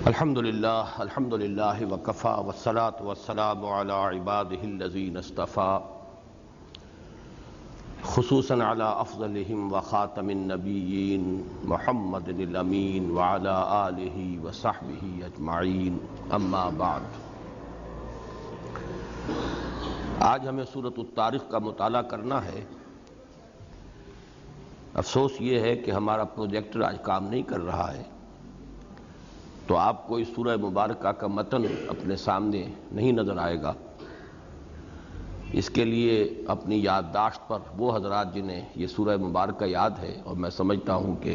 الحمدللہ وکفی والصلاة والسلام علی عباده الذین اصطفى خصوصا علی افضلہم وخاتم النبیین محمد الامین وعلی آلہ وصحبہ اجمعین اما بعد۔ آج ہمیں سورۃ الطارق کا مطالعہ کرنا ہے۔ افسوس یہ ہے کہ ہمارا پروجیکٹر آج کام نہیں کر رہا ہے، تو آپ کو اس سورہ مبارکہ کا متن اپنے سامنے نہیں نظر آئے گا۔ اس کے لیے اپنی یادداشت پر وہ حضرات جنہیں یہ سورہ مبارکہ یاد ہے، اور میں سمجھتا ہوں کہ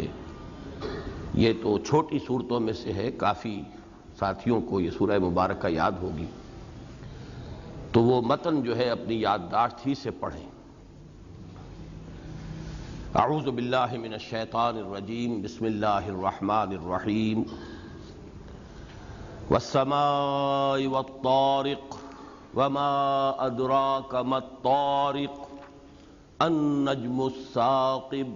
یہ تو چھوٹی صورتوں میں سے ہے، کافی ساتھیوں کو یہ سورہ مبارکہ یاد ہوگی، تو وہ متن جو ہے اپنی یادداشت ہی سے پڑھیں۔ اعوذ باللہ من الشیطان الرجیم، بسم اللہ الرحمن الرحیم۔ والسماء والطارق وما أدراك ما الطارق النجم الثاقب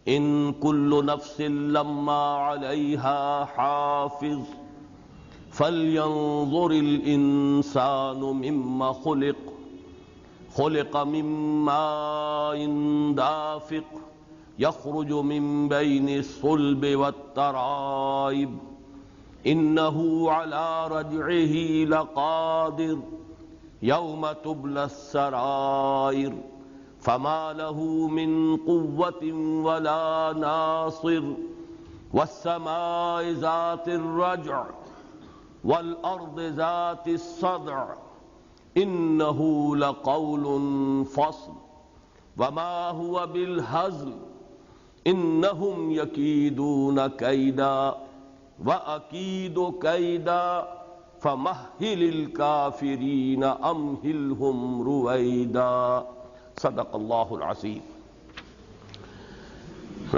إن كل نفس لما عليها حافظ فلينظر الإنسان مما خلق من ماء دافق يخرج من بين الصلب والترائب إنه على رجعه لقادر يوم تبلى السرائر فما له من قوة ولا ناصر والسماء ذات الرجع والأرض ذات الصدع إنه لقول فصل وما هو بالهزل إنهم يكيدون كيدا وَأَكِيدُ كَيْدًا فَمَهِّلِ الْكَافِرِينَ أَمْهِلْهُمْ رُوَيْدًا۔ صدق اللہ العظیم۔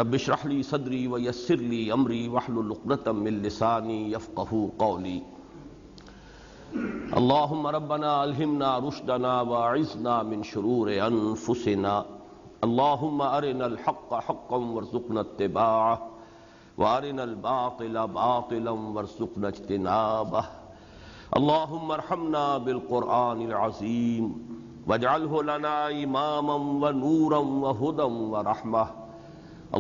رب اشرح لي صدری ویسر لي امری واحلل عقدۃ من لسانی یفقهوا قولی۔ اللہم ربنا الہمنا رشدنا واعذنا من شرور انفسنا، اللہم ارنا الحق حقا وارزقنا اتباعہ وارنا الباطل باطلا وارزقنا اجتنابہ۔ اللہم ارحمنا بالقرآن العظیم واجعلہ لنا اماما ونورا وہدى ورحمہ۔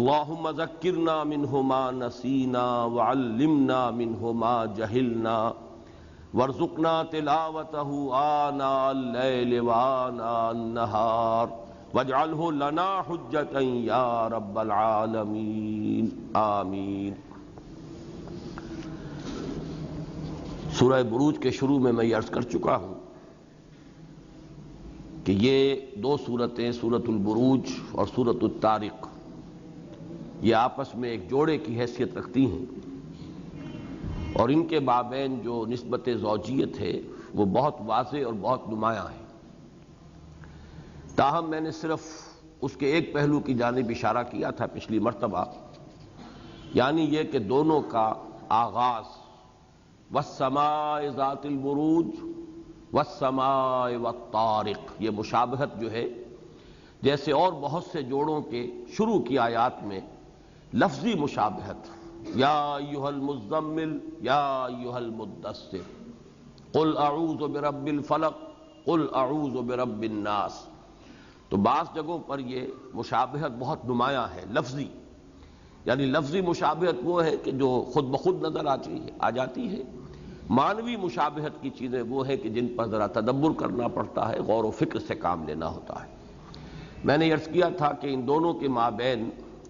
اللہم ذکرنا منہ ما نسینا وعلمنا منہ ما جہلنا وارزقنا تلاوتہ آناء اللیل وآناء النہار واجعلہ لنا حجتا یا رب العالمین آمین۔ سورہ بروج کے شروع میں یہ عرض کر چکا ہوں کہ یہ دو سورتیں، سورۃ البروج اور سورۃ الطارق، یہ آپس میں ایک جوڑے کی حیثیت رکھتی ہیں، اور ان کے مابین جو نسبت زوجیت ہے وہ بہت واضح اور بہت نمایاں ہے۔ تاہم میں نے صرف اس کے ایک پہلو کی جانب اشارہ کیا تھا پچھلی مرتبہ، یعنی یہ کہ دونوں کا آغاز والسماء ذات البروج والسماء والطارق، یہ مشابہت جو ہے جیسے اور بہت سے جوڑوں کے شروع کی آیات میں لفظی مشابہت، یا ایھا المزمل یا ایھا المدثر قل اعوذ برب الفلق قل اعوذ برب الناس، تو بعض جگہوں پر یہ مشابہت بہت نمایاں ہے لفظی، یعنی لفظی مشابہت وہ ہے کہ جو خود بخود نظر آ جاتی ہے، معنوی مشابہت کی چیزیں وہ ہے کہ جن پر ذرا تدبر کرنا پڑتا ہے، غور و فکر سے کام لینا ہوتا ہے۔ میں نے عرض کیا تھا کہ ان دونوں کے مابین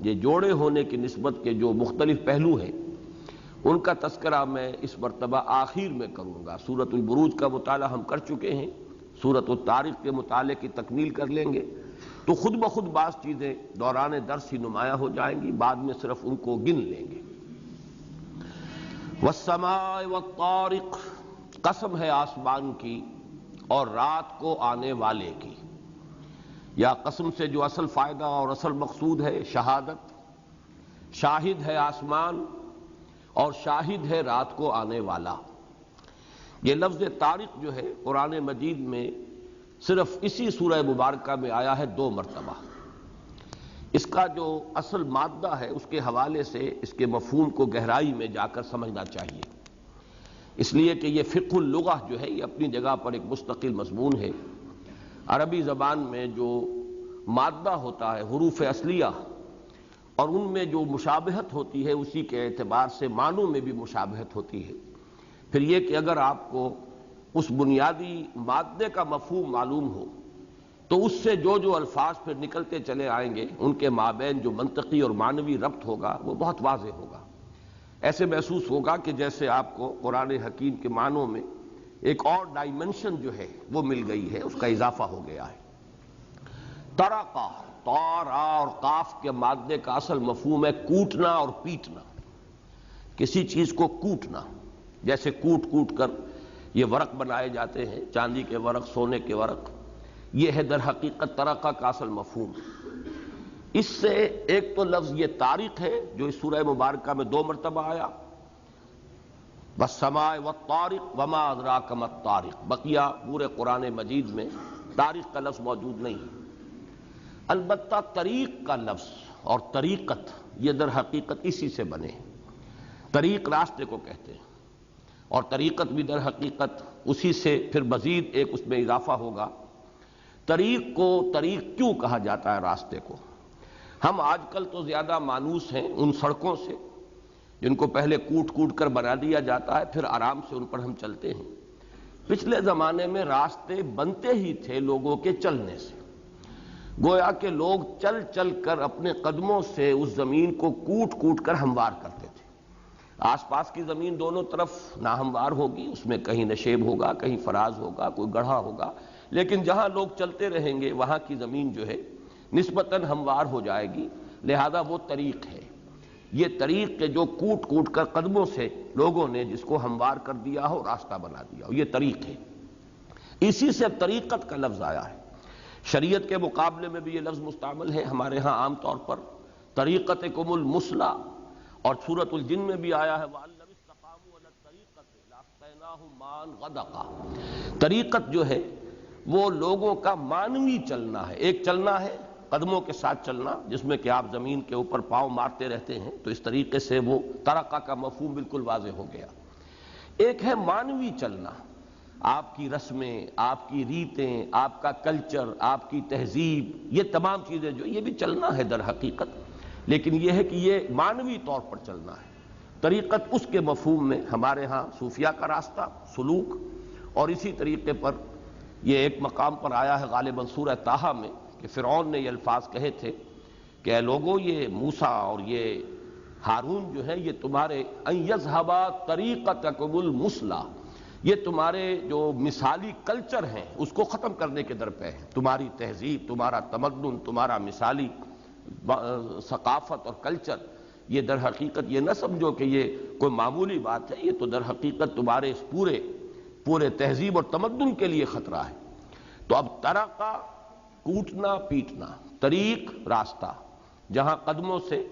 یہ جوڑے ہونے کی نسبت کے جو مختلف پہلو ہیں ان کا تذکرہ میں اس مرتبہ آخر میں کروں گا۔ سورۃ البروج کا مطالعہ ہم کر چکے ہیں، سورۃ الطارق کے مطالعے کی تکمیل کر لیں گے تو خود بخود بعض چیزیں دوران درس ہی نمایاں ہو جائیں گی، بعد میں صرف ان کو گن لیں گے۔ والسماء والطارق، قسم ہے آسمان کی اور رات کو آنے والے کی، یا قسم سے جو اصل فائدہ اور اصل مقصود ہے شہادت، شاہد ہے آسمان اور شاہد ہے رات کو آنے والا۔ یہ لفظ طارق جو ہے قرآن مجید میں صرف اسی سورہ مبارکہ میں آیا ہے 2 مرتبہ۔ اس کا جو اصل مادہ ہے اس کے حوالے سے اس کے مفہوم کو گہرائی میں جا کر سمجھنا چاہیے۔ اس لیے کہ یہ فقہ اللغہ جو ہے یہ اپنی جگہ پر ایک مستقل مضمون ہے۔ عربی زبان میں جو مادہ ہوتا ہے حروف اصلیہ، اور ان میں جو مشابہت ہوتی ہے اسی کے اعتبار سے معنوں میں بھی مشابہت ہوتی ہے۔ پھر یہ کہ اگر آپ کو اس بنیادی مادے کا مفہوم معلوم ہو تو اس سے جو جو الفاظ پھر نکلتے چلے آئیں گے ان کے مابین جو منطقی اور معنوی ربط ہوگا وہ بہت واضح ہوگا۔ ایسے محسوس ہوگا کہ جیسے آپ کو قرآن حکیم کے معنوں میں ایک اور ڈائمنشن جو ہے وہ مل گئی ہے، اس کا اضافہ ہو گیا ہے۔ ترقہ، تا، را اور قاف کے مادے کا اصل مفہوم ہے کوٹنا اور پیٹنا، کسی چیز کو کوٹنا، جیسے کوٹ کوٹ کر یہ ورق بنائے جاتے ہیں، چاندی کے ورق، سونے کے ورق، یہ ہے در حقیقت ترقہ کا اصل مفہوم۔ اس سے ایک تو لفظ یہ طارق ہے جو اس سورہ مبارکہ میں 2 مرتبہ آیا، والسماء والطارق وما ادراک ما الطارق، بقیہ پورے قرآن مجید میں طارق کا لفظ موجود نہیں ہے۔ البتہ طریق کا لفظ اور طریقت یہ در حقیقت اسی سے بنے ہیں۔ طریق راستے کو کہتے ہیں اور طریقت بھی در حقیقت اسی سے پھر مزید ایک اس میں اضافہ ہوگا۔ طریق کو طریق کیوں کہا جاتا ہے راستے کو؟ ہم آج کل تو زیادہ مانوس ہیں ان سڑکوں سے جن کو پہلے کوٹ کوٹ کر بنا دیا جاتا ہے، پھر آرام سے ان پر ہم چلتے ہیں۔ پچھلے زمانے میں راستے بنتے ہی تھے لوگوں کے چلنے سے، گویا کہ لوگ چل چل کر اپنے قدموں سے اس زمین کو کوٹ کوٹ کر ہموار کرتے تھے۔ آس پاس کی زمین دونوں طرف ناہموار ہوگی، اس میں کہیں نشیب ہوگا، کہیں فراز ہوگا، کوئی گڑھا ہوگا، لیکن جہاں لوگ چلتے رہیں گے وہاں کی زمین جو ہے نسبتاً ہموار ہو جائے گی، لہذا وہ طریق ہے۔ یہ طریق کے جو کوٹ کوٹ کر قدموں سے لوگوں نے جس کو ہموار کر دیا ہو، راستہ بنا دیا ہو، یہ طریق ہے۔ اسی سے طریقت کا لفظ آیا ہے۔ شریعت کے مقابلے میں بھی یہ لفظ مستعمل ہے ہمارے ہاں عام طور پر طریقتکم المثلی، اور سورۃ الجن میں بھی آیا ہے وَأَن لَّوِ اسْتَقَامُوا عَلَى الطَّرِيقَةِ لَأَسْقَيْنَاهُم مَّاءً غَدَقًا۔ طریقت جو ہے وہ لوگوں کا معنوی چلنا ہے، ایک چلنا ہے قدموں کے ساتھ چلنا جس میں کہ آپ زمین کے اوپر پاؤں مارتے رہتے ہیں، تو اس طریقے سے وہ ترقہ کا مفہوم بالکل واضح ہو گیا۔ ایک ہے معنوی چلنا، آپ کی رسمیں، آپ کی ریتیں، آپ کا کلچر، آپ کی تہذیب، یہ تمام چیزیں جو یہ بھی چلنا ہے در حقیقت، لیکن یہ ہے کہ یہ معنوی طور پر چلنا ہے۔ طریقت اس کے مفہوم میں ہمارے ہاں صوفیہ کا راستہ، سلوک، اور اسی طریقے پر یہ ایک مقام پر آیا ہے غالباً سورہ طٰہٰ میں کہ فرعون نے یہ الفاظ کہے تھے کہ اے لوگو یہ موسیٰ اور یہ ہارون جو ہے یہ تمہارے ان یذھبا طریقتکم المثلی، یہ تمہارے جو مثالی کلچر ہیں اس کو ختم کرنے کے در پہ ہے۔ تمہاری تہذیب، تمہارا تمدن، تمہارا مثالی ثقافت اور کلچر، یہ در حقیقت یہ نہ سمجھو کہ یہ کوئی معمولی بات ہے، یہ تو در حقیقت تمہارے اس پورے تہذیب اور تمدن کے لیے خطرہ ہے۔ تو اب ترقہ کوٹنا پیٹنا، طریق راستہ، جہاں قدموں سے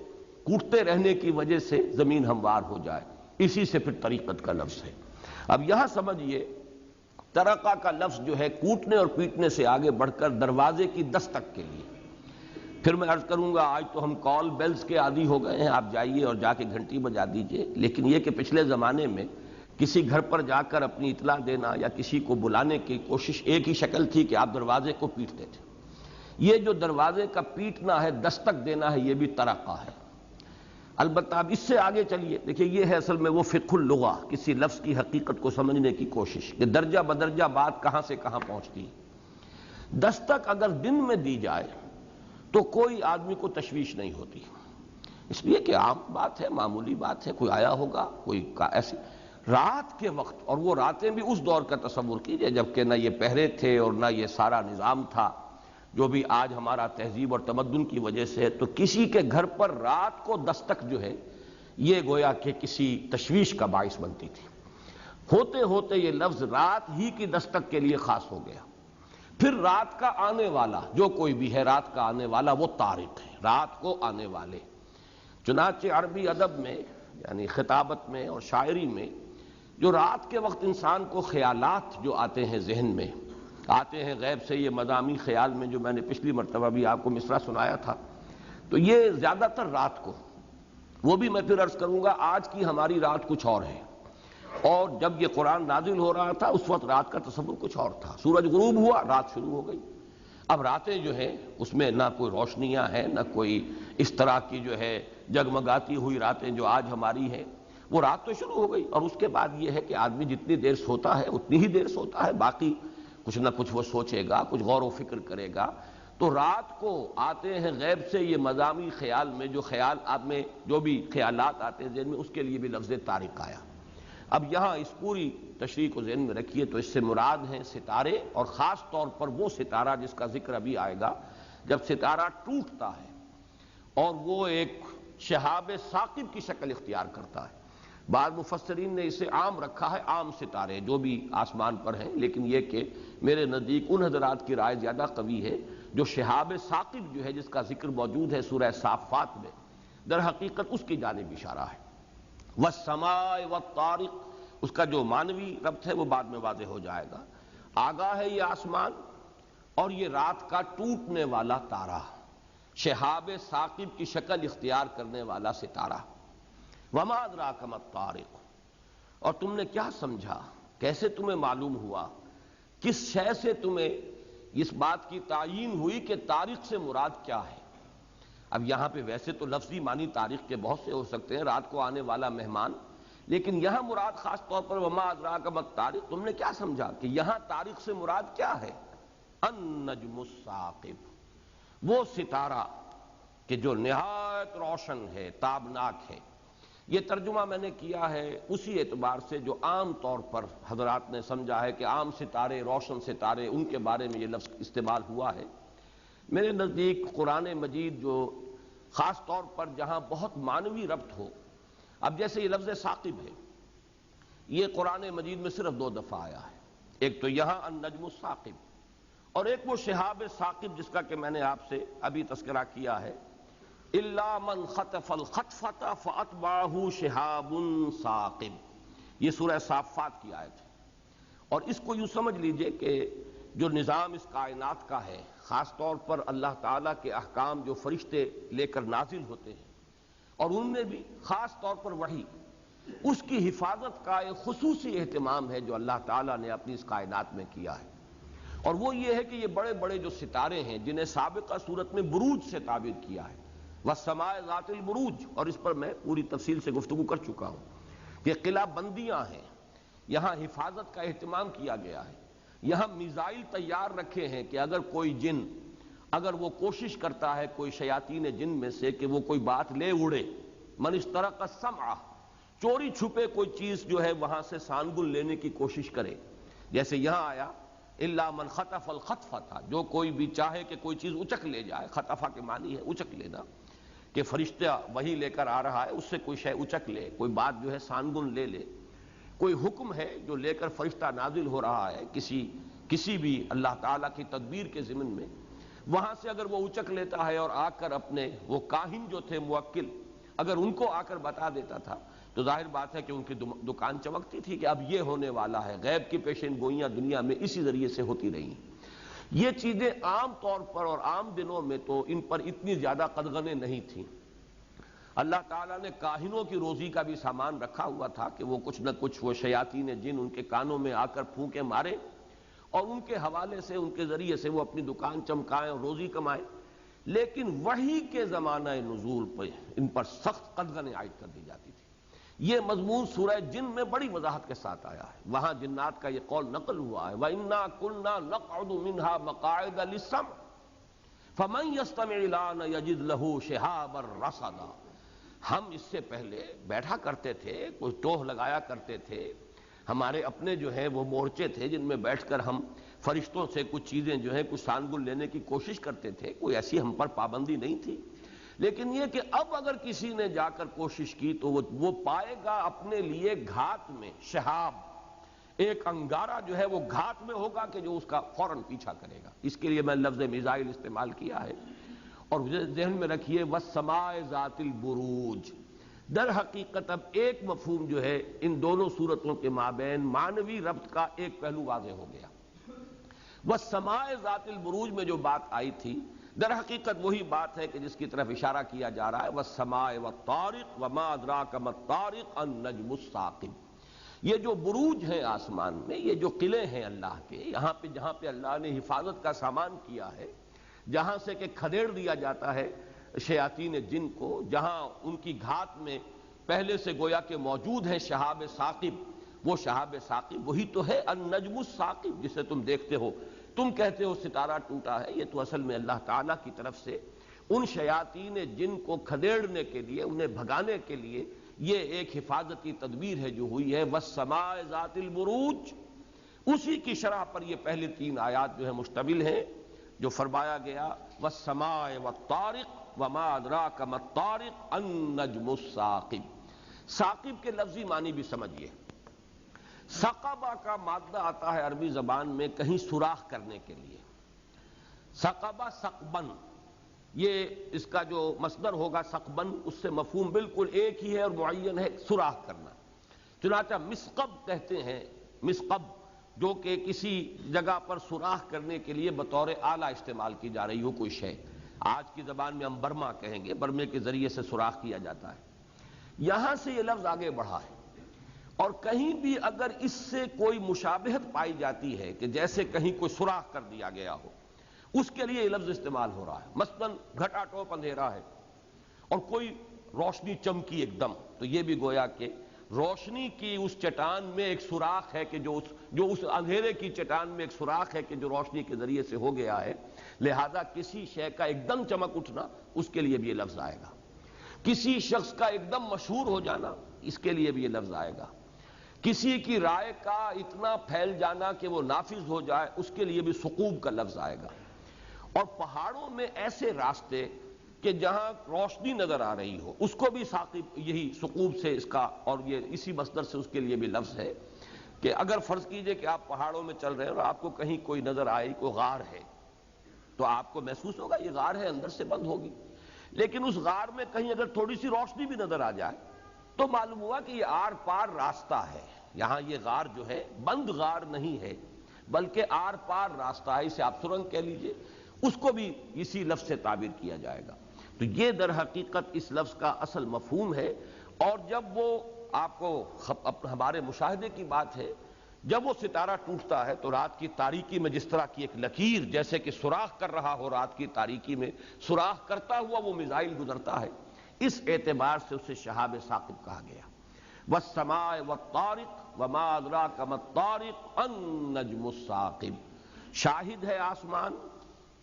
کوٹتے رہنے کی وجہ سے زمین ہموار ہو جائے، اسی سے پھر طریقت کا لفظ ہے۔ اب یہاں سمجھیے ترقہ کا لفظ جو ہے کوٹنے اور پیٹنے سے آگے بڑھ کر دروازے کی دستک کے لیے۔ پھر میں عرض کروں گا آج تو ہم کال بیلز کے عادی ہو گئے ہیں، آپ جائیے اور جا کے گھنٹی بجا دیجئے، لیکن یہ کہ پچھلے زمانے میں کسی گھر پر جا کر اپنی اطلاع دینا یا کسی کو بلانے کی کوشش ایک ہی شکل تھی کہ آپ دروازے کو پیٹتے تھے۔ یہ جو دروازے کا پیٹنا ہے، دستک دینا ہے، یہ بھی ترقہ ہے۔ البتہ اب اس سے آگے چلیے، دیکھیے یہ ہے اصل میں وہ فقہ اللغہ، کسی لفظ کی حقیقت کو سمجھنے کی کوشش کہ درجہ بدرجہ بات کہاں سے کہاں پہنچتی ہے۔ دستک اگر دن میں دی جائے تو کوئی آدمی کو تشویش نہیں ہوتی، اس لیے کہ عام بات ہے، معمولی بات ہے، کوئی آیا ہوگا، کوئی ایسی۔ رات کے وقت، اور وہ راتیں بھی اس دور کا تصور کیجئے جبکہ نہ یہ پہرے تھے اور نہ یہ سارا نظام تھا جو بھی آج ہمارا تہذیب اور تمدن کی وجہ سے ہے، تو کسی کے گھر پر رات کو دستک جو ہے یہ گویا کہ کسی تشویش کا باعث بنتی تھی۔ ہوتے ہوتے یہ لفظ رات ہی کی دستک کے لیے خاص ہو گیا۔ پھر رات کا آنے والا جو کوئی بھی ہے، رات کا آنے والا وہ طارق ہے، رات کو آنے والے۔ چنانچہ عربی ادب میں یعنی خطابت میں اور شاعری میں جو رات کے وقت انسان کو خیالات جو آتے ہیں ذہن میں، آتے ہیں غیب سے، یہ مضامی خیال میں جو میں نے پچھلی مرتبہ بھی آپ کو مصرع سنایا تھا، تو یہ زیادہ تر رات کو، وہ بھی میں پھر عرض کروں گا آج کی ہماری رات کچھ اور ہے۔ اور جب یہ قرآن نازل ہو رہا تھا اس وقت رات کا تصور کچھ اور تھا. سورج غروب ہوا، رات شروع ہو گئی. اب راتیں جو ہیں اس میں نہ کوئی روشنیاں ہیں، نہ کوئی اس طرح کی جو ہے جگمگاتی ہوئی راتیں جو آج ہماری ہیں. وہ رات تو شروع ہو گئی، اور اس کے بعد یہ ہے کہ آدمی جتنی دیر سوتا ہے اتنی ہی دیر سوتا ہے، باقی کچھ نہ کچھ وہ سوچے گا، کچھ غور و فکر کرے گا. تو رات کو آتے ہیں غیب سے یہ مضامی خیال میں، جو خیال آپ میں جو بھی خیالات آتے ہیں ذہن میں، اس کے لیے بھی لفظ طارق آیا. اب یہاں اس پوری تشریح کو ذہن میں رکھیے تو اس سے مراد ہیں ستارے، اور خاص طور پر وہ ستارہ جس کا ذکر ابھی آئے گا جب ستارہ ٹوٹتا ہے اور وہ ایک شہاب ثاقب کی شکل اختیار کرتا ہے. بعض مفسرین نے اسے عام رکھا ہے، عام ستارے جو بھی آسمان پر ہیں، لیکن یہ کہ میرے نزدیک ان حضرات کی رائے زیادہ قوی ہے جو شہاب ثاقب جو ہے جس کا ذکر موجود ہے سورہ صافات میں، در حقیقت اس کی جانب اشارہ ہے. والسماء والطارق، اس کا جو معنوی ربط ہے وہ بعد میں واضح ہو جائے گا. آگاہ ہے یہ آسمان اور یہ رات کا ٹوٹنے والا تارا، شہاب ثاقب کی شکل اختیار کرنے والا ستارہ. وما ادراک ما الطارق، اور تم نے کیا سمجھا، کیسے تمہیں معلوم ہوا، کس شے سے تمہیں اس بات کی تعیین ہوئی کہ طارق سے مراد کیا ہے. اب یہاں پہ ویسے تو لفظی معنی طارق کے بہت سے ہو سکتے ہیں، رات کو آنے والا مہمان، لیکن یہاں مراد خاص طور پر وما ادراک ما الطارق، تم نے کیا سمجھا کہ یہاں طارق سے مراد کیا ہے. النجم الثاقب، وہ ستارہ کہ جو نہایت روشن ہے، تابناک ہے. یہ ترجمہ میں نے کیا ہے اسی اعتبار سے جو عام طور پر حضرات نے سمجھا ہے کہ عام ستارے، روشن ستارے، ان کے بارے میں یہ لفظ استعمال ہوا ہے. میرے نزدیک قرآن مجید جو خاص طور پر جہاں بہت معنوی ربط ہو، اب جیسے یہ لفظ ثاقب ہے، یہ قرآن مجید میں صرف 2 دفعہ آیا ہے. ایک تو یہاں النجم الثاقب، اور ایک وہ شہاب ثاقب جس کا کہ میں نے آپ سے ابھی تذکرہ کیا ہے، الا من خطف الخطفۃ فاتبعہ شہاب ثاقب. یہ سورہ صافات کی آیت ہے. اور اس کو یوں سمجھ لیجئے کہ جو نظام اس کائنات کا ہے، خاص طور پر اللہ تعالیٰ کے احکام جو فرشتے لے کر نازل ہوتے ہیں، اور ان میں بھی خاص طور پر وحی، اس کی حفاظت کا ایک خصوصی اہتمام ہے جو اللہ تعالیٰ نے اپنی اس کائنات میں کیا ہے. اور وہ یہ ہے کہ یہ بڑے بڑے جو ستارے ہیں جنہیں سابقہ صورت میں بروج سے تعبیر کیا ہے، والسماء ذات البروج، اور اس پر میں پوری تفصیل سے گفتگو کر چکا ہوں کہ قلعہ بندیاں ہیں، یہاں حفاظت کا اہتمام کیا گیا ہے. یہاں میزائل تیار رکھے ہیں کہ اگر کوئی جن، اگر وہ کوشش کرتا ہے کوئی شیاطین جن میں سے کہ وہ کوئی بات لے اڑے، من استرق السمع، چوری چھپے کوئی چیز جو ہے وہاں سے سانگل لینے کی کوشش کرے، جیسے یہاں آیا الا من خطف الخطفۃ، جو کوئی بھی چاہے کہ کوئی چیز اچک لے جائے. خطفہ کے معنی ہے اچک لینا، کہ فرشتہ وہی لے کر آ رہا ہے، اس سے کوئی شے اچک لے، کوئی بات جو ہے سانگن لے لے. کوئی حکم ہے جو لے کر فرشتہ نازل ہو رہا ہے کسی بھی اللہ تعالیٰ کی تدبیر کے ضمن میں، وہاں سے اگر وہ اچک لیتا ہے اور آ کر اپنے وہ کاہن جو تھے موکل، اگر ان کو آ کر بتا دیتا تھا تو ظاہر بات ہے کہ ان کی دکان چمکتی تھی کہ اب یہ ہونے والا ہے. غیب کی پیشین گوئیاں دنیا میں اسی ذریعے سے ہوتی رہی. یہ چیزیں عام طور پر اور عام دنوں میں تو ان پر اتنی زیادہ قدغنیں نہیں تھیں. اللہ تعالیٰ نے کاہنوں کی روزی کا بھی سامان رکھا ہوا تھا کہ وہ کچھ نہ کچھ وہ شیاطین جن ان کے کانوں میں آ کر پھونکے مارے، اور ان کے حوالے سے، ان کے ذریعے سے وہ اپنی دکان چمکائیں اور روزی کمائیں. لیکن وحی کے زمانہ نزول پہ ان پر سخت قدغنیں عائد کر دی جاتی تھی. یہ مضمون سورہ جن میں بڑی وضاحت کے ساتھ آیا ہے. وہاں جنات کا یہ قول نقل ہوا ہے، وَإِنَّا كُنَّا نَقْعُدُ مِنْهَا مَقَاعِدَ لِلسَّمْعِ فَمَنْ يَسْتَمِعِ الْآنَ يَجِدْ لَهُ شِهَابًا رَّصَدًا. ہم اس سے پہلے بیٹھا کرتے تھے، کوئی ٹوہ لگایا کرتے تھے، ہمارے اپنے جو ہیں وہ مورچے تھے جن میں بیٹھ کر ہم فرشتوں سے کچھ چیزیں جو ہیں کچھ سانگل لینے کی کوشش کرتے تھے. کوئی ایسی ہم پر پابندی نہیں تھی. لیکن یہ کہ اب اگر کسی نے جا کر کوشش کی تو وہ پائے گا اپنے لیے گھات میں شہاب، ایک انگارہ جو ہے وہ گھات میں ہوگا کہ جو اس کا فوراً پیچھا کرے گا. اس کے لیے میں لفظ میزائل استعمال کیا ہے. اور ذہن میں رکھیے والسماء ذات البروج، در حقیقت اب ایک مفہوم جو ہے ان دونوں صورتوں کے مابین معنوی ربط کا ایک پہلو واضح ہو گیا. والسماء ذات البروج میں جو بات آئی تھی در حقیقت وہی بات ہے کہ جس کی طرف اشارہ کیا جا رہا ہے، والسماء والطارق وما ادراک ما الطارق النجم الثاقب. یہ جو بروج ہیں آسمان میں، یہ جو قلعے ہیں اللہ کے، یہاں پہ جہاں پہ اللہ نے حفاظت کا سامان کیا ہے، جہاں سے کہ کھدیڑ دیا جاتا ہے شیاطین جن کو، جہاں ان کی گھات میں پہلے سے گویا کہ موجود ہیں شہاب ثاقب، وہ شہاب ثاقب وہی تو ہے النجم الثاقب جسے تم دیکھتے ہو، تم کہتے ہو ستارہ ٹوٹا ہے، یہ تو اصل میں اللہ تعالیٰ کی طرف سے ان شیاطین جن کو کھدیڑنے کے لیے، انہیں بھگانے کے لیے یہ ایک حفاظتی تدبیر ہے جو ہوئی ہے۔ والسماء ذات البروج، اسی کی شرح پر یہ پہلی 3 آیات جو ہے مشتمل ہیں، جو فرمایا گیا والسماء والطارق وما ادراک ما الطارق النجم الثاقب۔ ثاقب کے لفظی معنی بھی سمجھیے۔ ثقبہ کا مادہ آتا ہے عربی زبان میں کہیں سوراخ کرنے کے لیے، ثقبہ ثقبن، یہ اس کا جو مصدر ہوگا ثقبن، اس سے مفہوم بالکل ایک ہی ہے اور معین ہے، سوراخ کرنا۔ چنانچہ مسقب کہتے ہیں، مسقب جو کہ کسی جگہ پر سوراخ کرنے کے لیے بطور آلہ استعمال کی جا رہی ہو کوئی شے، آج کی زبان میں ہم برما کہیں گے، برمے کے ذریعے سے سوراخ کیا جاتا ہے۔ یہاں سے یہ لفظ آگے بڑھا ہے، اور کہیں بھی اگر اس سے کوئی مشابہت پائی جاتی ہے کہ جیسے کہیں کوئی سوراخ کر دیا گیا ہو، اس کے لیے یہ لفظ استعمال ہو رہا ہے۔ مثلاً گھٹا ٹوپ اندھیرا ہے اور کوئی روشنی چمکی ایک دم، تو یہ بھی گویا کہ روشنی کی اس چٹان میں ایک سوراخ ہے کہ جو اس اندھیرے کی چٹان میں ایک سوراخ ہے کہ جو روشنی کے ذریعے سے ہو گیا ہے، لہذا کسی شے کا ایک دم چمک اٹھنا، اس کے لیے بھی یہ لفظ آئے گا۔ کسی شخص کا ایک دم مشہور ہو جانا، اس کے لیے بھی یہ لفظ آئے گا۔ کسی کی رائے کا اتنا پھیل جانا کہ وہ نافذ ہو جائے، اس کے لیے بھی ثقوب کا لفظ آئے گا۔ اور پہاڑوں میں ایسے راستے کہ جہاں روشنی نظر آ رہی ہو، اس کو بھی ثاقب، یہی ثقوب سے اس کا، اور یہ اسی مصدر سے اس کے لیے بھی لفظ ہے کہ اگر فرض کیجئے کہ آپ پہاڑوں میں چل رہے ہیں اور آپ کو کہیں کوئی نظر آئے، کوئی غار ہے، تو آپ کو محسوس ہوگا یہ غار ہے، اندر سے بند ہوگی، لیکن اس غار میں کہیں اگر تھوڑی سی روشنی بھی نظر آ جائے تو معلوم ہوا کہ یہ آر پار راستہ ہے، یہاں یہ غار جو ہے بند غار نہیں ہے بلکہ آر پار راستہ ہے، اسے آپ سرنگ کہہ لیجئے، اس کو بھی اسی لفظ سے تعبیر کیا جائے گا۔ تو یہ در حقیقت اس لفظ کا اصل مفہوم ہے۔ اور جب وہ آپ کو ہمارے مشاہدے کی بات ہے، جب وہ ستارہ ٹوٹتا ہے تو رات کی تاریکی میں جس طرح کی ایک لکیر جیسے کہ سوراخ کر رہا ہو، رات کی تاریکی میں سوراخ کرتا ہوا وہ میزائل گزرتا ہے، اس اعتبار سے اسے شہاب ثاقب کہا گیا۔ والسماء والطارق وما ادراک ما الطارق النجم الثاقب، شاہد ہے آسمان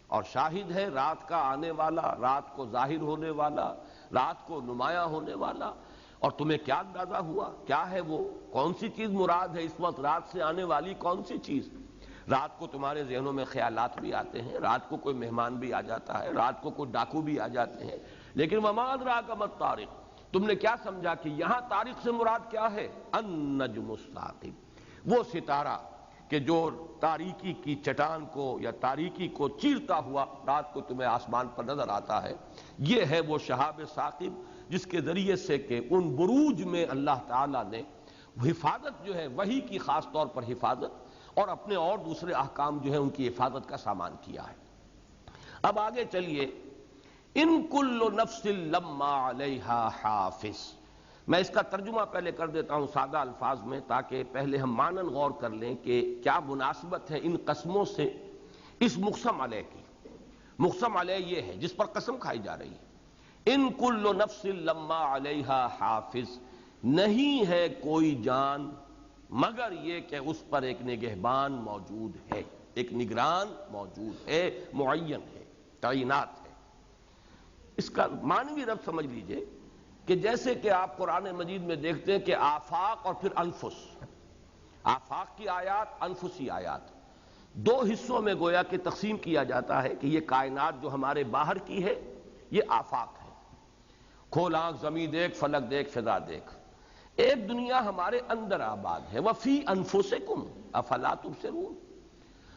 اور شاہد ہے رات کا آنے والا، رات کو ظاہر ہونے والا، رات کو نمایاں ہونے والا۔ اور تمہیں کیا اندازہ ہوا، کیا ہے وہ، کون سی چیز مراد ہے اس وقت، رات سے آنے والی کون سی چیز؟ رات کو تمہارے ذہنوں میں خیالات بھی آتے ہیں، رات کو کوئی مہمان بھی آ جاتا ہے، رات کو کوئی ڈاکو بھی آ جاتے ہیں، لیکن وما ادراک ما الطارق، تم نے کیا سمجھا کہ یہاں طارق سے مراد کیا ہے؟ النجم الثاقب، وہ ستارہ کہ جو تاریکی کی چٹان کو یا تاریکی کو چیرتا ہوا رات کو تمہیں آسمان پر نظر آتا ہے، یہ ہے وہ شہاب ثاقب جس کے ذریعے سے کہ ان بروج میں اللہ تعالیٰ نے حفاظت جو ہے وحی کی خاص طور پر حفاظت اور اپنے اور دوسرے احکام جو ہے ان کی حفاظت کا سامان کیا ہے۔ اب آگے چلیے، ان کل نفس لما علیہا حافظ، میں اس کا ترجمہ پہلے کر دیتا ہوں سادہ الفاظ میں تاکہ پہلے ہم مانن غور کر لیں کہ کیا مناسبت ہے ان قسموں سے اس مقسم علیہ کی۔ مقسم علیہ یہ ہے جس پر قسم کھائی جا رہی ہے۔ ان کل نفس لما علیہا حافظ، نہیں ہے کوئی جان مگر یہ کہ اس پر ایک نگہبان موجود ہے، ایک نگران موجود ہے، معین ہے، تعینات ہے۔ اس کا معنوی رب سمجھ لیجئے کہ جیسے کہ آپ قرآن مجید میں دیکھتے ہیں کہ آفاق اور پھر انفس، آفاق کی آیات، انفسی آیات، دو حصوں میں گویا کہ تقسیم کیا جاتا ہے کہ یہ کائنات جو ہمارے باہر کی ہے یہ آفاق ہے، کھول آنکھ زمین دیکھ، فلک دیکھ، فضا دیکھ۔ ایک دنیا ہمارے اندر آباد ہے، وفی انفسکم افلا تبصرون،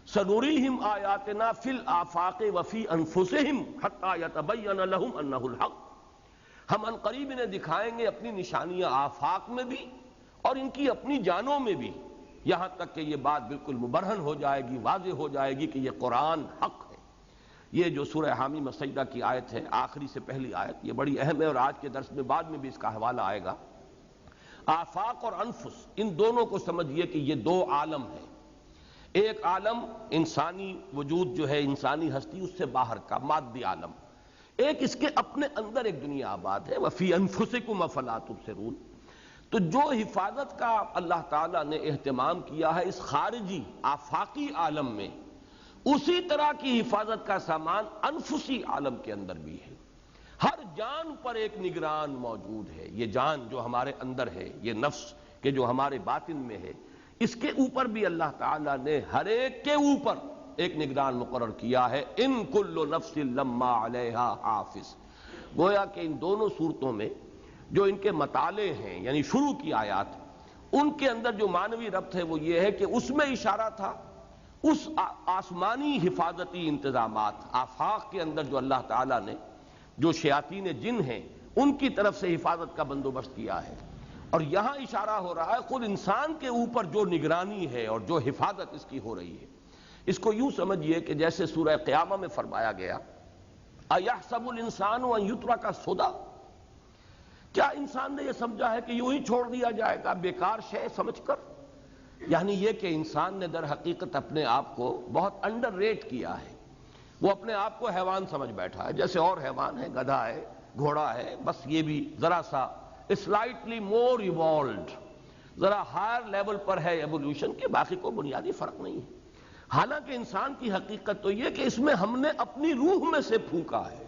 سنریہم آیاتنا فی الآفاق وفی انفسہم حتی یتبین لہم انہ الحق، ہم ان قریب انہیں دکھائیں گے اپنی نشانیاں آفاق میں بھی اور ان کی اپنی جانوں میں بھی، یہاں تک کہ یہ بات بالکل مبرہن ہو جائے گی، واضح ہو جائے گی کہ یہ قرآن حق ہے۔ یہ جو سورہ حامی مسجدہ کی آیت ہے، آخری سے پہلی آیت، یہ بڑی اہم ہے اور آج کے درس میں بعد میں بھی اس کا حوالہ آئے گا۔ آفاق اور انفس، ان دونوں کو سمجھیے کہ یہ دو عالم ہیں۔ ایک عالم انسانی وجود جو ہے، انسانی ہستی، اس سے باہر کا مادی عالم، ایک اس کے اپنے اندر ایک دنیا آباد ہے، وفی انفسکم افلا تبصرون۔ تو جو حفاظت کا اللہ تعالیٰ نے اہتمام کیا ہے اس خارجی آفاقی عالم میں، اسی طرح کی حفاظت کا سامان انفسی عالم کے اندر بھی ہے۔ ہر جان پر ایک نگران موجود ہے۔ یہ جان جو ہمارے اندر ہے، یہ نفس کہ جو ہمارے باطن میں ہے، اس کے اوپر بھی اللہ تعالیٰ نے ہر ایک کے اوپر ایک نگران مقرر کیا ہے۔ ان کل نفس لما علیہا حافظ۔ گویا کہ ان دونوں صورتوں میں جو ان کے مطالعے ہیں، یعنی شروع کی آیات، ان کے اندر جو معنوی ربط ہے وہ یہ ہے کہ اس میں اشارہ تھا اس آسمانی حفاظتی انتظامات، آفاق کے اندر جو اللہ تعالیٰ نے جو شیاطین جن ہیں ان کی طرف سے حفاظت کا بندوبست کیا ہے، اور یہاں اشارہ ہو رہا ہے خود انسان کے اوپر جو نگرانی ہے اور جو حفاظت اس کی ہو رہی ہے۔ اس کو یوں سمجھیے کہ جیسے سورہ قیامہ میں فرمایا گیا اَيَحْسَبُ الْإِنسَانُ أَن يُتْرَكَ سُدًى، کیا انسان نے یہ سمجھا ہے کہ یوں ہی چھوڑ دیا جائے گا بیکار شے سمجھ کر؟ یعنی یہ کہ انسان نے در حقیقت اپنے آپ کو بہت انڈر ریٹ کیا ہے۔ وہ اپنے آپ کو حیوان سمجھ بیٹھا ہے، جیسے اور حیوان ہے، گدھا ہے، گھوڑا ہے، بس یہ بھی ذرا سا سلائٹلی مور ایوالوڈ، ذرا ہائر لیول پر ہے ایوولوشن کے، باقی کوئی بنیادی فرق نہیں ہے۔ حالانکہ انسان کی حقیقت تو یہ کہ اس میں ہم نے اپنی روح میں سے پھونکا ہے،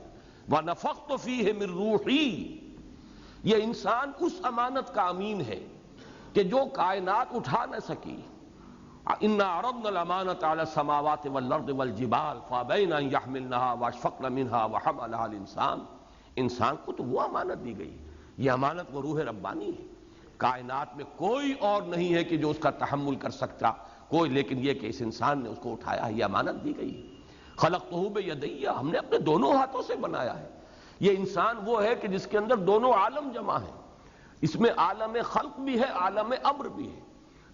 وَنَفَخْتُ فِيهِ مِن رُوحِي۔ یہ انسان اس امانت کا امین ہے کہ جو کائنات اٹھا نہ سکی۔ اِنَّا عَرَضْنَا الْأَمَانَةَ عَلَى السَّمَاوَاتِ وَالْأَرْضِ وَالْجِبَالِ فَأَبَيْنَ أَن يَحْمِلْنَهَا وَأَشْفَقْنَ مِنْهَا وَحَمَلَهَا الْإِنسَانُ۔ انسان کو تو وہ امانت دی گئی، یہ امانت وہ روح ربانی ہے۔ کائنات میں کوئی اور نہیں ہے کہ جو اس کا تحمل کر سکتا، کوئی، لیکن یہ کہ اس انسان نے اس کو اٹھایا، یہ امانت دی گئی۔ خلقتہ بیدیہ، ہم نے اپنے دونوں ہاتھوں سے بنایا ہے۔ یہ انسان وہ ہے کہ جس کے اندر دونوں عالم جمع ہیں، اس میں عالم خلق بھی ہے، عالم امر بھی ہے۔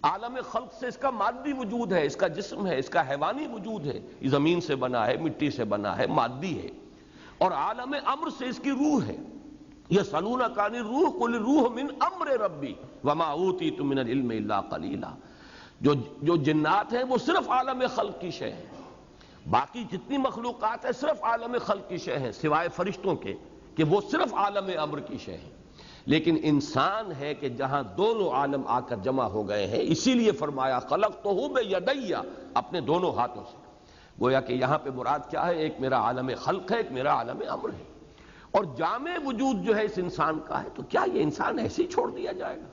عالم خلق سے اس کا مادی وجود ہے، اس کا جسم ہے، اس کا حیوانی وجود ہے، یہ زمین سے بنا ہے، مٹی سے بنا ہے، مادی ہے، اور عالم امر سے اس کی روح ہے۔ یسألونک عن الروح قل الروح من امر ربی وما اوتیتم من العلم الا قلیلا۔ جو جنات ہیں وہ صرف عالم خلق کی شے ہیں، باقی جتنی مخلوقات ہیں صرف عالم خلق کی شے ہیں، سوائے فرشتوں کے کہ وہ صرف عالم امر کی شے ہیں۔ لیکن انسان ہے کہ جہاں دونوں عالم آ کر جمع ہو گئے ہیں، اسی لیے فرمایا خلقتہ بیدیہ، اپنے دونوں ہاتھوں سے۔ گویا کہ یہاں پہ مراد کیا ہے؟ ایک میرا عالم خلق ہے، ایک میرا عالم امر ہے، اور جامع وجود جو ہے اس انسان کا ہے۔ تو کیا یہ انسان ایسے ہی چھوڑ دیا جائے گا؟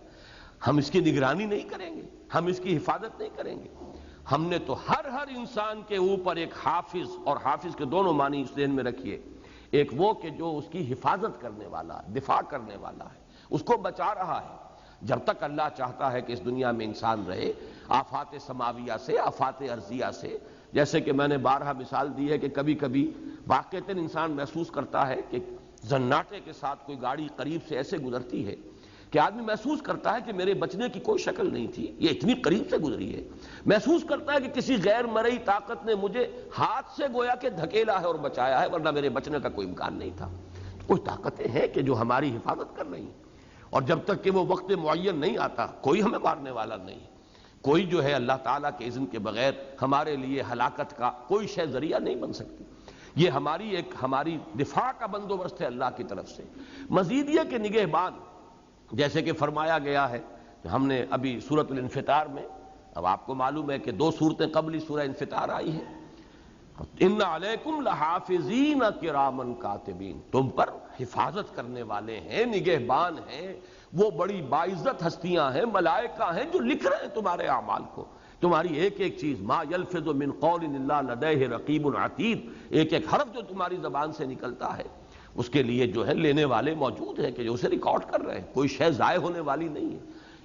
ہم اس کی نگرانی نہیں کریں گے، ہم اس کی حفاظت نہیں کریں گے؟ ہم نے تو ہر انسان کے اوپر ایک حافظ، اور حافظ کے دونوں معنی اس ذہن میں رکھیے، ایک وہ کہ جو اس کی حفاظت کرنے والا، دفاع کرنے والا ہے، اس کو بچا رہا ہے۔ جب تک اللہ چاہتا ہے کہ اس دنیا میں انسان رہے، آفات سماویہ سے، آفات ارضیہ سے، جیسے کہ میں نے بارہا مثال دی ہے کہ کبھی کبھی واقعتاً انسان محسوس کرتا ہے کہ زناٹے کے ساتھ کوئی گاڑی قریب سے ایسے گزرتی ہے کہ آدمی محسوس کرتا ہے کہ میرے بچنے کی کوئی شکل نہیں تھی، یہ اتنی قریب سے گزری ہے۔ محسوس کرتا ہے کہ کسی غیر مرئی طاقت نے مجھے ہاتھ سے گویا کہ دھکیلا ہے اور بچایا ہے، ورنہ میرے بچنے کا کوئی امکان نہیں تھا۔ کوئی طاقتیں ہیں کہ جو ہماری حفاظت کر رہی ہیں، اور جب تک کہ وہ وقت معین نہیں آتا کوئی ہمیں مارنے والا نہیں، کوئی جو ہے اللہ تعالیٰ کے اذن کے بغیر ہمارے لیے ہلاکت کا کوئی شے ذریعہ نہیں بن سکتی۔ یہ ہماری دفاع کا بندوبست ہے اللہ کی طرف سے۔ مزید یہ کہ نگہبان، جیسے کہ فرمایا گیا ہے، ہم نے ابھی سورۃ الانفطار میں، اب آپ کو معلوم ہے کہ 2 صورتیں قبل ہی سورہ انفطار آئی ہیں، ان علیکم لحافظین کراما کاتبین، تم پر حفاظت کرنے والے ہیں، نگہبان ہیں، وہ بڑی باعزت ہستیاں ہیں، ملائکہ ہیں جو لکھ رہے ہیں تمہارے اعمال کو، تمہاری ایک ایک چیز۔ ما یلفظ من قول الا لدیہ رقیب عتید، ایک ایک حرف جو تمہاری زبان سے نکلتا ہے اس کے لیے جو ہے لینے والے موجود ہیں کہ جو اسے ریکارڈ کر رہے ہیں۔ کوئی شے ضائع ہونے والی نہیں ہے،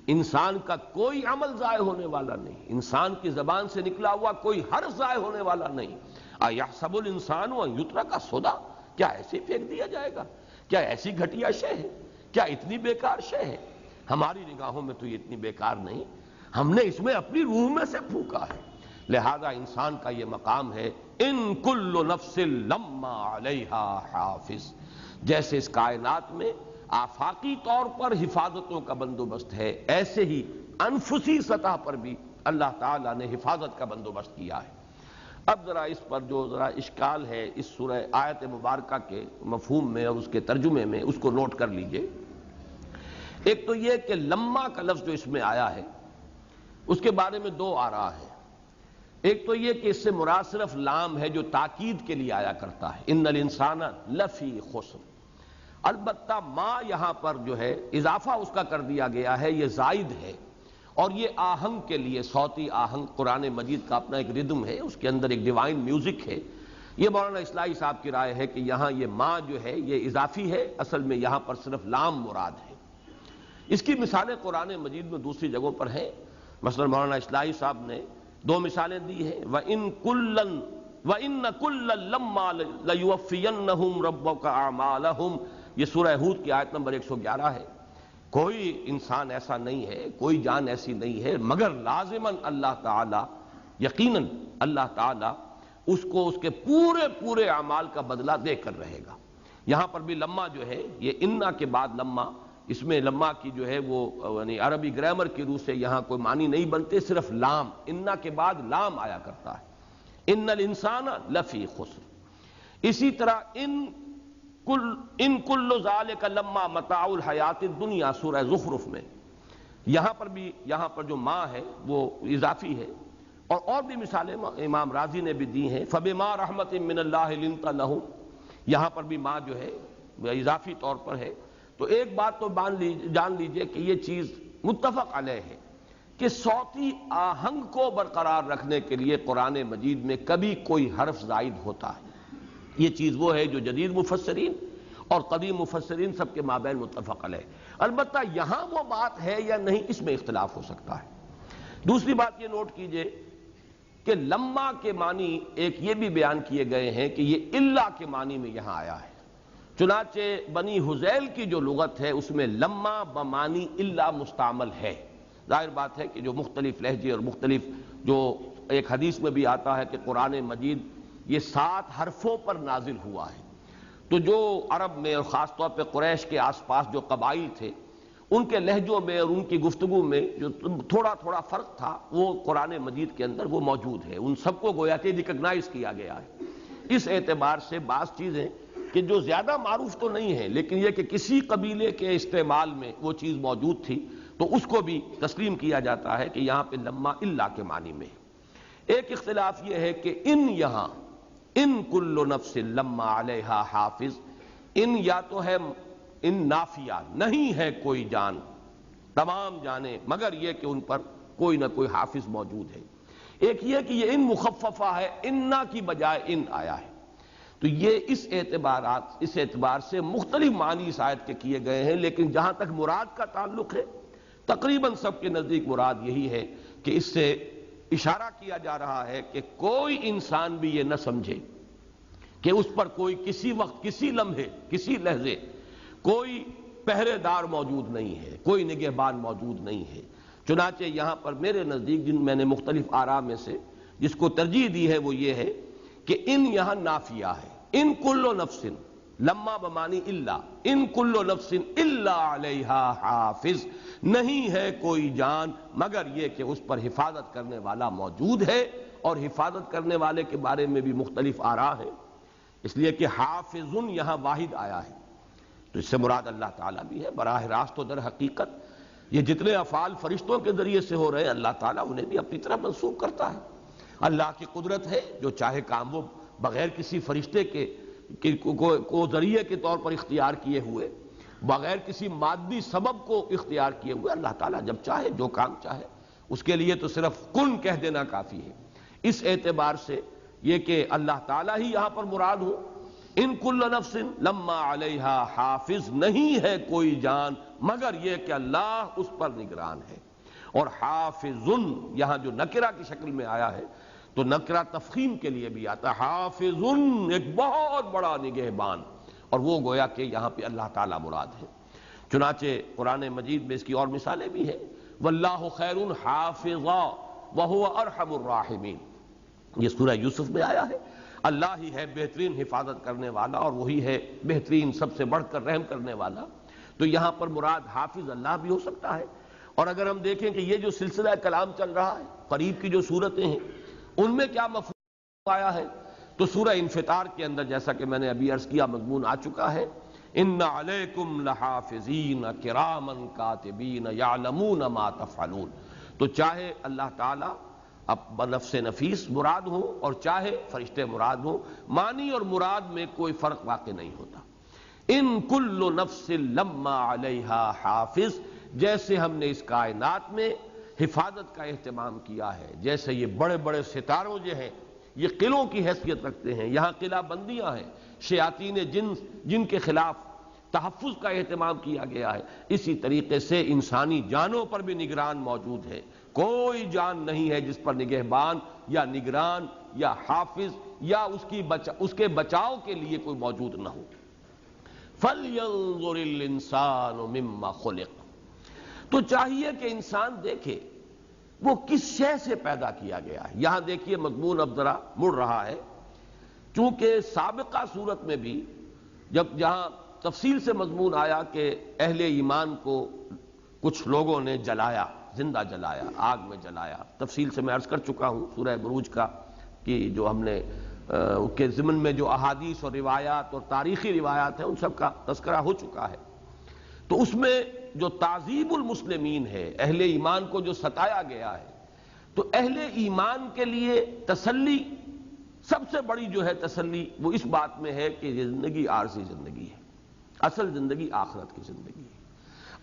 انسان کا کوئی عمل ضائع ہونے والا نہیں، انسان کی زبان سے نکلا ہوا کوئی حرف ضائع ہونے والا نہیں۔ اَيَحْسَبُ الْإِنسَانُ أَن يُتْرَكَ سُدًى، کیا ایسے پھینک دیا جائے گا؟ کیا ایسی گھٹیا شے ہے؟ کیا اتنی بیکار شے ہے؟ ہماری نگاہوں میں تو یہ اتنی بیکار نہیں، ہم نے اس میں اپنی روح میں سے پھونکا ہے۔ لہذا انسان کا یہ مقام ہے ان کل نفس لما علیہا حافظ، جیسے اس کائنات میں آفاقی طور پر حفاظتوں کا بندوبست ہے، ایسے ہی انفسی سطح پر بھی اللہ تعالیٰ نے حفاظت کا بندوبست کیا ہے۔ اب ذرا اس پر جو ذرا اشکال ہے اس سورہ آیت مبارکہ کے مفہوم میں اور اس کے ترجمے میں، اس کو نوٹ کر لیجئے۔ ایک تو یہ کہ لما کا لفظ جو اس میں آیا ہے اس کے بارے میں دو آراء ہیں۔ ایک تو یہ کہ اس سے مراد صرف لام ہے جو تاکید کے لیے آیا کرتا ہے، ان الانسان لفی خسر۔ البتہ ما یہاں پر جو ہے اضافہ اس کا کر دیا گیا ہے، یہ زائد ہے، اور یہ آہنگ کے لیے، صوتی آہنگ، قرآن مجید کا اپنا ایک ردم ہے، اس کے اندر ایک ڈیوائن میوزک ہے۔ یہ مولانا اصلاحی صاحب کی رائے ہے کہ یہاں یہ ما جو ہے یہ اضافی ہے، اصل میں یہاں پر صرف لام مراد ہے۔ اس کی مثالیں قرآن مجید میں دوسری جگہوں پر ہیں، مثلا مولانا اصلاحی صاحب نے دو مثالیں دی ہیں، وَإِنَّ كُلًّا لَمَّا لَيُوَفِّيَنَّهُمْ رَبُّكَ أَعْمَالَهُمْ، یہ سورہ ہود کی آیت نمبر 111 ہے۔ کوئی انسان ایسا نہیں ہے، کوئی جان ایسی نہیں ہے مگر لازماً اللہ تعالی، یقیناً اللہ تعالی اس کو اس کے پورے پورے اعمال کا بدلہ دے کر رہے گا۔ یہاں پر بھی لما جو ہے یہ انا کے بعد لما، اس میں لما کی جو ہے وہ یعنی عربی گرامر کی روح سے یہاں کوئی معنی نہیں بنتے، صرف لام، انا کے بعد لام آیا کرتا ہے، ان الانسان لفی خسر۔ اسی طرح ان کل ذالک لما متاع الحیات الدنیا سورہ زخرف میں، یہاں پر جو ما ہے وہ اضافی ہے، اور بھی مثالیں امام رازی نے بھی دی ہیں، فبما رحمت من اللہ لنت لہم، یہاں پر بھی ما جو ہے وہ اضافی طور پر ہے۔ تو ایک بات تو جان لیجئے کہ یہ چیز متفق علیہ ہے کہ صوتی آہنگ کو برقرار رکھنے کے لیے قرآن مجید میں کبھی کوئی حرف زائد ہوتا ہے۔ یہ چیز وہ ہے جو جدید مفسرین اور قدیم مفسرین سب کے مابین متفق علیہ۔ البتہ یہاں وہ بات ہے یا نہیں، اس میں اختلاف ہو سکتا ہے۔ دوسری بات یہ نوٹ کیجئے کہ لما کے معنی ایک یہ بھی بیان کیے گئے ہیں کہ یہ الا کے معنی میں یہاں آیا ہے، چنانچہ بنی حذیل کی جو لغت ہے اس میں لما بمعنی الا مستعمل ہے۔ ظاہر بات ہے کہ جو مختلف لہجے اور مختلف، جو ایک حدیث میں بھی آتا ہے کہ قرآن مجید یہ 7 حرفوں پر نازل ہوا ہے، تو جو عرب میں اور خاص طور پہ قریش کے آس پاس جو قبائل تھے ان کے لہجوں میں اور ان کی گفتگو میں جو تھوڑا تھوڑا فرق تھا وہ قرآن مجید کے اندر وہ موجود ہے، ان سب کو گویا کہ ریکگنائز کیا گیا ہے۔ اس اعتبار سے بعض چیزیں کہ جو زیادہ معروف تو نہیں ہے لیکن یہ کہ کسی قبیلے کے استعمال میں وہ چیز موجود تھی تو اس کو بھی تسلیم کیا جاتا ہے کہ یہاں پہ لما الا کے معنی میں ہے۔ ایک اختلاف یہ ہے کہ یہاں ان کل نفس لما علیہا حافظ، ان یا تو ہے ان نافیہ، نہیں ہے کوئی جان، تمام جانیں مگر یہ کہ ان پر کوئی نہ کوئی حافظ موجود ہے۔ ایک یہ کہ یہ ان مخففہ ہے، انا کی بجائے ان آیا ہے، تو یہ اس اعتبار سے مختلف معنی اس آیت کے کیے گئے ہیں، لیکن جہاں تک مراد کا تعلق ہے تقریباً سب کے نزدیک مراد یہی ہے کہ اس سے اشارہ کیا جا رہا ہے کہ کوئی انسان بھی یہ نہ سمجھے کہ اس پر کوئی کسی وقت، کسی لمحے، کسی لحظے کوئی پہرے دار موجود نہیں ہے، کوئی نگہبان موجود نہیں ہے۔ چنانچہ یہاں پر میرے نزدیک جن میں نے مختلف آراء میں سے جس کو ترجیح دی ہے وہ یہ ہے کہ ان یہاں نافیہ ہے، ان کل نفس لما بمانی الا، ان کل نفس الا علیہا حافظ، نہیں ہے کوئی جان مگر یہ کہ اس پر حفاظت کرنے والا موجود ہے، اور حفاظت کرنے والے کے بارے میں بھی مختلف آراء ہیں، اس لیے کہ حافظ یہاں واحد آیا ہے تو اس سے مراد اللہ تعالیٰ بھی ہے براہ راست۔ تو در حقیقت یہ جتنے افعال فرشتوں کے ذریعے سے ہو رہے ہیں اللہ تعالیٰ انہیں بھی اپنی طرف منسوب کرتا ہے۔ اللہ کی قدرت ہے، جو چاہے کام وہ بغیر کسی فرشتے کو ذریعے کے طور پر اختیار کیے ہوئے، بغیر کسی مادی سبب کو اختیار کیے ہوئے، اللہ تعالیٰ جب چاہے جو کام چاہے اس کے لیے تو صرف کن کہہ دینا کافی ہے۔ اس اعتبار سے یہ کہ اللہ تعالیٰ ہی یہاں پر مراد ہو، ان کل نفس لما علیہا حافظ، نہیں ہے کوئی جان مگر یہ کہ اللہ اس پر نگران ہے۔ اور حافظ یہاں جو نکرہ کی شکل میں آیا ہے تو نکرہ تفخیم کے لیے بھی آتا ہے، حافظ ایک بہت بڑا نگہبان، اور وہ گویا کہ یہاں پہ اللہ تعالیٰ مراد ہے۔ چنانچہ قرآن مجید میں اس کی اور مثالیں بھی ہیں، واللہ خیر حافظا وہو ارحم الراحمین، یہ سورہ یوسف میں آیا ہے، اللہ ہی ہے بہترین حفاظت کرنے والا اور وہی ہے بہترین سب سے بڑھ کر رحم کرنے والا۔ تو یہاں پر مراد حافظ اللہ بھی ہو سکتا ہے۔ اور اگر ہم دیکھیں کہ یہ جو سلسلہ کلام چل رہا ہے، قریب کی جو صورتیں ہیں ان میں کیا مفہوم آیا ہے، تو سورہ انفطار کے اندر جیسا کہ میں نے ابھی عرض کیا مضمون آ چکا ہے، ان علیکم لحافظین کراما کاتبین یعلمون ما تفعلون۔ تو چاہے اللہ تعالی اب نفس نفیس مراد ہو اور چاہے فرشتے مراد ہوں، معنی اور مراد میں کوئی فرق واقع نہیں ہوتا۔ ان کل نفس لما علیہا حافظ، جیسے ہم نے اس کائنات میں حفاظت کا اہتمام کیا ہے، جیسے یہ بڑے بڑے ستاروں جو ہیں یہ قلعوں کی حیثیت رکھتے ہیں، یہاں قلعہ بندیاں ہیں، شیاطین جن کے خلاف تحفظ کا اہتمام کیا گیا ہے، اسی طریقے سے انسانی جانوں پر بھی نگران موجود ہے۔ کوئی جان نہیں ہے جس پر نگہبان یا نگران یا حافظ یا اس کے بچاؤ کے لیے کوئی موجود نہ ہو۔ فَلْيَنظُرِ الْإِنسَانُ مِمَّا خُلِقَ، تو چاہیے کہ انسان دیکھے وہ کس شے سے پیدا کیا گیا ہے۔ یہاں دیکھیے مضمون اب ذرا مڑ رہا ہے، چونکہ سابقہ صورت میں بھی جہاں تفصیل سے مضمون آیا کہ اہل ایمان کو کچھ لوگوں نے جلایا، زندہ جلایا، آگ میں جلایا، تفصیل سے میں عرض کر چکا ہوں سورہ بروج کا کہ جو ہم نے کے ضمن میں جو احادیث اور روایات اور تاریخی روایات ہیں ان سب کا تذکرہ ہو چکا ہے۔ تو اس میں جو تعذیب المسلمین ہے، اہل ایمان کو جو ستایا گیا ہے، تو اہل ایمان کے لیے تسلی، سب سے بڑی جو ہے تسلی وہ اس بات میں ہے کہ یہ زندگی عارضی زندگی ہے، اصل زندگی آخرت کی زندگی ہے۔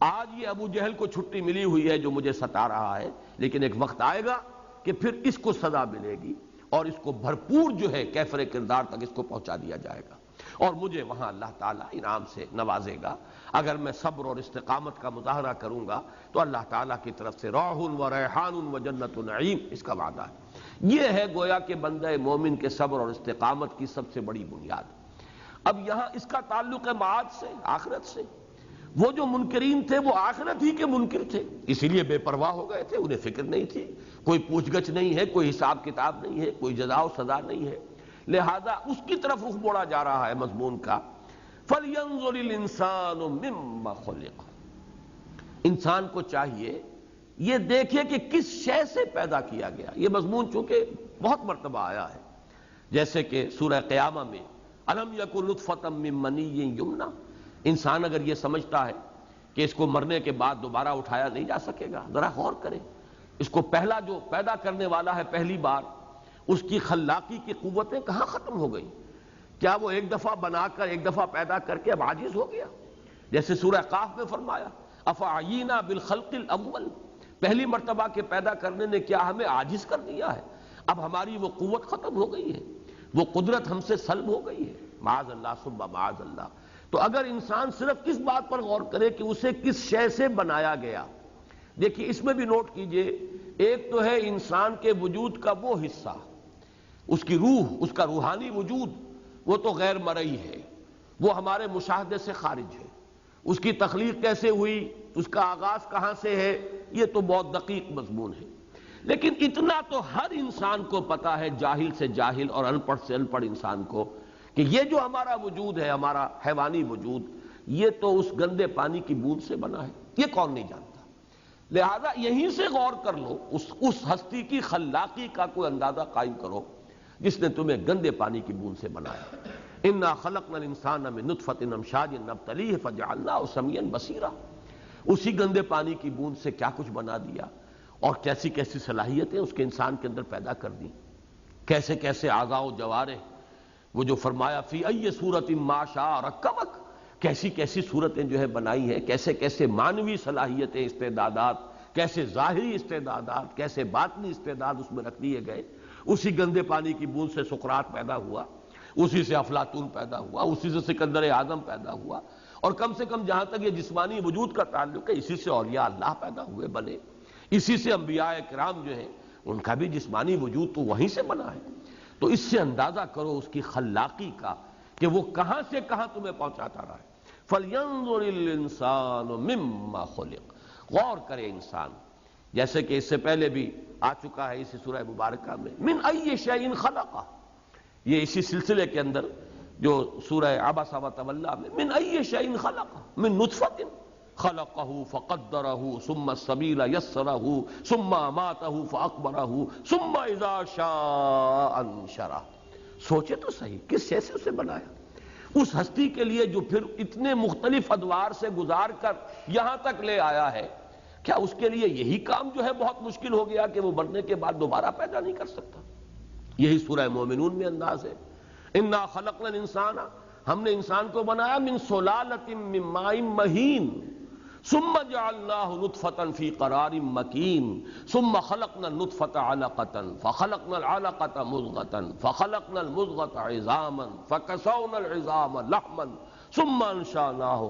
آج یہ ابو جہل کو چھٹی ملی ہوئی ہے جو مجھے ستا رہا ہے، لیکن ایک وقت آئے گا کہ پھر اس کو سزا ملے گی اور اس کو بھرپور جو ہے کیفر کردار تک اس کو پہنچا دیا جائے گا، اور مجھے وہاں اللہ تعالیٰ انعام سے نوازے گا۔ اگر میں صبر اور استقامت کا مظاہرہ کروں گا تو اللہ تعالیٰ کی طرف سے روح و ریحان و جنت نعیم اس کا وعدہ ہے۔ یہ ہے گویا کہ بندہ مومن کے صبر اور استقامت کی سب سے بڑی بنیاد۔ اب یہاں اس کا تعلق ہے معاد سے، آخرت سے۔ وہ جو منکرین تھے وہ آخرت ہی کے منکر تھے، اسی لیے بے پرواہ ہو گئے تھے، انہیں فکر نہیں تھی، کوئی پوچھ گچھ نہیں ہے، کوئی حساب کتاب نہیں ہے، کوئی جزا و سزا نہیں ہے، لہذا اس کی طرف رخ موڑا جا رہا ہے مضمون کا۔ فَلْيَنظُرِ الْإِنسَانُ مِمَّا خُلِقَ، انسان کو چاہیے یہ دیکھے کہ کس شے سے پیدا کیا گیا۔ یہ مضمون چونکہ بہت مرتبہ آیا ہے، جیسے کہ سورہ قیامہ میں أَلَمْ يَكُنْ نُطْفَةً مِّن مَّنِيٍّ يُمْنَىٰ، انسان اگر یہ سمجھتا ہے کہ اس کو مرنے کے بعد دوبارہ اٹھایا نہیں جا سکے گا، ذرا غور کرے، اس کو پہلا جو پیدا کرنے والا ہے پہلی بار، اس کی خلاقی کی قوتیں کہاں ختم ہو گئی؟ کیا وہ ایک دفعہ بنا کر ایک دفعہ پیدا کر کے اب عاجز ہو گیا؟ جیسے سورہ قاف میں فرمایا افعینا بالخلق الاول، پہلی مرتبہ کے پیدا کرنے نے کیا ہمیں عاجز کر دیا ہے؟ اب ہماری وہ قوت ختم ہو گئی ہے، وہ قدرت ہم سے سلب ہو گئی ہے، معاذ اللہ ثم معاذ اللہ۔ تو اگر انسان صرف اس بات پر غور کرے کہ اسے کس شے سے بنایا گیا، دیکھیے اس میں بھی نوٹ کیجئے، ایک تو ہے انسان کے وجود کا وہ حصہ، اس کی روح، اس کا روحانی وجود، وہ تو غیر مرئی ہے، وہ ہمارے مشاہدے سے خارج ہے۔ اس کی تخلیق کیسے ہوئی، اس کا آغاز کہاں سے ہے، یہ تو بہت دقیق مضمون ہے، لیکن اتنا تو ہر انسان کو پتا ہے، جاہل سے جاہل اور ان پڑھ سے ان پڑھ انسان کو، کہ یہ جو ہمارا وجود ہے، ہمارا حیوانی وجود، یہ تو اس گندے پانی کی بوند سے بنا ہے، یہ کون نہیں جانتا؟ لہذا یہیں سے غور کر لو، اس ہستی کی خلاقی کا کوئی اندازہ قائم کرو جس نے تمہیں گندے پانی کی بوند سے بنایا۔ انا خلقنا الانسان من نطفۃ امشاج نبتلیہ فجعلناہ سمیعا بصیرا، اسی گندے پانی کی بوند سے کیا کچھ بنا دیا، اور کیسی کیسی صلاحیتیں اس کے انسان کے اندر پیدا کر دی، کیسے کیسے اعضاء و جوارح، وہ جو فرمایا فی ای صورت ما شاء رکبک، کیسی کیسی صورتیں جو ہے بنائی ہیں، کیسے کیسے معنوی صلاحیتیں، استعدادات، کیسے ظاہری استعدادات، کیسے باطنی استعداد اس میں رکھ دیے گئے۔ اسی گندے پانی کی بوند سے سقراط پیدا ہوا، اسی سے افلاطون پیدا ہوا، اسی سے سکندر اعظم پیدا ہوا، اور کم سے کم جہاں تک یہ جسمانی وجود کا تعلق ہے، اسی سے اولیاء اللہ پیدا ہوئے بنے، اسی سے انبیاء کرام جو ہیں ان کا بھی جسمانی وجود تو وہیں سے بنا ہے۔ تو اس سے اندازہ کرو اس کی خلاقی کا کہ وہ کہاں سے کہاں تمہیں پہنچاتا رہا ہے۔ فَلْيَنظُرِ الْإِنسَانُ مِمَّا خُلِقَ، غور کرے انسان، جیسے کہ اس سے پہلے بھی آ چکا ہے اسی سورہ مبارکہ میں مِنْ أَيِّ شَيْءٍ خَلَقَهُ، یہ اسی سلسلے کے اندر جو سورہ عبس وتولیٰ میں مِنْ أَيِّ شَيْءٍ خَلَقَهُ مِنْ نُطْفَةٍ، خلقہ فقدرہ ثم السبیل یسرہ ثم اماتہ فاقبرہ ثم اذا شاء انشرہ. سوچے تو صحیح، کس شے سے اسے بنایا؟ اس ہستی کے لیے جو پھر اتنے مختلف ادوار سے گزار کر یہاں تک لے آیا ہے، کیا اس کے لیے یہی کام جو ہے بہت مشکل ہو گیا کہ وہ مرنے کے بعد دوبارہ پیدا نہیں کر سکتا؟ یہی سورہ مومنون میں انداز ہے. انا خلقنا الانسان، ہم نے انسان کو بنایا من سلالۃ من ماء مہین ثم جعلناہ نطفۃ فی قرار مکین ثم خلقنا النطفۃ علقۃ فخلقنا العلقۃ مضغۃ فخلقنا المضغۃ عظاما فکسونا العظام لحما ثم انشأناہ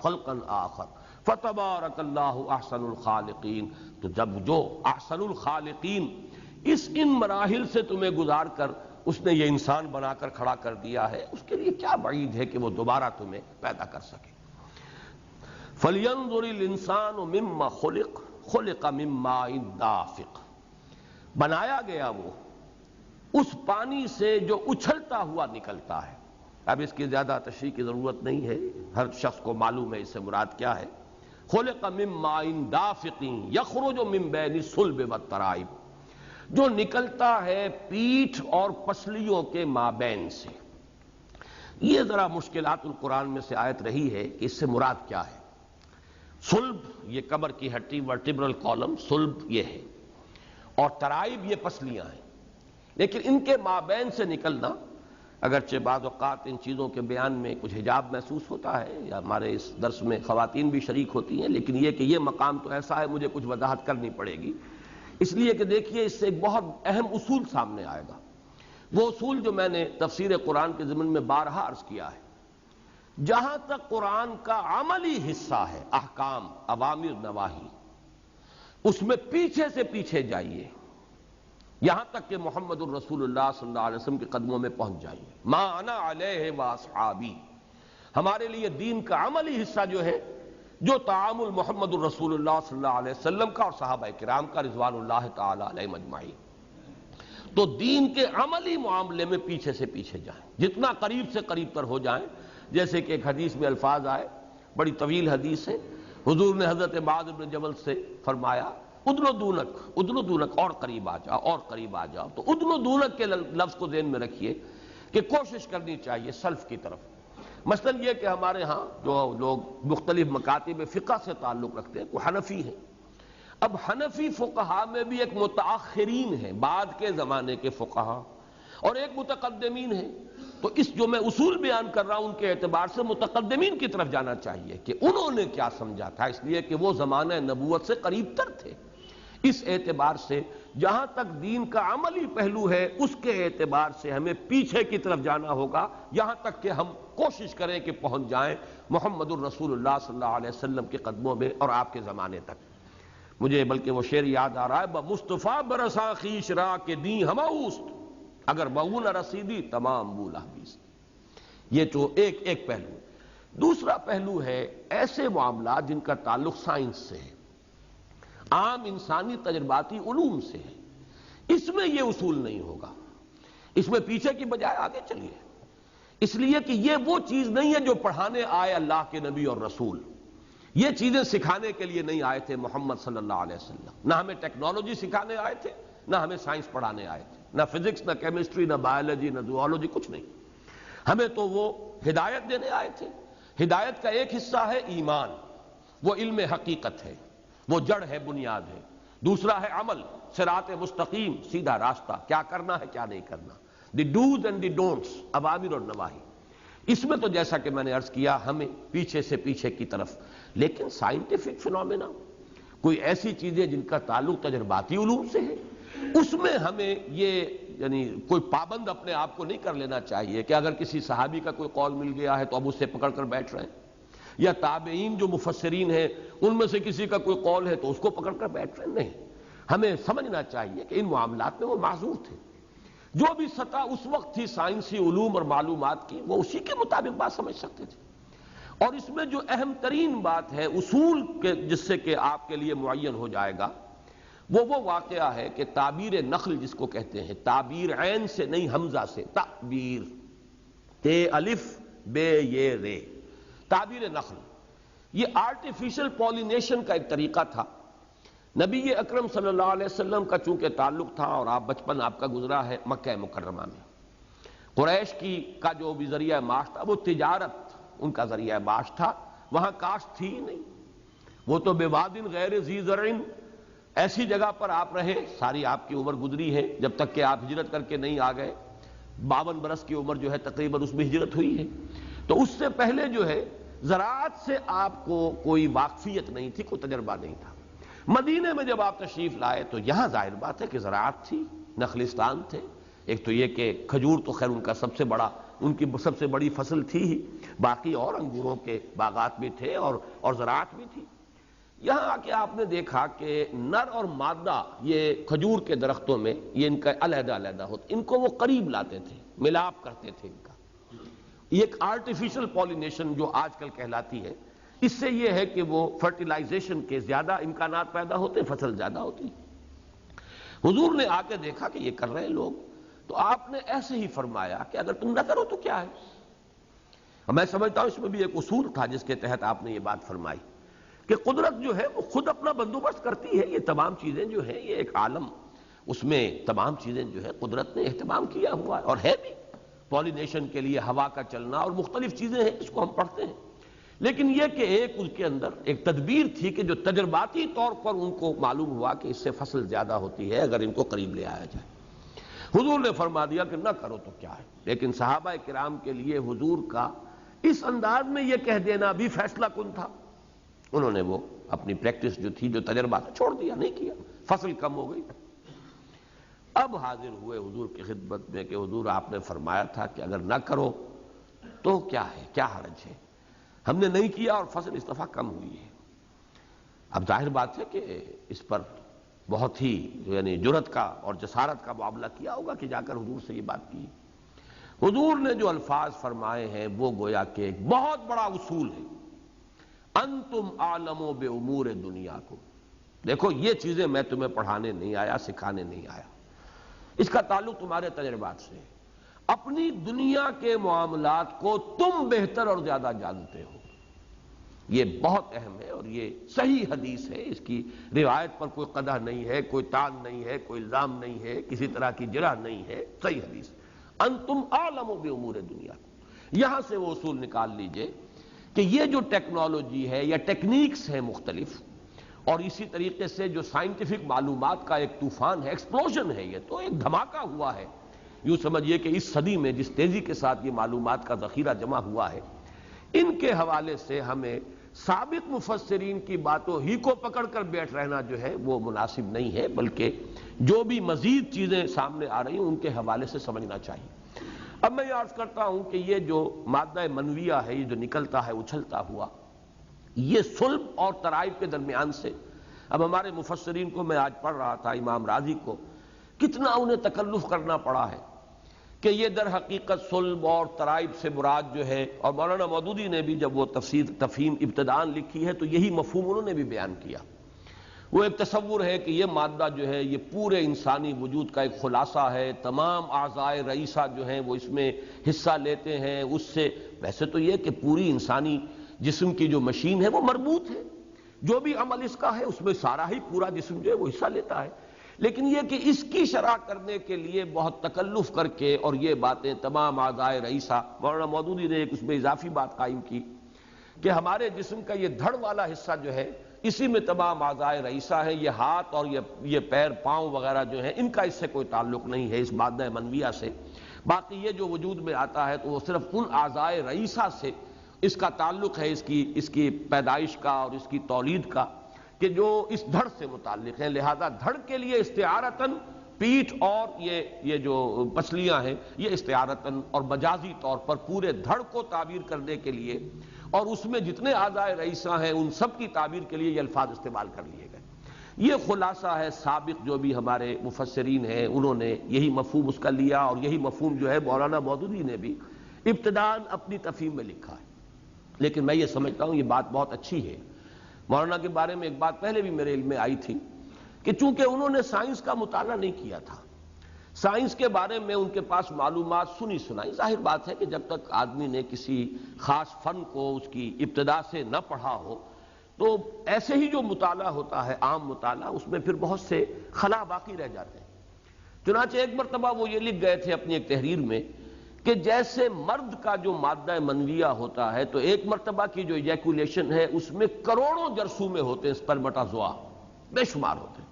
خلقا آخر فتبارک اللہ احسن الخالقین. تو جب جو احسن الخالقین ان مراحل سے تمہیں گزار کر اس نے یہ انسان بنا کر کھڑا کر دیا ہے، اس کے لیے کیا بعید ہے کہ وہ دوبارہ تمہیں پیدا کر سکے. فَلْيَنظُرِ الْإِنسَانُ مِمَّا خُلِقَ مِن مَّاءٍ دَافِقٍ، بنایا گیا وہ اس پانی سے جو اچھلتا ہوا نکلتا ہے. اب اس کی زیادہ تشریح کی ضرورت نہیں ہے، ہر شخص کو معلوم ہے اس سے مراد کیا ہے. خُلِقَ مِن مَّاءٍ دَافِقٍ يَخْرُجُ مِن بَيْنِ الصُّلْبِ وَالتَّرَائِبِ، جو نکلتا ہے پیٹھ اور پسلیوں کے مابین سے. یہ ذرا مشکلات القرآن میں سے آیت رہی ہے کہ اس سے مراد کیا ہے. صلب یہ کمر کی ہڈی، ورٹیبرل کالم صلب یہ ہے، اور ترائب یہ پسلیاں ہیں. لیکن ان کے مابین سے نکلنا، اگرچہ بعض اوقات ان چیزوں کے بیان میں کچھ حجاب محسوس ہوتا ہے، یا ہمارے اس درس میں خواتین بھی شریک ہوتی ہیں، لیکن یہ کہ یہ مقام تو ایسا ہے مجھے کچھ وضاحت کرنی پڑے گی، اس لیے کہ دیکھیے اس سے ایک بہت اہم اصول سامنے آئے گا. وہ اصول جو میں نے تفسیر قرآن کے ضمن میں بارہا عرض کیا ہے، جہاں تک قرآن کا عملی حصہ ہے، احکام، اوامر، نواہی، اس میں پیچھے سے پیچھے جائیے یہاں تک کہ محمد الرسول اللہ صلی اللہ علیہ وسلم کے قدموں میں پہنچ جائیے. ما انا علیہ واصحابی، ہمارے لیے دین کا عملی حصہ جو ہے، جو تعامل محمد الرسول اللہ صلی اللہ علیہ وسلم کا اور صحابہ کرام کا رضوان اللہ تعالی علیہ مجمعین. تو دین کے عملی معاملے میں پیچھے سے پیچھے جائیں، جتنا قریب سے قریب تر ہو جائیں. جیسے کہ ایک حدیث میں الفاظ آئے، بڑی طویل حدیث ہے، حضور نے حضرت معاذ بن جبل سے فرمایا ادنو دونک، اور قریب آ جاؤ، اور قریب آ جاؤ. تو ادنو دونک کے لفظ کو ذہن میں رکھیے کہ کوشش کرنی چاہیے سلف کی طرف. مثلا یہ کہ ہمارے ہاں جو لوگ مختلف مکاتب فقہ سے تعلق رکھتے ہیں، وہ حنفی ہیں. اب حنفی فقہا میں بھی ایک متاخرین ہیں، بعد کے زمانے کے فقہا، اور ایک متقدمین ہیں. تو اس جو میں اصول بیان کر رہا ہوں ان کے اعتبار سے متقدمین کی طرف جانا چاہیے کہ انہوں نے کیا سمجھا تھا، اس لیے کہ وہ زمانہ نبوت سے قریب تر تھے. اس اعتبار سے جہاں تک دین کا عملی پہلو ہے اس کے اعتبار سے ہمیں پیچھے کی طرف جانا ہوگا، یہاں تک کہ ہم کوشش کریں کہ پہنچ جائیں محمد الرسول اللہ صلی اللہ علیہ وسلم کے قدموں میں اور آپ کے زمانے تک. مجھے بلکہ وہ شعر یاد آ رہا ہے، مصطفیٰ برسا خیش را کے دین ہماؤست اگر بہو نہ رسیدی تمام بولا بیست. یہ تو ایک پہلو. دوسرا پہلو ہے ایسے معاملات جن کا تعلق سائنس سے ہے، عام انسانی تجرباتی علوم سے ہے. اس میں یہ اصول نہیں ہوگا، اس میں پیچھے کی بجائے آگے چلیے. اس لیے کہ یہ وہ چیز نہیں ہے جو پڑھانے آئے اللہ کے نبی اور رسول. یہ چیزیں سکھانے کے لیے نہیں آئے تھے محمد صلی اللہ علیہ وسلم. نہ ہمیں ٹیکنالوجی سکھانے آئے تھے، نہ ہمیں سائنس پڑھانے آئے تھے، نہ فزکس، نہ کیمسٹری، نہ بایولوجی، نہ زوالوجی، کچھ نہیں. ہمیں تو وہ ہدایت دینے آئے تھے. ہدایت کا ایک حصہ ہے ایمان، وہ علم حقیقت ہے، وہ جڑ ہے، بنیاد ہے. دوسرا ہے عمل، صراط مستقیم، سیدھا راستہ، کیا کرنا ہے کیا نہیں کرنا، دی ڈوز اینڈ دی ڈونٹس، اوامر اور نواہی. اس میں تو جیسا کہ میں نے عرض کیا ہمیں پیچھے سے پیچھے کی طرف. لیکن سائنٹیفک فینومینا، کوئی ایسی چیزیں جن کا تعلق تجرباتی علوم سے ہے، اس میں ہمیں یہ یعنی کوئی پابند اپنے آپ کو نہیں کر لینا چاہیے کہ اگر کسی صحابی کا کوئی قول مل گیا ہے تو اب اس سے پکڑ کر بیٹھ رہے ہیں، یا تابعین جو مفسرین ہیں ان میں سے کسی کا کوئی قول ہے تو اس کو پکڑ کر بیٹھ رہے ہیں. نہیں، ہمیں سمجھنا چاہیے کہ ان معاملات میں وہ معذور تھے. جو بھی سطح اس وقت تھی سائنسی علوم اور معلومات کی، وہ اسی کے مطابق بات سمجھ سکتے تھے. اور اس میں جو اہم ترین بات ہے اصول کے جس سے کہ آپ کے لیے معین ہو جائے گا، وہ واقعہ ہے کہ تعبیر نخل جس کو کہتے ہیں، تعبیر عین سے نہیں حمزہ سے، تعبیر تے الف بے یہ رے، تعبیر نخل یہ آرٹیفیشل پولینیشن کا ایک طریقہ تھا۔ نبی اکرم صلی اللہ علیہ وسلم کا چونکہ تعلق تھا اور بچپن آپ کا گزرا ہے مکہ مکرمہ میں، قریش کا جو بھی ذریعہ معاش تھا وہ تجارت ان کا ذریعہ معاش تھا، وہاں کاشت تھی ہی نہیں، وہ تو بواد غیر ذی زرع، ایسی جگہ پر آپ رہے، ساری آپ کی عمر گزری ہے جب تک کہ آپ ہجرت کر کے نہیں آ گئے، 52 برس کی عمر جو ہے تقریباً اس میں ہجرت ہوئی ہے، تو اس سے پہلے جو ہے زراعت سے آپ کو کوئی واقفیت نہیں تھی، کوئی تجربہ نہیں تھا۔ مدینے میں جب آپ تشریف لائے تو یہاں ظاہر بات ہے کہ زراعت تھی، نخلستان تھے، ایک تو یہ کہ کھجور تو خیر ان کا ان کی سب سے بڑی فصل تھی ہی، باقی اور انگوروں کے باغات بھی تھے اور زراعت بھی تھی۔ یہاں آ کے آپ نے دیکھا کہ نر اور مادہ یہ کھجور کے درختوں میں یہ ان کا علیحدہ علیحدہ ہوتا، ان کو وہ قریب لاتے تھے، ملاپ کرتے تھے ان کا۔ یہ ایک آرٹیفیشل پولینیشن جو آج کل کہلاتی ہے، اس سے یہ ہے کہ وہ فرٹیلائزیشن کے زیادہ امکانات پیدا ہوتے، فصل زیادہ ہوتی۔ حضور نے آ کے دیکھا کہ یہ کر رہے لوگ، تو آپ نے ایسے ہی فرمایا کہ اگر تم نہ کرو تو کیا ہے۔ میں سمجھتا ہوں اس میں بھی ایک اصول تھا جس کے تحت آپ نے یہ بات فرمائی کہ قدرت جو ہے وہ خود اپنا بندوبست کرتی ہے، یہ تمام چیزیں جو ہیں یہ ایک عالم، اس میں تمام چیزیں جو ہے قدرت نے اہتمام کیا ہوا ہے اور ہے بھی، پولینیشن کے لیے ہوا کا چلنا اور مختلف چیزیں ہیں جس کو ہم پڑھتے ہیں، لیکن یہ کہ ایک اس کے اندر ایک تدبیر تھی کہ جو تجرباتی طور پر ان کو معلوم ہوا کہ اس سے فصل زیادہ ہوتی ہے اگر ان کو قریب لے آیا جائے۔ حضور نے فرما دیا کہ نہ کرو تو کیا ہے، لیکن صحابہ کرام کے لیے حضور کا اس انداز میں یہ کہہ دینا بھی فیصلہ کن تھا، انہوں نے وہ اپنی پریکٹس جو تھی، جو تجربہ تھا، چھوڑ دیا، نہیں کیا، فصل کم ہو گئی۔ اب حاضر ہوئے حضور کی خدمت میں کہ حضور آپ نے فرمایا تھا کہ اگر نہ کرو تو کیا ہے، کیا حرج ہے، ہم نے نہیں کیا اور فصل اس دفعہ کم ہوئی ہے۔ اب ظاہر بات ہے کہ اس پر بہت ہی یعنی جرأت کا اور جسارت کا معاملہ کیا ہوگا کہ جا کر حضور سے یہ بات کی۔ حضور نے جو الفاظ فرمائے ہیں وہ گویا کہ ایک بہت بڑا اصول ہے، انتم عالم بامور دنیاکم، دیکھو یہ چیزیں میں تمہیں پڑھانے نہیں آیا، سکھانے نہیں آیا، اس کا تعلق تمہارے تجربات سے ہے، اپنی دنیا کے معاملات کو تم بہتر اور زیادہ جانتے ہو، یہ بہت اہم ہے اور یہ صحیح حدیث ہے، اس کی روایت پر کوئی قدح نہیں ہے، کوئی تان نہیں ہے، کوئی الزام نہیں ہے، کسی طرح کی جرح نہیں ہے، صحیح حدیث، انتم عالم بامور دنیاکم۔ یہاں سے وہ اصول نکال لیجئے کہ یہ جو ٹیکنالوجی ہے یا ٹیکنیکس ہیں مختلف، اور اسی طریقے سے جو سائنٹیفک معلومات کا ایک طوفان ہے، ایکسپلوژن ہے، یہ تو ایک دھماکہ ہوا ہے، یوں سمجھیے کہ اس صدی میں جس تیزی کے ساتھ یہ معلومات کا ذخیرہ جمع ہوا ہے، ان کے حوالے سے ہمیں سابق مفسرین کی باتوں ہی کو پکڑ کر بیٹھ رہنا جو ہے وہ مناسب نہیں ہے، بلکہ جو بھی مزید چیزیں سامنے آ رہی ہیں ان کے حوالے سے سمجھنا چاہیے۔ اب میں یہ عرض کرتا ہوں کہ یہ جو مادہ منویہ ہے، یہ جو نکلتا ہے اچھلتا ہوا، یہ صلب اور ترائب کے درمیان سے، اب ہمارے مفسرین کو میں آج پڑھ رہا تھا، امام راضی کو کتنا انہیں تکلف کرنا پڑا ہے کہ یہ در حقیقت صلب اور ترائب سے مراد جو ہے، اور مولانا مودودی نے بھی جب وہ تفہیم ابتداءً لکھی ہے تو یہی مفہوم انہوں نے بھی بیان کیا۔ وہ ایک تصور ہے کہ یہ مادہ جو ہے یہ پورے انسانی وجود کا ایک خلاصہ ہے، تمام اعضائے رئیسہ جو ہیں وہ اس میں حصہ لیتے ہیں، اس سے ویسے تو یہ کہ پوری انسانی جسم کی جو مشین ہے وہ مربوط ہے، جو بھی عمل اس کا ہے اس میں سارا ہی پورا جسم جو ہے وہ حصہ لیتا ہے، لیکن یہ کہ اس کی شرح کرنے کے لیے بہت تکلف کر کے اور یہ باتیں تمام اعضائے رئیسہ، مولانا مودودی نے ایک اس میں اضافی بات قائم کی کہ ہمارے جسم کا یہ دھڑ والا حصہ جو ہے اسی میں تمام اعضائے رئیسہ ہیں، یہ ہاتھ اور یہ پیر، پاؤں وغیرہ جو ہیں ان کا اس سے کوئی تعلق نہیں ہے اس مادہ منویہ سے، باقی یہ جو وجود میں آتا ہے تو وہ صرف ان اعضائے رئیسہ سے اس کا تعلق ہے، اس کی پیدائش کا اور اس کی تولید کا، کہ جو اس دھڑ سے متعلق ہیں، لہذا دھڑ کے لیے استعارتاً پیٹھ اور یہ جو پسلیاں ہیں یہ استعارتاً اور مجازی طور پر پورے دھڑ کو تعبیر کرنے کے لیے اور اس میں جتنے اعضائے رئیسہ ہیں ان سب کی تعبیر کے لیے یہ الفاظ استعمال کر لیے گئے۔ یہ خلاصہ ہے، سابق جو بھی ہمارے مفسرین ہیں انہوں نے یہی مفہوم اس کا لیا، اور یہی مفہوم جو ہے مولانا مودودی نے بھی ابتداءً اپنی تفہیم میں لکھا ہے۔ لیکن میں یہ سمجھتا ہوں یہ بات بہت اچھی ہے، مولانا کے بارے میں ایک بات پہلے بھی میرے علم میں آئی تھی کہ چونکہ انہوں نے سائنس کا مطالعہ نہیں کیا تھا، سائنس کے بارے میں ان کے پاس معلومات سنی سنائی. ظاہر بات ہے کہ جب تک آدمی نے کسی خاص فن کو اس کی ابتدا سے نہ پڑھا ہو تو ایسے ہی جو مطالعہ ہوتا ہے عام مطالعہ اس میں پھر بہت سے خلا باقی رہ جاتے ہیں. چنانچہ ایک مرتبہ وہ یہ لکھ گئے تھے اپنی ایک تحریر میں کہ جیسے مرد کا جو مادہ منویہ ہوتا ہے تو ایک مرتبہ کی جو ایجیکولیشن ہے اس میں کروڑوں جرثومے ہوتے ہیں، سپرمٹازوا بے شمار ہوتے ہیں.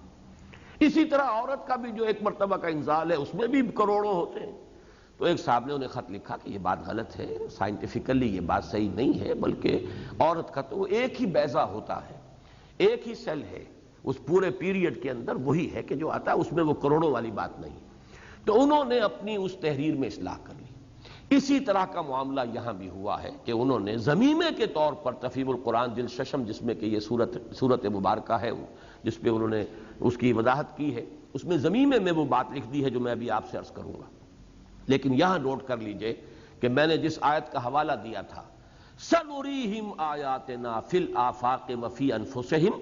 اسی طرح عورت کا بھی جو ایک مرتبہ کا انزال ہے اس میں بھی کروڑوں ہوتے ہیں. تو ایک صاحب نے انہیں خط لکھا کہ یہ بات غلط ہے، سائنٹیفیکلی یہ بات صحیح نہیں ہے، بلکہ عورت کا تو ایک ہی بیضہ ہوتا ہے، ایک ہی سیل ہے اس پورے پیریڈ کے اندر، وہی ہے کہ جو آتا ہے، اس میں وہ کروڑوں والی بات نہیں. تو انہوں نے اپنی اس تحریر میں اصلاح کر لی. اسی طرح کا معاملہ یہاں بھی ہوا ہے کہ انہوں نے ضمیمے کے طور پر تفہیم القرآن جلد ششم، جس میں کہ یہ سورت مبارکہ ہے جس پہ انہوں نے اس کی وضاحت کی ہے، اس میں ضمیمے میں وہ بات لکھ دی ہے جو میں ابھی آپ سے عرض کروں گا. لیکن یہاں نوٹ کر لیجئے کہ میں نے جس آیت کا حوالہ دیا تھا سَنُرِيهِمْ آیَاتِنَا فِي الْآفَاقِ وَفِي أَنفُسِهِمْ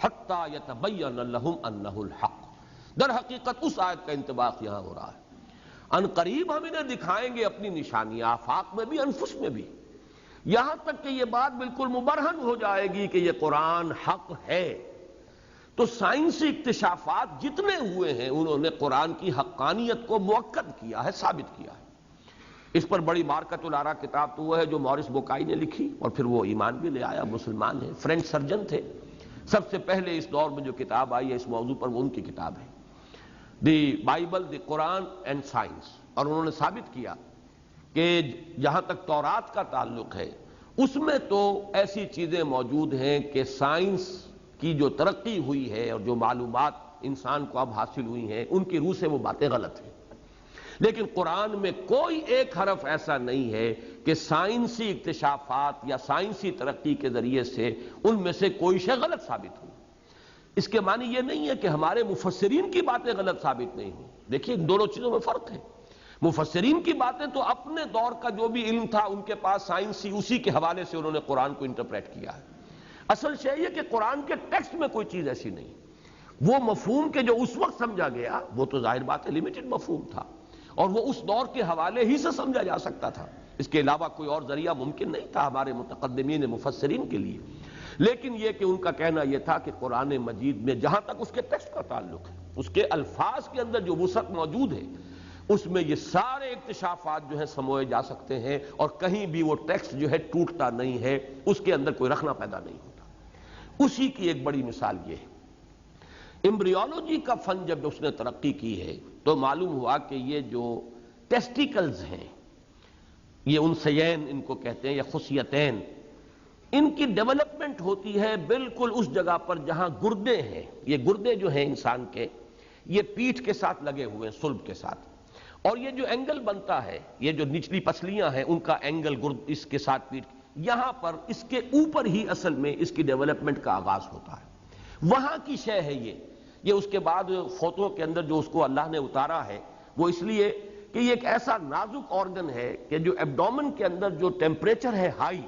حَتَّى يَتَبَيَّنَ لَهُمْ أَنَّهُ الْحَقُّ. در حقیقت اس آیت کا انطباق یہاں ہو رہا ہے. ان قریب ہم انہیں دکھائیں گے اپنی نشانیاں، آفاق میں بھی انفس میں بھی، یہاں تک کہ یہ بات بالکل مبرہن ہو جائے گی کہ یہ قرآن حق ہے. تو سائنسی اکتشافات جتنے ہوئے ہیں انہوں نے قرآن کی حقانیت کو مؤکد کیا ہے، ثابت کیا ہے. اس پر بڑی مارکت الارا کتاب تو وہ ہے جو مورس بوکائی نے لکھی، اور پھر وہ ایمان بھی لے آیا، مسلمان ہے، فرینچ سرجن تھے. سب سے پہلے اس دور میں جو کتاب آئی ہے اس موضوع پر وہ ان کی کتاب ہے، the Bible, the Quran and science. اور انہوں نے ثابت کیا کہ جہاں تک تورات کا تعلق ہے اس میں تو ایسی چیزیں موجود ہیں کہ سائنس کی جو ترقی ہوئی ہے اور جو معلومات انسان کو اب حاصل ہوئی ہیں ان کی روح سے وہ باتیں غلط ہیں. لیکن قرآن میں کوئی ایک حرف ایسا نہیں ہے کہ سائنسی اکتشافات یا سائنسی ترقی کے ذریعے سے ان میں سے کوئی شے غلط ثابت ہو. اس کے معنی یہ نہیں ہے کہ ہمارے مفسرین کی باتیں غلط ثابت نہیں ہوں. دیکھیے ان دونوں چیزوں میں فرق ہے. مفسرین کی باتیں تو اپنے دور کا جو بھی علم تھا ان کے پاس سائنسی، اسی کے حوالے سے انہوں نے قرآن کو انٹرپریٹ کیا ہے. اصل شے یہ کہ قرآن کے ٹیکسٹ میں کوئی چیز ایسی نہیں. وہ مفہوم کے جو اس وقت سمجھا گیا وہ تو ظاہر بات ہے لمیٹڈ مفہوم تھا اور وہ اس دور کے حوالے ہی سے سمجھا جا سکتا تھا، اس کے علاوہ کوئی اور ذریعہ ممکن نہیں تھا ہمارے متقدمین مفسرین کے لیے. لیکن یہ کہ ان کا کہنا یہ تھا کہ قرآن مجید میں جہاں تک اس کے ٹیکسٹ کا تعلق ہے، اس کے الفاظ کے اندر جو وسعت موجود ہے اس میں یہ سارے اکتشافات جو ہیں سموئے جا سکتے ہیں اور کہیں بھی وہ ٹیکسٹ جو ہے ٹوٹتا نہیں ہے، اس کے اندر کوئی رخنہ پیدا نہیں ہوتا. اسی کی ایک بڑی مثال یہ ہے. ایمبریولوجی کا فن جب اس نے ترقی کی ہے تو معلوم ہوا کہ یہ جو ٹیسٹیکلز ہیں، یہ انثیین ان کو کہتے ہیں یا خصیتین، ان کی ڈیولپمنٹ ہوتی ہے بالکل اس جگہ پر جہاں گردے ہیں. یہ گردے جو ہیں انسان کے یہ پیٹھ کے ساتھ لگے ہوئے ہیں، صلب کے ساتھ، اور یہ جو اینگل بنتا ہے، یہ جو نچلی پسلیاں ہیں ان کا اینگل گرد اس کے ساتھ پیٹھ، یہاں پر اس کے اوپر ہی اصل میں اس کی ڈیولپمنٹ کا آغاز ہوتا ہے. وہاں کی شے ہے یہ اس کے بعد فوتوں کے اندر جو اس کو اللہ نے اتارا ہے وہ اس لیے کہ یہ ایک ایسا نازک آرگن ہے کہ جو ایبڈومن کے اندر جو ٹیمپریچر ہے ہائی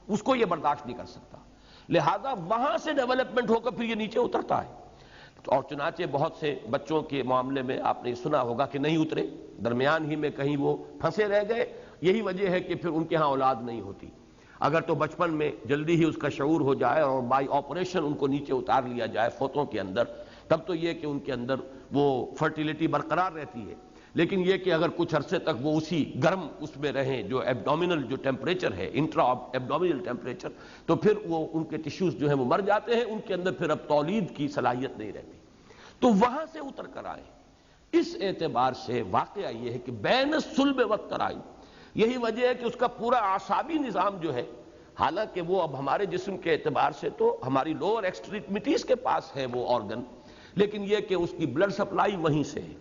اس کو یہ برداشت نہیں کر سکتا، لہذا وہاں سے ڈیولپمنٹ ہو کر پھر یہ نیچے اترتا ہے. اور چنانچہ بہت سے بچوں کے معاملے میں آپ نے سنا ہوگا کہ نہیں اترے، درمیان ہی میں کہیں وہ پھنسے رہ گئے. یہی وجہ ہے کہ پھر ان کے ہاں اولاد نہیں ہوتی. اگر تو بچپن میں جلدی ہی اس کا شعور ہو جائے اور بائی آپریشن ان کو نیچے اتار لیا جائے فوتوں کے اندر، تب تو یہ کہ ان کے اندر وہ فرٹیلیٹی برقرار رہتی ہے. لیکن یہ کہ اگر کچھ عرصے تک وہ اسی گرم اس میں رہیں جو ایبڈومینل جو ٹیمپریچر ہے، انٹرا ایبڈومینل ٹیمپریچر، تو پھر وہ ان کے ٹیشوز جو ہیں وہ مر جاتے ہیں، ان کے اندر پھر اب تولید کی صلاحیت نہیں رہتی. تو وہاں سے اتر کر آئے. اس اعتبار سے واقعہ یہ ہے کہ بین الصلب والترائب، یہی وجہ ہے کہ اس کا پورا اعصابی نظام جو ہے، حالانکہ وہ اب ہمارے جسم کے اعتبار سے تو ہماری لوور ایکسٹریمٹیز کے پاس ہے وہ آرگن، لیکن یہ کہ اس کی بلڈ سپلائی وہیں سے ہے،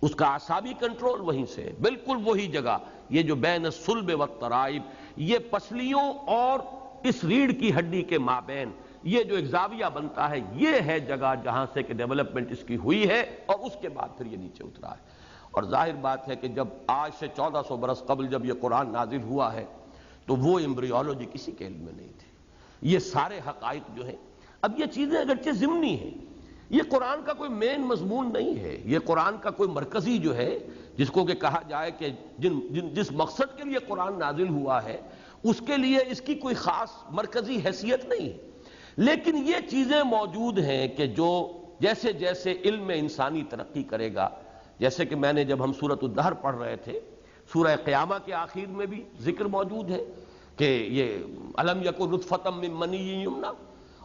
اس کا اعصابی کنٹرول وہیں سے ہے، بالکل وہی جگہ. یہ جو بین الصلب والترائب، یہ پسلیوں اور اس ریڑھ کی ہڈی کے مابین یہ جو ایک زاویہ بنتا ہے، یہ ہے جگہ جہاں سے کہ ڈیولپمنٹ اس کی ہوئی ہے اور اس کے بعد پھر یہ نیچے اترا ہے. اور ظاہر بات ہے کہ جب آج سے 1400 برس قبل جب یہ قرآن نازل ہوا ہے تو وہ ایمبریولوجی کسی کے علم میں نہیں تھی. یہ سارے حقائق جو ہیں، اب یہ چیزیں اگرچہ ضمنی ہیں یہ قرآن کا کوئی مین مضمون نہیں ہے، یہ قرآن کا کوئی مرکزی جو ہے جس کو کہ کہا جائے کہ جس مقصد کے لیے قرآن نازل ہوا ہے اس کے لیے اس کی کوئی خاص مرکزی حیثیت نہیں ہے۔ لیکن یہ چیزیں موجود ہیں کہ جو جیسے جیسے علم انسانی ترقی کرے گا، جیسے کہ میں نے جب ہم سورۃ الدہر پڑھ رہے تھے، سورہ قیامہ کے آخر میں بھی ذکر موجود ہے کہ یہ الم یکن نطفۃ من منی یمنی،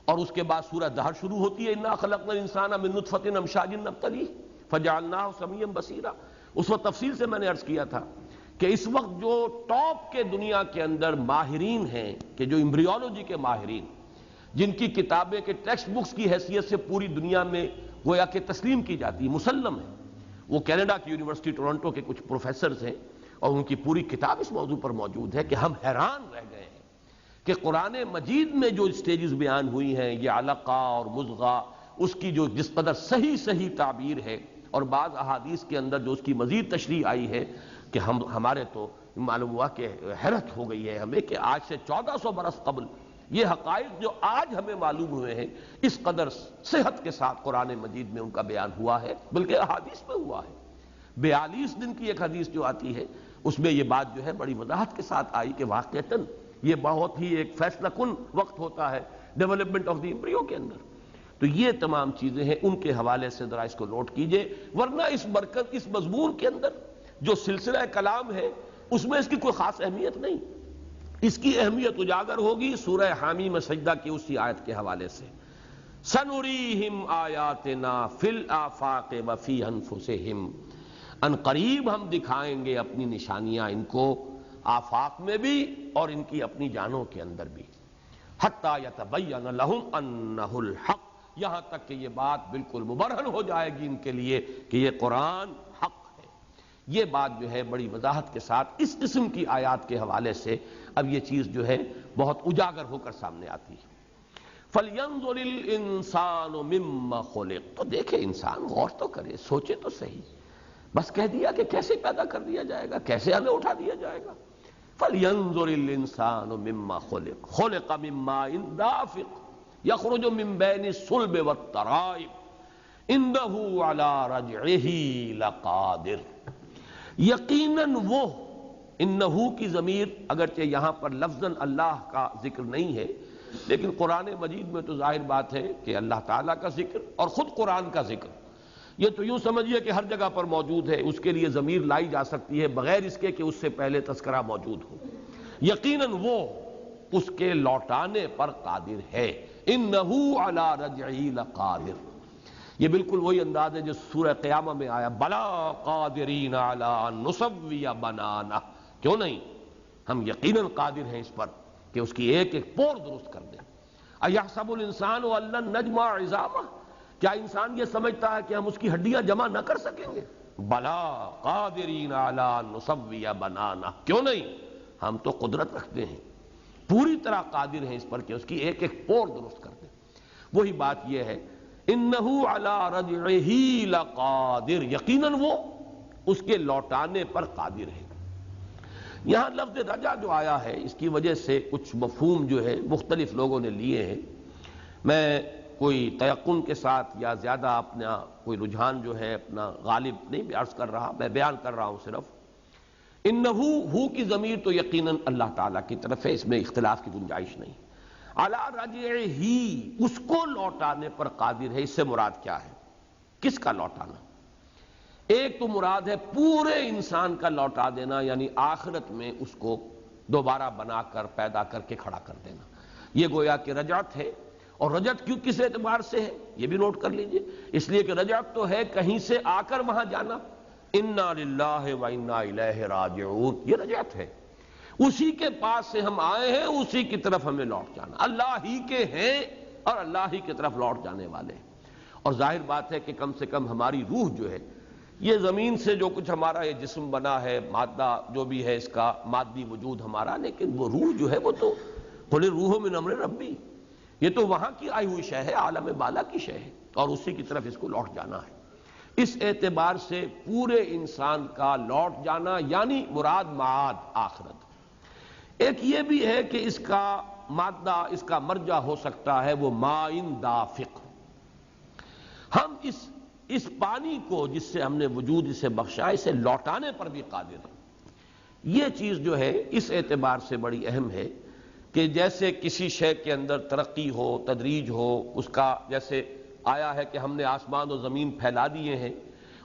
اور اس کے بعد سورہ دہر شروع ہوتی ہے انا خلقنا الانسان من نطفۃ امشاج نبتلیہ فجعلناہ سمیعا بصیرا۔ اس وقت تفصیل سے میں نے عرض کیا تھا کہ اس وقت جو ٹاپ کے دنیا کے اندر ماہرین ہیں، کہ جو ایمبریولوجی کے ماہرین، جن کی کتابیں کے ٹیکسٹ بکس کی حیثیت سے پوری دنیا میں گویا کہ تسلیم کی جاتی ہے، مسلم ہے، وہ کینیڈا کی یونیورسٹی ٹورنٹو کے کچھ پروفیسرز ہیں اور ان کی پوری کتاب اس موضوع پر موجود ہے کہ ہم حیران رہ گئے ہیں کہ قرآن مجید میں جو سٹیجز بیان ہوئی ہیں، یہ علقہ اور مضغہ، اس کی جو جس قدر صحیح تعبیر ہے، اور بعض احادیث کے اندر جو اس کی مزید تشریح آئی ہے کہ ہمارے تو معلوم ہوا کہ حیرت ہو گئی ہے ہمیں کہ آج سے 1400 برس قبل یہ حقائق جو آج ہمیں معلوم ہوئے ہیں اس قدر صحت کے ساتھ قرآن مجید میں ان کا بیان ہوا ہے، بلکہ احادیث میں ہوا ہے۔ 42 دن کی ایک حدیث جو آتی ہے اس میں یہ بات جو ہے بڑی وضاحت کے ساتھ آئی کہ واقعتاً یہ بہت ہی ایک فیصلہ کن وقت ہوتا ہے ڈیولپمنٹ آف دی ایمبریو کے اندر۔ تو یہ تمام چیزیں ہیں، ان کے حوالے سے ذرا اس کو نوٹ کیجئے، ورنہ اس مضمون کے اندر جو سلسلہ کلام ہے اس میں اس کی کوئی خاص اہمیت نہیں۔ اس کی اہمیت اجاگر ہوگی سورہ حامی میں سجدہ کی اسی آیت کے حوالے سے، سنریہم آیاتنا فی الآفاق وفی انفسہم، ان قریب ہم دکھائیں گے اپنی نشانیاں ان کو آفاق میں بھی اور ان کی اپنی جانوں کے اندر بھی، حتی یتبین لہم انہ الحق، یہاں تک کہ یہ بات بالکل مبرہن ہو جائے گی ان کے لیے کہ یہ قرآن حق ہے۔ یہ بات جو ہے بڑی وضاحت کے ساتھ اس قسم کی آیات کے حوالے سے اب یہ چیز جو ہے بہت اجاگر ہو کر سامنے آتی ہے۔ فَلْيَنظُرِ الْإِنسَانُ مِمَّ خُلِقَ، تو دیکھے انسان غور تو کرے، سوچے تو صحیح، بس کہہ دیا کہ کیسے پیدا کر دیا جائے گا، کیسے ہمیں اٹھا دیا جائے گا۔ فَلْيَنظُرِ الْإِنسَانُ مِمَّ خُلِقَ خُلِقَ مِن مَّاءٍ دَافِقٍ يَخْرُجُ مِن بَيْنِ الصُّلْبِ وَالتَّرَائِبِ إِنَّهُ عَلَىٰ رَجْعِهِ لَقَادِرٌ، یقیناً وہ، انہو کی ضمیر اگرچہ یہاں پر لفظاً اللہ کا ذکر نہیں ہے، لیکن قرآن مجید میں تو ظاہر بات ہے کہ اللہ تعالیٰ کا ذکر اور خود قرآن کا ذکر، یہ تو یوں سمجھیے کہ ہر جگہ پر موجود ہے، اس کے لیے ضمیر لائی جا سکتی ہے بغیر اس کے کہ اس سے پہلے تذکرہ موجود ہو۔ یقیناً وہ اس کے لوٹانے پر قادر ہے، انہو علی رجعہ لقادر، یہ بالکل وہی انداز ہے جو سورہ قیامہ میں آیا، بلا قادرین علی ان نسوی بنانہ، کیوں نہیں، ہم یقیناً قادر ہیں اس پر کہ اس کی ایک ایک پور درست کر دیں۔ ایحسب الانسان ان لن نجمع عظامہ، کیا انسان یہ سمجھتا ہے کہ ہم اس کی ہڈیاں جمع نہ کر سکیں گے؟ بلا قادرین علی ان نسوی بنانہ، کیوں نہیں، ہم تو قدرت رکھتے ہیں، پوری طرح قادر ہیں اس پر کہ اس کی ایک ایک پور درست کر دیں۔ وہی بات یہ ہے، انہو علی رجعہ لقادر، یقیناً وہ اس کے لوٹانے پر قادر ہے۔ یہاں لفظ رجع جو آیا ہے اس کی وجہ سے کچھ مفہوم جو ہے مختلف لوگوں نے لیے ہیں، میں کوئی تیقن کے ساتھ یا زیادہ اپنا کوئی رجحان جو ہے اپنا غالب نہیں عرض کر رہا، میں بیان کر رہا ہوں صرف۔ انہو کی ضمیر تو یقیناً اللہ تعالیٰ کی طرف ہے، اس میں اختلاف کی گنجائش نہیں۔ علی رجعہ، اس کو لوٹانے پر قادر ہے، اس سے مراد کیا ہے، کس کا لوٹانا؟ ایک تو مراد ہے پورے انسان کا لوٹا دینا، یعنی آخرت میں اس کو دوبارہ بنا کر پیدا کر کے کھڑا کر دینا، یہ گویا کہ رجعت ہے۔ اور رجعت کیوں کس اعتبار سے ہے یہ بھی نوٹ کر لیجئے، اس لیے کہ رجعت تو ہے کہیں سے آ کر وہاں جانا، انا للہ و انا الیہ راجعون، یہ رجعت ہے، اسی کے پاس سے ہم آئے ہیں، اسی کی طرف ہمیں لوٹ جانا، اللہ ہی کے ہیں اور اللہ ہی کی طرف لوٹ جانے والے ہیں۔ اور ظاہر بات ہے کہ کم سے کم ہماری روح جو ہے، یہ زمین سے جو کچھ ہمارا یہ جسم بنا ہے، مادہ جو بھی ہے اس کا مادی وجود ہمارا، لیکن وہ روح جو ہے وہ تو قل الروح من امر ربی، یہ تو وہاں کی آئی ہوئی شے ہے، عالم بالا کی شے ہے، اور اسی کی طرف اس کو لوٹ جانا ہے۔ اس اعتبار سے پورے انسان کا لوٹ جانا یعنی مراد معاد آخرت۔ ایک یہ بھی ہے کہ اس کا مادہ، اس کا مرجع ہو سکتا ہے وہ ماء دافق، ہم اس پانی کو جس سے ہم نے وجود اسے بخشا اسے لوٹانے پر بھی قادر ہیں۔ یہ چیز جو ہے اس اعتبار سے بڑی اہم ہے کہ جیسے کسی شے کے اندر ترقی ہو، تدریج ہو، اس کا جیسے آیا ہے کہ ہم نے آسمان و زمین پھیلا دیے ہیں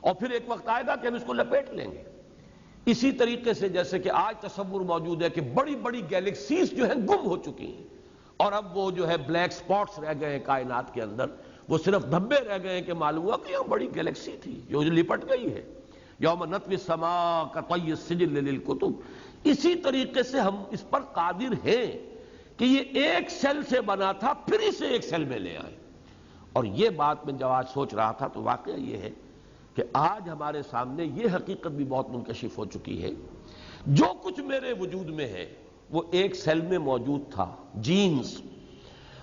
اور پھر ایک وقت آئے گا کہ ہم اس کو لپیٹ لیں گے۔ اسی طریقے سے جیسے کہ آج تصور موجود ہے کہ بڑی بڑی گیلیکسیز جو ہیں گم ہو چکی ہیں اور اب وہ جو ہے بلیک سپاٹس رہ گئے ہیں کائنات کے اندر، وہ صرف دھبے رہ گئے ہیں کہ معلوم ہوا کہ یہ بڑی گیلیکسی تھی جو لپٹ گئی ہے۔ یوم نطوی السماء کطی السجل للکتب۔ اسی طریقے سے ہم اس پر قادر ہیں کہ یہ ایک سیل سے بنا تھا پھر اسے ایک سیل میں لے آئے۔ اور یہ بات میں جب آج سوچ رہا تھا تو واقعہ یہ ہے کہ آج ہمارے سامنے یہ حقیقت بھی بہت منکشف ہو چکی ہے، جو کچھ میرے وجود میں ہے وہ ایک سیل میں موجود تھا۔ جینز،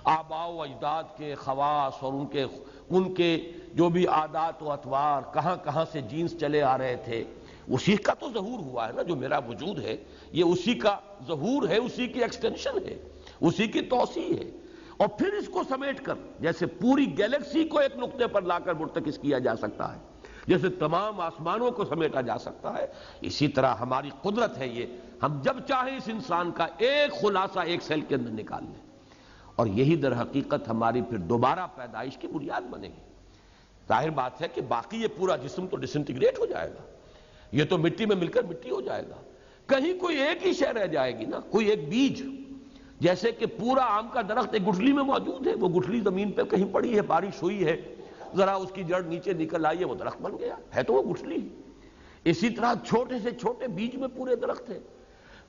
آباء و اجداد کے خواص اور ان کے جو بھی عادات و اطوار کہاں کہاں سے جینز چلے آ رہے تھے، اسی کا تو ظہور ہوا ہے نا۔ جو میرا وجود ہے یہ اسی کا ظہور ہے، اسی کی ایکسٹینشن ہے، اسی کی توسیع ہے۔ اور پھر اس کو سمیٹ کر جیسے پوری گیلیکسی کو ایک نقطے پر لا کر مرتکز کیا جا سکتا ہے، جیسے تمام آسمانوں کو سمیٹا جا سکتا ہے، اسی طرح ہماری قدرت ہے یہ، ہم جب چاہیں اس انسان کا ایک خلاصہ ایک سیل کے اندر نکال لیں، اور یہی در حقیقت ہماری پھر دوبارہ پیدائش کی بنیاد بنے گی۔ ظاہر بات ہے کہ باقی یہ پورا جسم تو ڈس انٹیگریٹ ہو جائے گا، یہ تو مٹی میں مل کر مٹی ہو جائے گا، کہیں کوئی ایک ہی شے رہ جائے گی نا، کوئی ایک بیج، جیسے کہ پورا آم کا درخت ایک گٹھلی میں موجود ہے، وہ گٹھلی زمین پہ کہیں پڑی ہے، بارش ہوئی ہے، ذرا اس کی جڑ نیچے نکل آئی ہے، وہ درخت بن گیا ہے، تو وہ گٹھلی۔ اسی طرح چھوٹے سے چھوٹے بیج میں پورے درخت ہے۔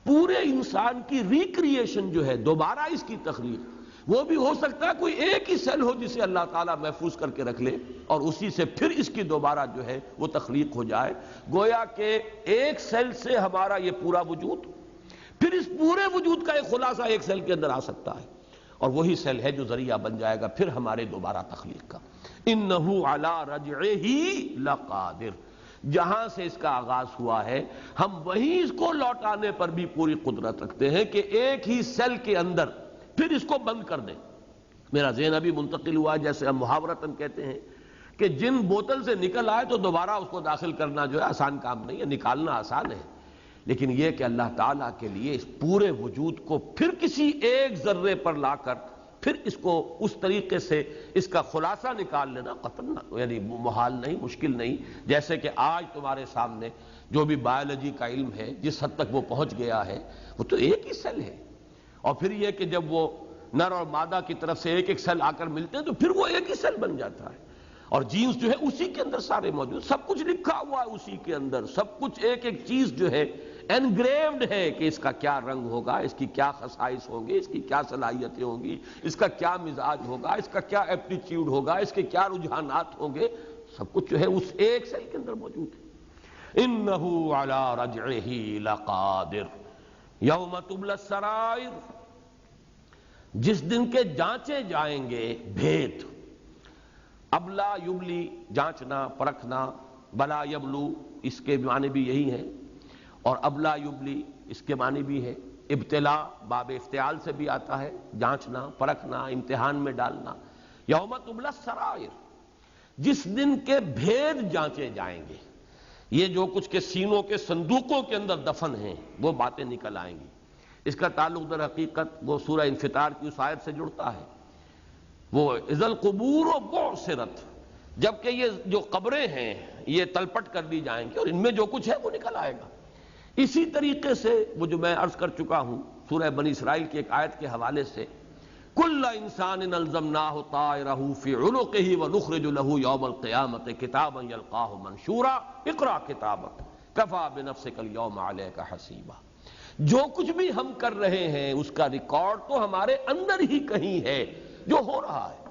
پورے انسان کی ریکریشن جو ہے، دوبارہ اس کی تخلیق، وہ بھی ہو سکتا ہے کوئی ایک ہی سیل ہو جسے اللہ تعالیٰ محفوظ کر کے رکھ لے اور اسی سے پھر اس کی دوبارہ جو ہے وہ تخلیق ہو جائے۔ گویا کہ ایک سیل سے ہمارا یہ پورا وجود، پھر اس پورے وجود کا ایک خلاصہ ایک سیل کے اندر آ سکتا ہے، اور وہی سیل ہے جو ذریعہ بن جائے گا پھر ہمارے دوبارہ تخلیق کا۔ انہو علی رجعہ لقادر، جہاں سے اس کا آغاز ہوا ہے ہم وہیں اس کو لوٹانے پر بھی پوری قدرت رکھتے ہیں کہ ایک ہی سیل کے اندر پھر اس کو بند کر دیں۔ میرا ذہن ابھی منتقل ہوا جیسے ہم محاورتاً کہتے ہیں کہ جن بوتل سے نکل آئے تو دوبارہ اس کو داخل کرنا جو ہے آسان کام نہیں ہے، نکالنا آسان ہے، لیکن یہ کہ اللہ تعالیٰ کے لیے اس پورے وجود کو پھر کسی ایک ذرے پر لا کر پھر اس کو اس طریقے سے اس کا خلاصہ نکال لینا قطعاً یعنی محال نہیں، مشکل نہیں۔ جیسے کہ آج تمہارے سامنے جو بھی بایولوجی کا علم ہے جس حد تک وہ پہنچ گیا ہے، وہ تو ایک ہی سیل ہے، اور پھر یہ کہ جب وہ نر اور مادہ کی طرف سے ایک ایک سیل آ کر ملتے ہیں تو پھر وہ ایک ہی سیل بن جاتا ہے، اور جینز جو ہے اسی کے اندر سارے موجود، سب کچھ لکھا ہوا ہے اسی کے اندر، سب کچھ ایک ایک چیز جو ہے انگریوڈ ہے کہ اس کا کیا رنگ ہوگا، اس کی کیا خصائص ہوں گے، اس کی کیا صلاحیتیں ہوں گی، اس کا کیا مزاج ہوگا، اس کا کیا ایپٹیچیوڈ ہوگا، اس کے کیا رجحانات ہوں گے، سب کچھ جو ہے اس ایک سیل کے اندر موجود ہے۔ انہو علی رجعہ لقادر یوم تبلی السرائر، جس دن کے جانچے جائیں گے بھید۔ ابلا یبلی، جانچنا پرکھنا، بلا یبلو اس کے معنی بھی یہی ہیں، اور ابلا یبلی اس کے معنی بھی ہے ابتلا، باب افتعال سے بھی آتا ہے، جانچنا پرکھنا، امتحان میں ڈالنا۔ یوم تبلی السرائر، جس دن کے بھید جانچے جائیں گے، یہ جو کچھ کے سینوں کے صندوقوں کے اندر دفن ہیں وہ باتیں نکل آئیں گی۔ اس کا تعلق در حقیقت وہ سورہ انفطار کی اس آیت سے جڑتا ہے، وہ اذا القبور بعثرت، جبکہ یہ جو قبریں ہیں یہ تلپٹ کر دی جائیں گی اور ان میں جو کچھ ہے وہ نکل آئے گا۔ اسی طریقے سے وہ جو میں عرض کر چکا ہوں سورہ بنی اسرائیل کی ایک آیت کے حوالے سے، کل انسان الزمناہ طائرہ فی عنقہ ونخرج لہ یوم القیامۃ کتابا یلقاہ منشورا اقرأ کتابک کفی بنفسک الیوم علیک حسیبا۔ جو کچھ بھی ہم کر رہے ہیں اس کا ریکارڈ تو ہمارے اندر ہی کہیں ہے، جو ہو رہا ہے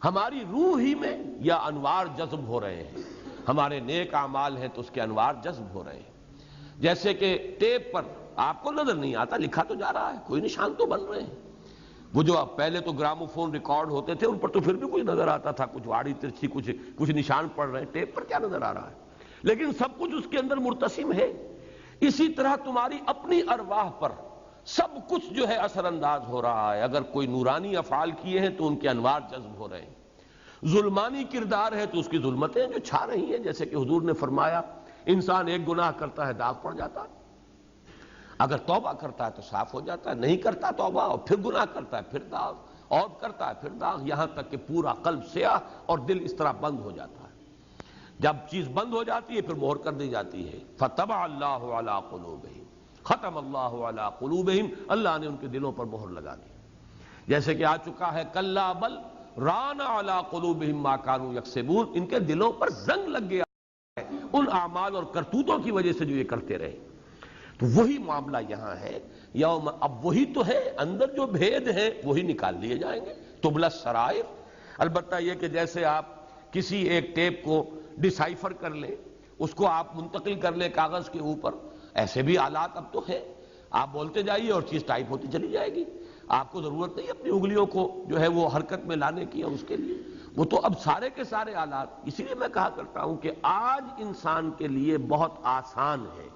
ہماری روح ہی میں، یا انوار جذب ہو رہے ہیں، ہمارے نیک اعمال ہیں تو اس کے انوار جذب ہو رہے ہیں۔ جیسے کہ ٹیپ پر آپ کو نظر نہیں آتا، لکھا تو جا رہا ہے، کوئی نشان تو بن رہے ہیں۔ وہ جو پہلے تو گراموفون ریکارڈ ہوتے تھے ان پر تو پھر بھی کچھ نظر آتا تھا، کچھ واڑی ترچھی، کچھ نشان پڑ رہے ہیں، ٹیپ پر کیا نظر آ رہا ہے؟ لیکن سب کچھ اس کے اندر مرتسم ہے۔ اسی طرح تمہاری اپنی ارواح پر سب کچھ جو ہے اثر انداز ہو رہا ہے۔ اگر کوئی نورانی افعال کیے ہیں تو ان کے انوار جذب ہو رہے ہیں، ظلمانی کردار ہے تو اس کی ظلمتیں جو چھا رہی ہیں، جیسے کہ حضور نے فرمایا انسان ایک گناہ کرتا ہے داغ پڑ جاتا ہے، اگر توبہ کرتا ہے تو صاف ہو جاتا ہے، نہیں کرتا توبہ اور پھر گناہ کرتا ہے پھر داغ، اور کرتا ہے پھر داغ، یہاں تک کہ پورا قلب سیاہ اور دل اس طرح بند ہو جاتا ہے۔ جب چیز بند ہو جاتی ہے پھر مہر کر دی جاتی ہے، فَطَبَعَ اللَّهُ عَلَىٰ قُلُوبِهِمْ ختم اللہ علی قلوبہم، اللہ نے ان کے دلوں پر مہر لگا دی، جیسے کہ آ چکا ہے کلا بل ران علی قلوبہم ما کانوا یکسبون، ان کے دلوں پر زنگ لگ گیا ہے ان اعمال اور کرتوتوں کی وجہ سے جو یہ کرتے رہے۔ تو وہی معاملہ یہاں ہے، یوم، اب وہی تو ہے، اندر جو بھید ہیں وہی نکال لیے جائیں گے، تبلی السرائر۔ البتہ یہ کہ جیسے آپ کسی ایک ٹیپ کو ڈیسائفر کر لیں، اس کو آپ منتقل کر لیں کاغذ کے اوپر، ایسے بھی آلات اب تو ہے، آپ بولتے جائیے اور چیز ٹائپ ہوتی چلی جائے گی، آپ کو ضرورت نہیں اپنی انگلیوں کو جو ہے وہ حرکت میں لانے کی، اور اس کے لیے وہ تو اب سارے کے سارے آلات۔ اسی لیے میں کہا کرتا ہوں کہ آج انسان کے لیے بہت آسان ہے،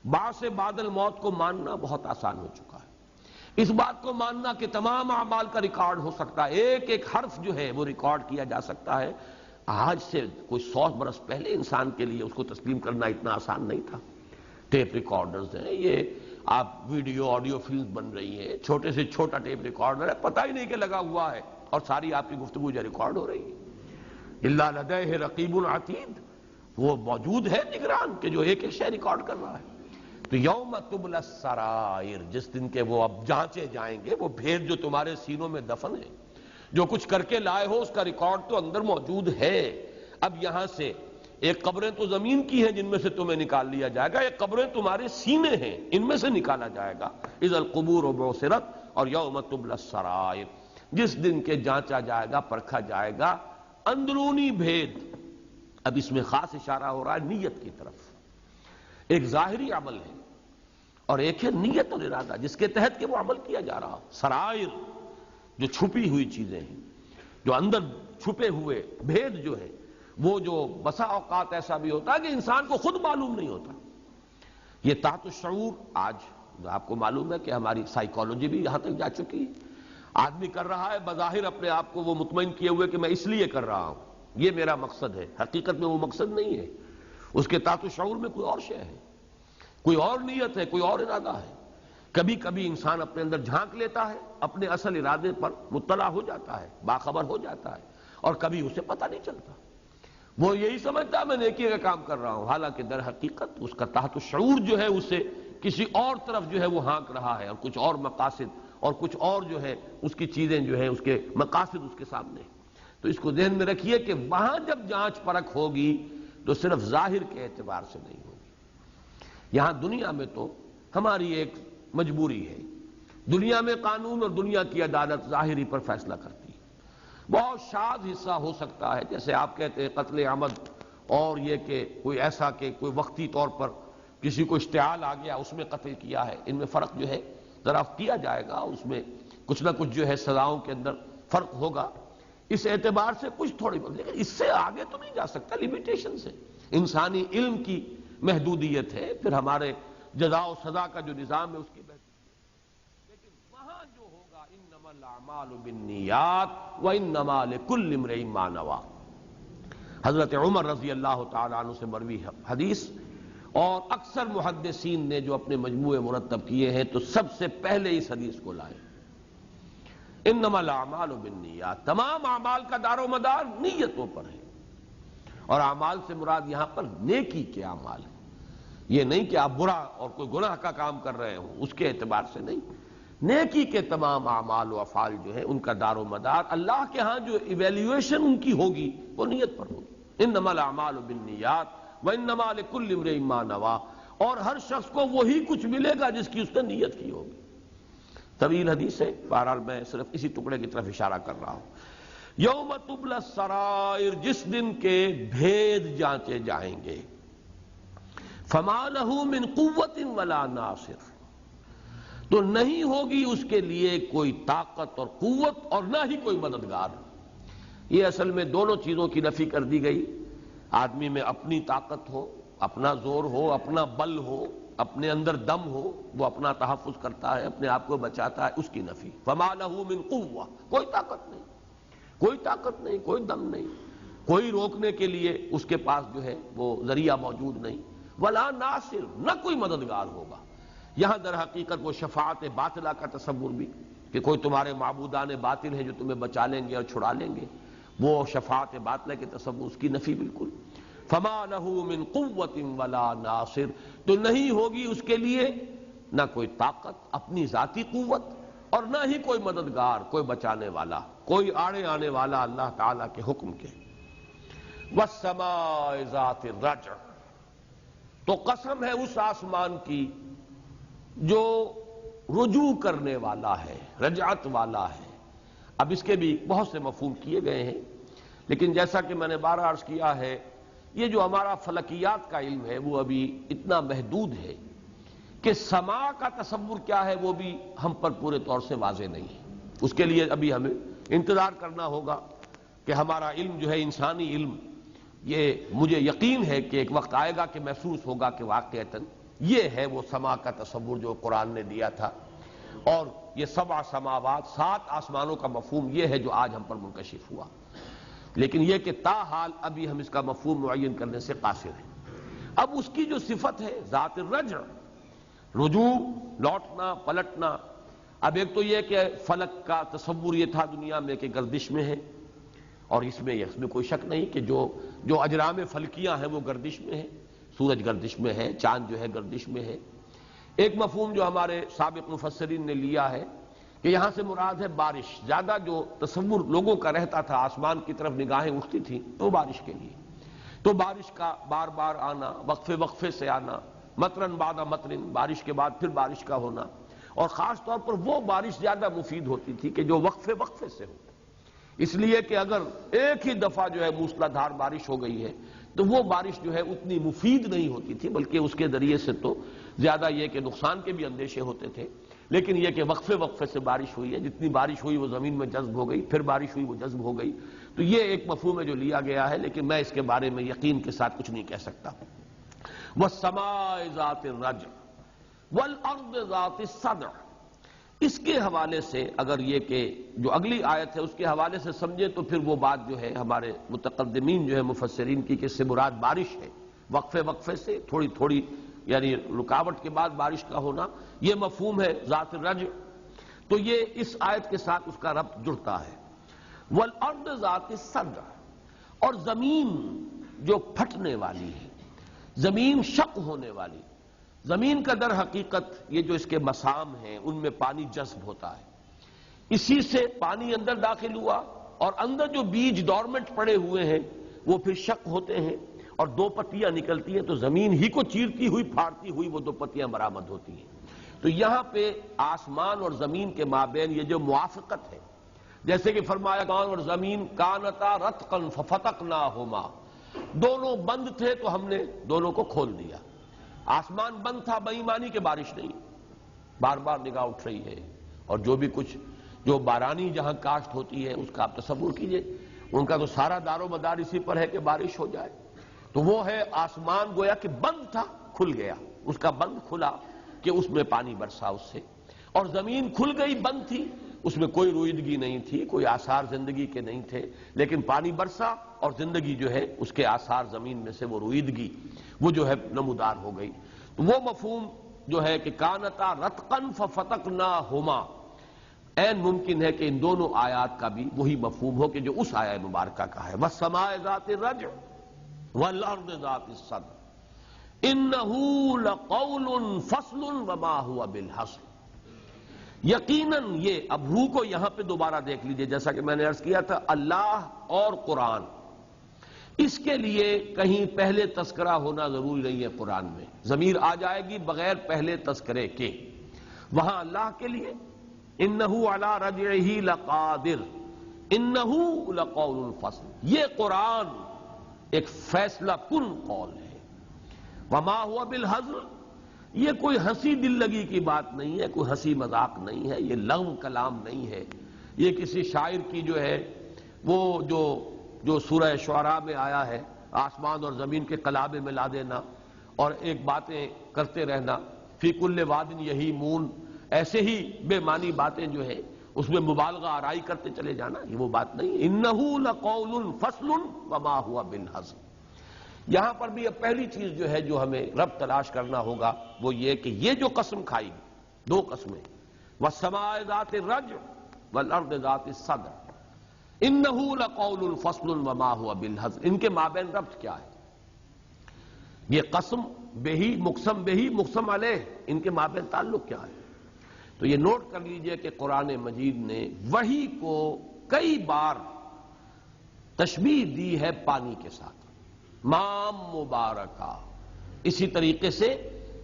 بعث بعد الموت کو ماننا بہت آسان ہو چکا ہے، اس بات کو ماننا کہ تمام اعمال کا ریکارڈ ہو سکتا ہے، ایک ایک حرف جو ہے وہ ریکارڈ کیا جا سکتا ہے، آج سے کوئی 100 برس پہلے انسان کے لیے اس کو تسلیم کرنا اتنا آسان نہیں تھا۔ ٹیپ ریکارڈرز ہیں، یہ آپ ویڈیو آڈیو فلم بن رہی ہیں، چھوٹے سے چھوٹا ٹیپ ریکارڈر ہے، پتہ ہی نہیں کہ لگا ہوا ہے، اور ساری آپ کی گفتگو جو ریکارڈ ہو رہی ہے۔ الا لدیہ رقیب عتید، وہ موجود ہے نگران کہ جو ایک ایک شے ریکارڈ کر رہا ہے۔ تو یوم تبلی السرائر، جس دن کے وہ اب جانچے جائیں گے، وہ بھید جو تمہارے سینوں میں دفن ہے، جو کچھ کر کے لائے ہو اس کا ریکارڈ تو اندر موجود ہے۔ اب یہاں سے ایک قبریں تو زمین کی ہیں جن میں سے تمہیں نکال لیا جائے گا، ایک قبریں تمہارے سینے ہیں ان میں سے نکالا جائے گا۔ اذا القبور بعثرت، اور یوم تبلی السرائر، جس دن کے جانچا جائے گا، پرکھا جائے گا اندرونی بھید۔ اب اس میں خاص اشارہ ہو رہا ہے نیت کی طرف۔ ایک ظاہری عمل ہے اور ایک ہے نیت اور ارادہ جس کے تحت کہ وہ عمل کیا جا رہا ہو۔ سرائر جو چھپی ہوئی چیزیں ہیں، جو اندر چھپے ہوئے بھید جو ہے، وہ جو بسا اوقات ایسا بھی ہوتا ہے کہ انسان کو خود معلوم نہیں ہوتا۔ یہ تحت الشعور، آج آپ کو معلوم ہے کہ ہماری سائیکالوجی بھی یہاں تک جا چکی ہے، آدمی کر رہا ہے بظاہر اپنے آپ کو وہ مطمئن کیے ہوئے کہ میں اس لیے کر رہا ہوں، یہ میرا مقصد ہے، حقیقت میں وہ مقصد نہیں ہے، اس کے تحت الشعور میں کوئی اور شے ہے، کوئی اور نیت ہے، کوئی اور ارادہ ہے۔ کبھی کبھی انسان اپنے اندر جھانک لیتا ہے، اپنے اصل ارادے پر مطلع ہو جاتا ہے، باخبر ہو جاتا ہے، اور کبھی اسے پتہ نہیں چلتا، وہ یہی سمجھتا ہے میں نیکی کا کام کر رہا ہوں، حالانکہ در حقیقت اس کا تحت الشعور جو ہے اسے کسی اور طرف جو ہے وہ ہانک رہا ہے، اور کچھ اور مقاصد اور کچھ اور جو ہے اس کی چیزیں جو ہیں اس کے مقاصد اس کے سامنے۔ تو اس کو ذہن میں رکھیے کہ وہاں جب جانچ پرکھ ہوگی تو صرف ظاہر کے اعتبار سے نہیں ہوگی۔ یہاں دنیا میں تو ہماری ایک مجبوری ہے، دنیا میں قانون اور دنیا کی عدالت ظاہری پر فیصلہ کرتی ہے، بہت شاذ حصہ ہو سکتا ہے، جیسے آپ کہتے ہیں قتل عمد، اور یہ کہ کوئی ایسا کہ کوئی وقتی طور پر کسی کو اشتعال آ گیا اس میں قتل کیا ہے، ان میں فرق جو ہے ذرا کیا جائے گا، اس میں کچھ نہ کچھ جو ہے سزاؤں کے اندر فرق ہوگا، اس اعتبار سے کچھ تھوڑی بہت، لیکن اس سے آگے تو نہیں جا سکتا، لیمیٹیشن سے، انسانی علم کی محدودیت ہے، پھر ہمارے جزا و سزا کا جو نظام ہے اس کی محدودیت، لیکن وہاں جو ہوگا انما الاعمال بالنیات وانما لکل امرئ ما نوی، حضرت عمر رضی اللہ تعالی عنہ سے مروی حدیث، اور اکثر محدثین نے جو اپنے مجموعے مرتب کیے ہیں تو سب سے پہلے اس حدیث کو لائے، انما الاعمال بالنیات، تمام اعمال کا دار و مدار نیتوں پر ہے، اور اعمال سے مراد یہاں پر نیکی کے اعمال ہیں، یہ نہیں کہ آپ برا اور کوئی گناہ کا کام کر رہے ہوں اس کے اعتبار سے نہیں، نیکی کے تمام اعمال و افعال جو ہیں ان کا دار و مدار اللہ کے ہاں جو ایویلیویشن ان کی ہوگی وہ نیت پر ہوگی، انما الاعمال بالنیات وانما لکل امرئ ما نوی، اور ہر شخص کو وہی کچھ ملے گا جس کی اس نے نیت کی ہوگی۔ طویل حدیث ہے، بہرحال میں صرف اسی ٹکڑے کی طرف اشارہ کر رہا ہوں۔ یوم تبلی السرائر، جس دن کے بھید جانچے جائیں گے، فما لہ من قوت ولا ناصر، تو نہیں ہوگی اس کے لیے کوئی طاقت اور قوت اور نہ ہی کوئی مددگار۔ یہ اصل میں دونوں چیزوں کی نفی کر دی گئی، آدمی میں اپنی طاقت ہو، اپنا زور ہو، اپنا بل ہو، اپنے اندر دم ہو، وہ اپنا تحفظ کرتا ہے، اپنے آپ کو بچاتا ہے، اس کی نفی۔ فما لہ من قوہ، کوئی طاقت نہیں، کوئی طاقت نہیں، کوئی دم نہیں، کوئی روکنے کے لیے اس کے پاس جو ہے وہ ذریعہ موجود نہیں، ولا ناصر، نہ کوئی مددگار ہوگا۔ یہاں در حقیقت وہ شفاعت باطلہ کا تصور بھی، کہ کوئی تمہارے معبودان باطل ہیں جو تمہیں بچا لیں گے اور چھڑا لیں گے، وہ شفاعت باطلہ کے تصور، اس کی نفی بالکل۔ فما له من قوت ولا ناصر، تو نہیں ہوگی اس کے لیے نہ کوئی طاقت اپنی ذاتی قوت، اور نہ ہی کوئی مددگار، کوئی بچانے والا، کوئی آڑے آنے والا اللہ تعالیٰ کے حکم کے۔ والسماء ذات الرجع، تو قسم ہے اس آسمان کی جو رجوع کرنے والا ہے، رجعت والا ہے۔ اب اس کے بھی بہت سے مفہوم کیے گئے ہیں، لیکن جیسا کہ میں نے بارہ عرض کیا ہے، یہ جو ہمارا فلکیات کا علم ہے وہ ابھی اتنا محدود ہے کہ سما کا تصور کیا ہے وہ بھی ہم پر پورے طور سے واضح نہیں ہے۔ اس کے لیے ابھی ہمیں انتظار کرنا ہوگا کہ ہمارا علم جو ہے، انسانی علم، یہ مجھے یقین ہے کہ ایک وقت آئے گا کہ محسوس ہوگا کہ واقعتاً یہ ہے وہ سما کا تصور جو قرآن نے دیا تھا، اور یہ 7 سماوات، 7 آسمانوں کا مفہوم یہ ہے جو آج ہم پر منکشف ہوا۔ لیکن یہ کہ تاحال ابھی ہم اس کا مفہوم معین کرنے سے قاصر ہیں۔ اب اس کی جو صفت ہے ذات الرجع، رجوع، لوٹنا، پلٹنا۔ اب ایک تو یہ کہ فلک کا تصور یہ تھا دنیا میں کہ گردش میں ہے، اور اس میں کوئی شک نہیں کہ جو اجرام فلکیاں ہیں وہ گردش میں ہیں، سورج گردش میں ہے، چاند جو ہے گردش میں ہے۔ ایک مفہوم جو ہمارے سابق مفسرین نے لیا ہے کہ یہاں سے مراد ہے بارش۔ زیادہ جو تصور لوگوں کا رہتا تھا، آسمان کی طرف نگاہیں اٹھتی تھیں تو بارش کے لیے، تو بارش کا بار بار آنا، وقفے وقفے سے آنا، مطرن بعد مطرن، بارش کے بعد پھر بارش کا ہونا، اور خاص طور پر وہ بارش زیادہ مفید ہوتی تھی کہ جو وقفے وقفے سے ہو، اس لیے کہ اگر ایک ہی دفعہ جو ہے موسلا دھار بارش ہو گئی ہے تو وہ بارش جو ہے اتنی مفید نہیں ہوتی تھی، بلکہ اس کے ذریعے سے تو زیادہ یہ کہ نقصان کے بھی اندیشے ہوتے تھے۔ لیکن یہ کہ وقفے وقفے سے بارش ہوئی ہے، جتنی بارش ہوئی وہ زمین میں جذب ہو گئی، پھر بارش ہوئی وہ جذب ہو گئی، تو یہ ایک مفہوم ہے جو لیا گیا ہے، لیکن میں اس کے بارے میں یقین کے ساتھ کچھ نہیں کہہ سکتا۔ والسماء ذات الرجع والارض ذات الصدع، اس کے حوالے سے اگر یہ کہ جو اگلی آیت ہے اس کے حوالے سے سمجھے تو پھر وہ بات جو ہے ہمارے متقدمین جو ہے مفسرین کی کہ اس سے مراد بارش ہے، وقفے وقفے سے تھوڑی تھوڑی یعنی رکاوٹ کے بعد بارش کا ہونا، یہ مفہوم ہے ذات الرجع، تو یہ اس آیت کے ساتھ اس کا ربط جڑتا ہے۔ والارض ذات الصدع، اور زمین جو پھٹنے والی ہے، زمین شق ہونے والی، زمین کا در حقیقت یہ جو اس کے مسام ہیں ان میں پانی جذب ہوتا ہے، اسی سے پانی اندر داخل ہوا، اور اندر جو بیج ڈورمنٹ پڑے ہوئے ہیں وہ پھر شق ہوتے ہیں اور 2 پتیاں نکلتی ہیں، تو زمین ہی کو چیرتی ہوئی پھاڑتی ہوئی وہ 2 پتیاں برآمد ہوتی ہیں۔ تو یہاں پہ آسمان اور زمین کے مابین یہ جو موافقت ہے، جیسے کہ فرمایا آسمان اور زمین کانتا رتقا ففتقناہما، دونوں بند تھے تو ہم نے دونوں کو کھول دیا۔ آسمان بند تھا، بے ایمانی کہ بارش نہیں، بار بار نگاہ اٹھ رہی ہے، اور جو بھی کچھ جو بارانی جہاں کاشت ہوتی ہے اس کا آپ تصور کیجئے، ان کا تو سارا دار و مدار اسی پر ہے کہ بارش ہو جائے، تو وہ ہے آسمان گویا کہ بند تھا، کھل گیا، اس کا بند کھلا کہ اس میں پانی برسا اس سے، اور زمین کھل گئی، بند تھی، اس میں کوئی رویدگی نہیں تھی، کوئی آثار زندگی کے نہیں تھے، لیکن پانی برسا اور زندگی جو ہے اس کے آثار زمین میں سے وہ رویدگی وہ جو ہے نمودار ہو گئی۔ تو وہ مفہوم جو ہے کہ کانتا رتقا ففتقناہما، عین ممکن ہے کہ ان دونوں آیات کا بھی وہی مفہوم ہو کہ جو اس آیہ مبارکہ کا ہے، والسماء ذات الرجع والارض ذات الصدع انہ لقول فصل وما هو بالحصر۔ یقیناً یہ، اب روح کو یہاں پہ دوبارہ دیکھ لیجئے، جیسا کہ میں نے عرض کیا تھا، اللہ اور قرآن، اس کے لیے کہیں پہلے تذکرہ ہونا ضروری نہیں ہے۔ قرآن میں ضمیر آ جائے گی بغیر پہلے تذکرے کے، وہاں اللہ کے لیے انہ علی رجعہ لقادر، انہ لقول فصل، یہ قرآن ایک فیصلہ کن قول ہے۔ وما هو بالحزر، یہ کوئی ہنسی دل لگی کی بات نہیں ہے، کوئی ہنسی مذاق نہیں ہے، یہ لغو کلام نہیں ہے، یہ کسی شاعر کی جو ہے وہ جو سورہ شعراء میں آیا ہے، آسمان اور زمین کے قلابے میں لا دینا اور ایک باتیں کرتے رہنا، فی کل واد یہیمون، ایسے ہی بے معنی باتیں جو ہے اس میں مبالغہ آرائی کرتے چلے جانا، یہ وہ بات نہیں ہے۔ اِنَّهُ لَقَوْلٌ فَصْلٌ وَمَا هُوَ بِالْهَزْلِ۔ یہاں پر بھی اب پہلی چیز جو ہے جو ہمیں رب تلاش کرنا ہوگا وہ یہ کہ یہ جو قسم کھائی، دو قسمیں، وَالسَّمَاءِ ذَاتِ الرَّجْعِ وَالْأَرْضِ ذَاتِ الصَّدْعِ اِنَّهُ لَقَوْلٌ فَصْلٌ وَمَا هُوَ بِالْهَزْلِ۔ ان کے مابین ربط کیا ہے؟ یہ قسم بہی، مقسم بہی، مقسم علیہ، ان کے مابین تعلق کیا ہے؟ تو یہ نوٹ کر لیجئے کہ قرآن مجید نے وحی کو کئی بار تشبیہ دی ہے پانی کے ساتھ، مام مبارکہ۔ اسی طریقے سے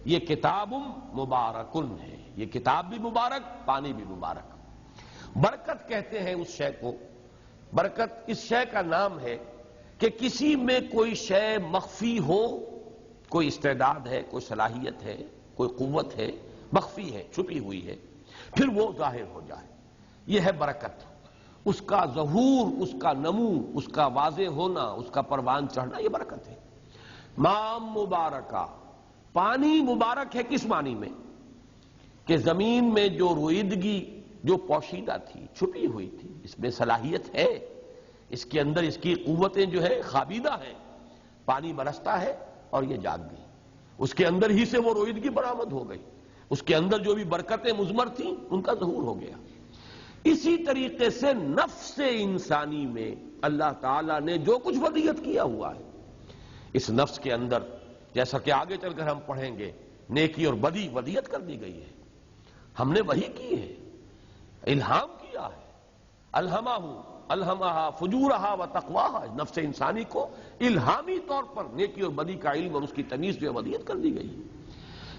یہ کتاب مبارکن ہے، یہ کتاب بھی مبارک، پانی بھی مبارک۔ برکت کہتے ہیں اس شے کو، برکت اس شے کا نام ہے کہ کسی میں کوئی شے مخفی ہو، کوئی استعداد ہے، کوئی صلاحیت ہے، کوئی قوت ہے، مخفی ہے، چھپی ہوئی ہے، پھر وہ ظاہر ہو جائے، یہ ہے برکت۔ اس کا ظہور، اس کا نمو، اس کا واضح ہونا، اس کا پروان چڑھنا، یہ برکت ہے۔ مام مبارکہ، پانی مبارک ہے کس معنی میں؟ کہ زمین میں جو رویدگی جو پوشیدہ تھی، چھپی ہوئی تھی، اس میں صلاحیت ہے، اس کے اندر اس کی قوتیں جو ہے خابیدہ ہیں، پانی برستا ہے اور یہ جاگ گئی، اس کے اندر ہی سے وہ رویدگی برآمد ہو گئی، اس کے اندر جو بھی برکتیں مضمر تھیں ان کا ظہور ہو گیا۔ اسی طریقے سے نفس انسانی میں اللہ تعالیٰ نے جو کچھ ودیت کیا ہوا ہے، اس نفس کے اندر، جیسا کہ آگے چل کر ہم پڑھیں گے، نیکی اور بدی ودیت کر دی گئی ہے، ہم نے وہی کی ہے، الہام کیا ہے، الہمہا فجورہا و تقواہا، نفس انسانی کو الہامی طور پر نیکی اور بدی کا علم اور اس کی تمیز جو ہے ودیت کر دی گئی ہے۔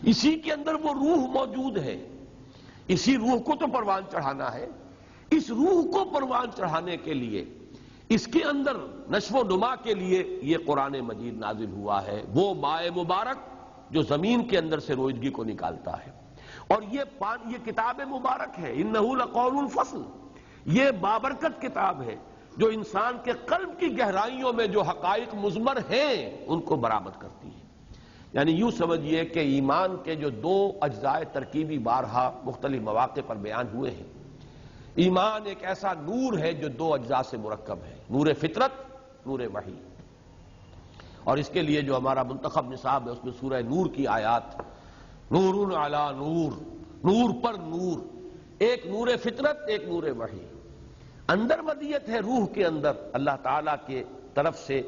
اسی کے اندر وہ روح موجود ہے، اسی روح کو تو پروان چڑھانا ہے، اس روح کو پروان چڑھانے کے لیے، اس کے اندر نشو و نما کے لیے یہ قرآن مجید نازل ہوا ہے، وہ مائے مبارک جو زمین کے اندر سے رویدگی کو نکالتا ہے، اور یہ کتاب مبارک ہے، انہ لقول فصل، یہ بابرکت کتاب ہے جو انسان کے قلب کی گہرائیوں میں جو حقائق مضمر ہیں ان کو برآمد کرتی ہے۔ یعنی یوں سمجھیے کہ ایمان کے جو دو اجزاء ترکیبی بارہا مختلف مواقع پر بیان ہوئے ہیں، ایمان ایک ایسا نور ہے جو دو اجزاء سے مرکب ہے، نور فطرت، نور وحی، اور اس کے لیے جو ہمارا منتخب نصاب ہے اس میں سورہ نور کی آیات، نور علی نور، نور پر نور، ایک نور فطرت، ایک نور وحی، اندر ودیت ہے روح کے اندر اللہ تعالیٰ کے طرف سے،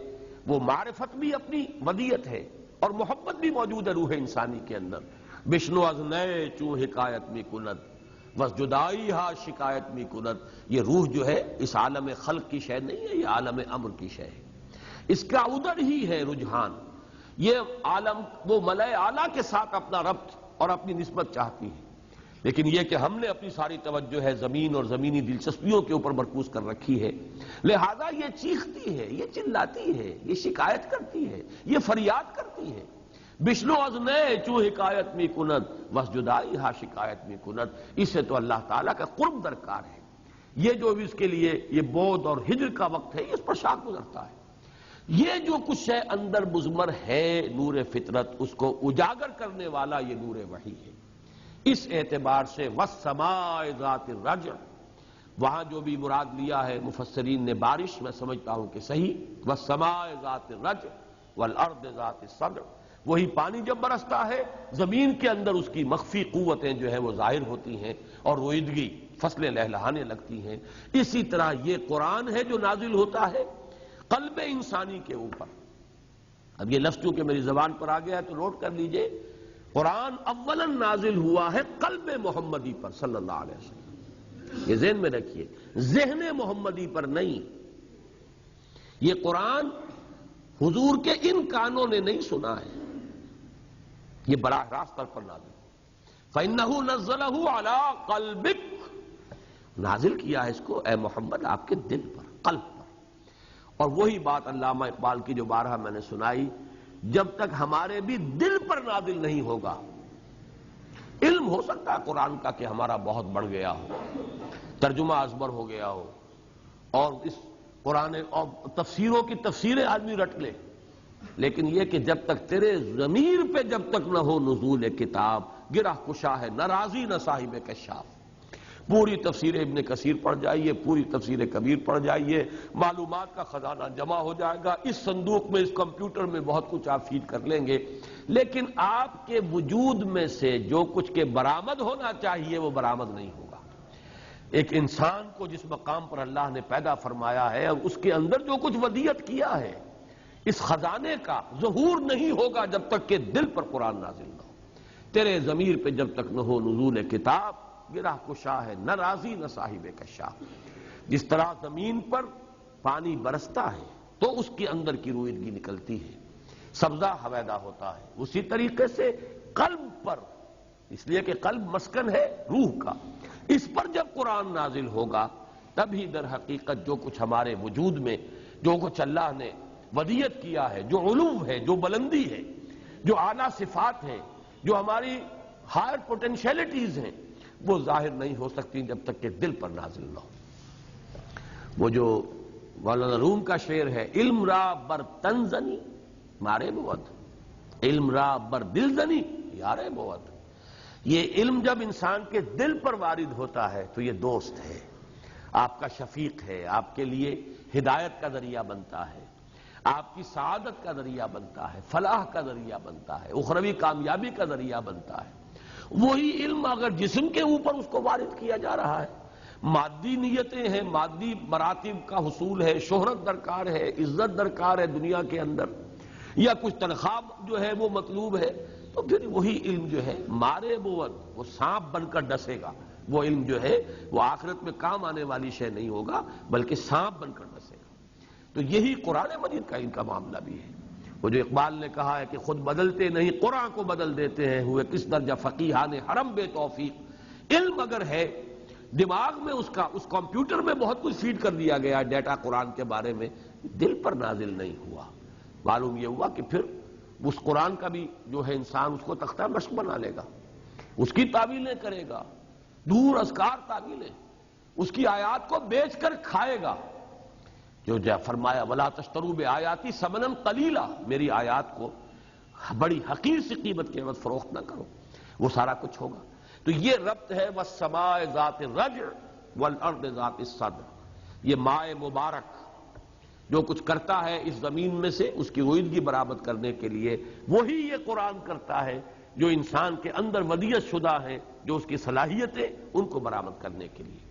وہ معرفت بھی اپنی ودیت ہے اور محبت بھی موجود ہے روح انسانی کے اندر۔ بشنو از نئے چوں حکایت می کند وس جدائی ہا شکایت می کند، یہ روح جو ہے اس عالم خلق کی شے نہیں ہے، یہ عالم امر کی شے ہے، اس کا ادھر ہی ہے رجحان، یہ عالم وہ ملائے اعلیٰ کے ساتھ اپنا ربط اور اپنی نسبت چاہتی ہے، لیکن یہ کہ ہم نے اپنی ساری توجہ ہے زمین اور زمینی دلچسپیوں کے اوپر مرکوز کر رکھی ہے، لہذا یہ چیختی ہے، یہ چلاتی ہے، یہ شکایت کرتی ہے، یہ فریاد کرتی ہے۔ بشنو از نئے چوں حکایت می کند وس جدائی ہا شکایت می کند، اس سے تو اللہ تعالیٰ کا قرب درکار ہے، یہ جو اس کے لیے یہ بود اور ہجر کا وقت ہے، اس پر شاک گزرتا ہے، یہ جو کچھ ہے اندر مضمر ہے نور فطرت، اس کو اجاگر کرنے والا یہ نور وحی ہے۔ اس اعتبار سے والسماء ذات الرجع، وہاں جو بھی مراد لیا ہے مفسرین نے بارش، میں سمجھتا ہوں کہ صحیح، والسماء ذات الرجع والارض ذات الصدع، وہی پانی جب برستا ہے زمین کے اندر اس کی مخفی قوتیں جو ہیں وہ ظاہر ہوتی ہیں اور رویدگی فصلیں لہلہانے لگتی ہیں۔ اسی طرح یہ قرآن ہے جو نازل ہوتا ہے قلب انسانی کے اوپر۔ اب یہ لفظ چونکہ میری زبان پر آ گیا ہے تو نوٹ کر لیجئے، قرآن اولاً نازل ہوا ہے قلب محمدی پر صلی اللہ علیہ وسلم، یہ ذہن میں رکھیے، ذہن محمدی پر نہیں۔ یہ قرآن حضور کے ان کانوں نے نہیں سنا ہے، یہ براہ راست طور پر نازل، فَإِنَّهُ نَزَّلَهُ عَلَىٰ قَلْبِكَ، نازل کیا ہے اس کو اے محمد آپ کے دل پر، قلب پر۔ اور وہی بات علامہ اقبال کی جو بارہا میں نے سنائی، جب تک ہمارے بھی دل پر نازل نہیں ہوگا، علم ہو سکتا ہے قرآن کا کہ ہمارا بہت بڑھ گیا ہو، ترجمہ ازبر ہو گیا ہو، اور اس قرآن اور تفسیروں کی تفسیریں آدمی رٹ لے، لیکن یہ کہ جب تک تیرے ضمیر پہ جب تک نہ ہو نزول کتاب، گرہ کشا ہے نہ راضی نہ صاحب کشاف، پوری تفسیر ابن کثیر پڑھ جائیے، پوری تفسیر کبیر پڑھ جائیے، معلومات کا خزانہ جمع ہو جائے گا۔ اس صندوق میں، اس کمپیوٹر میں بہت کچھ آپ فیڈ کر لیں گے، لیکن آپ کے وجود میں سے جو کچھ کے برآمد ہونا چاہیے وہ برآمد نہیں ہوگا۔ ایک انسان کو جس مقام پر اللہ نے پیدا فرمایا ہے اور اس کے اندر جو کچھ ودیعت کیا ہے، اس خزانے کا ظہور نہیں ہوگا جب تک کہ دل پر قرآن نازل نہ ہو۔ تیرے ضمیر پہ جب تک نہ ہو نزول کتاب، گرہ کشا ہے نہ راضی نہ صاحب کشاف۔ جس طرح زمین پر پانی برستا ہے تو اس کے اندر کی روئیدگی نکلتی ہے، سبزہ ہویدا ہوتا ہے، اسی طریقے سے قلب پر، اس لیے کہ قلب مسکن ہے روح کا، اس پر جب قرآن نازل ہوگا تبھی در حقیقت جو کچھ ہمارے وجود میں، جو کچھ اللہ نے ودیعت کیا ہے، جو علو ہے، جو بلندی ہے، جو اعلیٰ صفات ہیں، جو ہماری ہائر پوٹینشیلٹیز ہیں، وہ ظاہر نہیں ہو سکتی جب تک کہ دل پر نازل نہ ہو۔ وہ جو مولانا روم کا شعر ہے، علم را بر تن زنی مارے بود، علم را بر دل زنی یارے بود۔ یہ علم جب انسان کے دل پر وارد ہوتا ہے تو یہ دوست ہے، آپ کا شفیق ہے، آپ کے لیے ہدایت کا ذریعہ بنتا ہے، آپ کی سعادت کا ذریعہ بنتا ہے، فلاح کا ذریعہ بنتا ہے، اخروی کامیابی کا ذریعہ بنتا ہے۔ وہی علم اگر جسم کے اوپر اس کو وارد کیا جا رہا ہے، مادی نیتیں ہیں، مادی مراتب کا حصول ہے، شہرت درکار ہے، عزت درکار ہے دنیا کے اندر، یا کچھ تنخواہ جو ہے وہ مطلوب ہے، تو پھر وہی علم جو ہے مارے بود، وہ سانپ بن کر ڈسے گا۔ وہ علم جو ہے وہ آخرت میں کام آنے والی شے نہیں ہوگا بلکہ سانپ بن کر ڈسے گا۔ تو یہی قرآن مجید کا ان کا معاملہ بھی ہے۔ وہ جو اقبال نے کہا ہے کہ خود بدلتے نہیں قرآن کو بدل دیتے ہیں، ہوئے کس درجہ فقیہان حرم بے توفیق۔ علم اگر ہے دماغ میں، اس کمپیوٹر میں بہت کچھ فیڈ کر دیا گیا ڈیٹا قرآن کے بارے میں، دل پر نازل نہیں ہوا۔ معلوم یہ ہوا کہ پھر اس قرآن کا بھی جو ہے انسان اس کو تختہ مشق بنا لے گا، اس کی تعویلیں کرے گا، دور ازکار تعویلیں، اس کی آیات کو بیچ کر کھائے گا۔ جو فرمایا وَلَا تَشْتَرُوا بِآيَاتِي ثَمَنًا قَلِيلًا، میری آیات کو بڑی حقیر سی قیمت کے عوض فروخت نہ کرو، وہ سارا کچھ ہوگا۔ تو یہ ربط ہے وَالسَّمَاءِ ذَاتِ الرَّجْعِ وَالْأَرْضِ ذَاتِ الصَّدْعِ۔ یہ مائے مبارک جو کچھ کرتا ہے اس زمین میں سے اس کی روئیدگی برآمد کرنے کے لیے، وہی یہ قرآن کرتا ہے جو انسان کے اندر ودیعت شدہ ہیں، جو اس کی صلاحیتیں ان کو برآمد کرنے کے لیے۔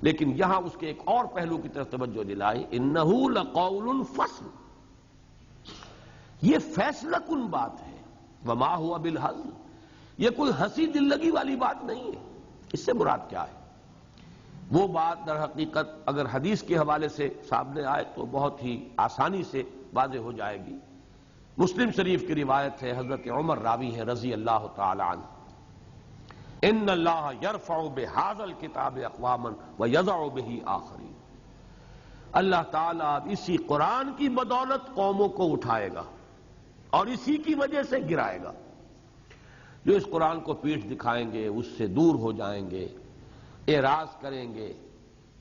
لیکن یہاں اس کے ایک اور پہلو کی طرف توجہ دلائی، انہ لقول فصل، یہ فیصلہ کن بات ہے، وما ہوا بالہزل، یہ کوئی ہنسی دل لگی والی بات نہیں ہے۔ اس سے مراد کیا ہے؟ وہ بات در حقیقت اگر حدیث کے حوالے سے سامنے آئے تو بہت ہی آسانی سے واضح ہو جائے گی۔ مسلم شریف کی روایت ہے، حضرت عمر راوی ہیں رضی اللہ تعالی عنہ، ان اللہ یرفع بہذا الکتاب اقواما ویضع بہ آخرین، اللہ تعالیٰ اسی قرآن کی بدولت قوموں کو اٹھائے گا اور اسی کی وجہ سے گرائے گا۔ جو اس قرآن کو پیٹھ دکھائیں گے، اس سے دور ہو جائیں گے، اعراض کریں گے،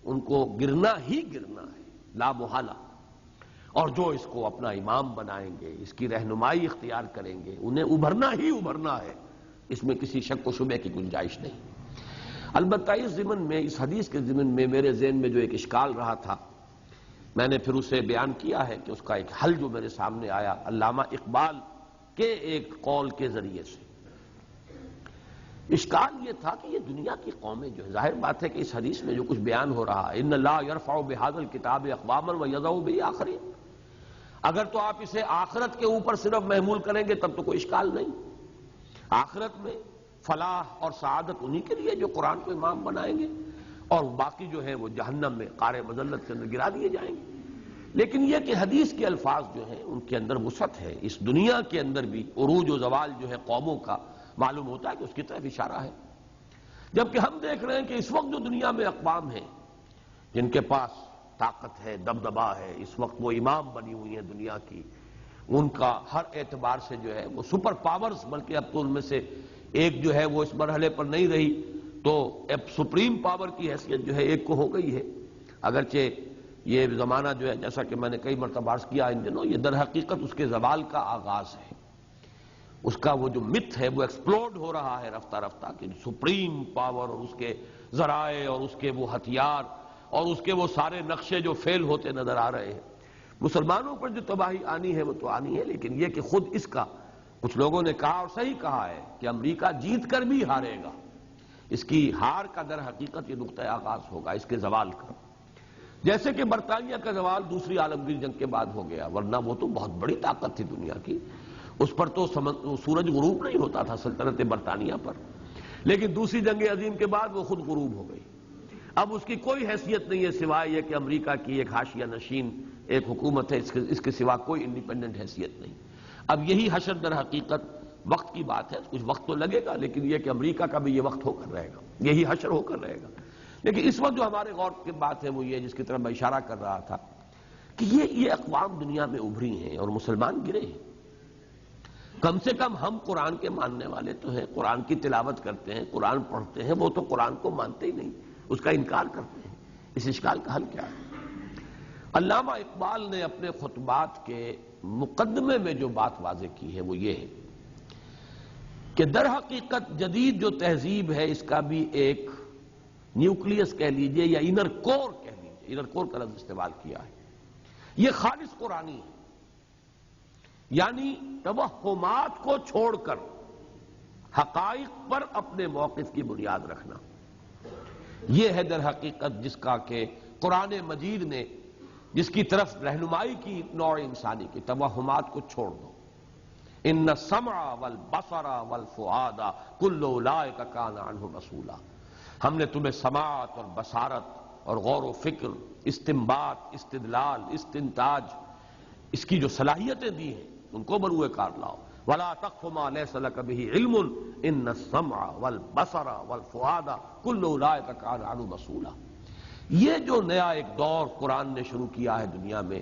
ان کو گرنا ہی گرنا ہے لا محالہ، اور جو اس کو اپنا امام بنائیں گے، اس کی رہنمائی اختیار کریں گے، انہیں ابھرنا ہی ابھرنا ہے، اس میں کسی شک و شبے کی گنجائش نہیں۔ البتہ اس ضمن میں، اس حدیث کے ضمن میں میرے ذہن میں جو ایک اشکال رہا تھا، میں نے پھر اسے بیان کیا ہے کہ اس کا ایک حل جو میرے سامنے آیا علامہ اقبال کے ایک قول کے ذریعے سے۔ اشکال یہ تھا کہ یہ دنیا کی قومیں جو ہے، ظاہر بات ہے کہ اس حدیث میں جو کچھ بیان ہو رہا ہے، ان اللہ یرفع بہذا الکتاب اقواما ویضع بہ آخرین، اگر تو آپ اسے آخرت کے اوپر صرف محمول کریں گے تب تو کوئی اشکال نہیں۔ آخرت میں فلاح اور سعادت انہی کے لیے جو قرآن کو امام بنائیں گے، اور باقی جو ہے وہ جہنم میں قعر مذلت کے اندر گرا دیے جائیں گے۔ لیکن یہ کہ حدیث کے الفاظ جو ہیں ان کے اندر وسعت ہے، اس دنیا کے اندر بھی عروج و زوال جو ہے قوموں کا معلوم ہوتا ہے کہ اس کی طرف اشارہ ہے۔ جبکہ ہم دیکھ رہے ہیں کہ اس وقت جو دنیا میں اقوام ہیں جن کے پاس طاقت ہے، دبدبا ہے، اس وقت وہ امام بنی ہوئی ہیں دنیا کی، ان کا ہر اعتبار سے جو ہے وہ سپر پاورز، بلکہ اب تو ان میں سے ایک جو ہے وہ اس مرحلے پر نہیں رہی تو اب سپریم پاور کی حیثیت جو ہے ایک کو ہو گئی ہے۔ اگرچہ یہ زمانہ جو ہے جیسا کہ میں نے کئی مرتبہ عرض کیا ان دنوں، یہ در حقیقت اس کے زوال کا آغاز ہے۔ اس کا وہ جو مت ہے وہ ایکسپلوڈ ہو رہا ہے رفتہ رفتہ کہ سپریم پاور اور اس کے ذرائع اور اس کے وہ ہتھیار اور اس کے وہ سارے نقشے جو فیل ہوتے نظر آ رہے ہیں. مسلمانوں پر جو تباہی آنی ہے وہ تو آنی ہے، لیکن یہ کہ خود اس کا کچھ لوگوں نے کہا اور صحیح کہا ہے کہ امریکہ جیت کر بھی ہارے گا. اس کی ہار کا در حقیقت یہ نقطۂ آغاز ہوگا اس کے زوال کا، جیسے کہ برطانیہ کا زوال دوسری عالمگیر جنگ کے بعد ہو گیا، ورنہ وہ تو بہت بڑی طاقت تھی دنیا کی، اس پر تو سورج غروب نہیں ہوتا تھا سلطنت برطانیہ پر، لیکن دوسری جنگ عظیم کے بعد وہ خود غروب ہو گئی. اب اس کی کوئی حیثیت نہیں ہے سوائے یہ کہ امریکہ کی ایک حاشیہ نشین ایک حکومت ہے، اس کے سوا کوئی انڈیپینڈنٹ حیثیت نہیں. اب یہی حشر در حقیقت وقت کی بات ہے، کچھ وقت تو لگے گا، لیکن یہ کہ امریکہ کا بھی یہ وقت ہو کر رہے گا، یہی حشر ہو کر رہے گا. لیکن اس وقت جو ہمارے غور کی بات ہے وہ یہ جس کی طرف میں اشارہ کر رہا تھا کہ یہ اقوام دنیا میں ابھری ہیں اور مسلمان گرے ہیں. کم سے کم ہم قرآن کے ماننے والے تو ہیں، قرآن کی تلاوت کرتے ہیں، قرآن پڑھتے ہیں، وہ تو قرآن کو مانتے ہی نہیں، اس کا انکار کرتے ہیں. اس اشکال کا حل کیا ہے؟ علامہ اقبال نے اپنے خطبات کے مقدمے میں جو بات واضح کی ہے وہ یہ ہے کہ در حقیقت جدید جو تہذیب ہے اس کا بھی ایک نیوکلیس کہہ لیجئے یا انر کور کہہ لیجئے، انر کور کا لفظ استعمال کیا ہے، یہ خالص قرآنی ہے. یعنی توہمات کو چھوڑ کر حقائق پر اپنے موقف کی بنیاد رکھنا، یہ ہے در حقیقت جس کا کہ قرآن مجید نے جس کی طرف رہنمائی کی نوع انسانی کی. توہمات کو چھوڑ دو. ان السمع والبصر والفؤاد کل اولئک کان عنہ مسئولا. ہم نے تمہیں سماعت اور بصارت اور غور و فکر، استنباط، استدلال، استنتاج، اس کی جو صلاحیتیں دی ہیں ان کو بروئے کار لاؤ. ولا تقف ما ليس لك به علم ان السمع والبصر والفؤاد كل اولئک کان عنہ مسئولا. یہ جو نیا ایک دور قرآن نے شروع کیا ہے دنیا میں،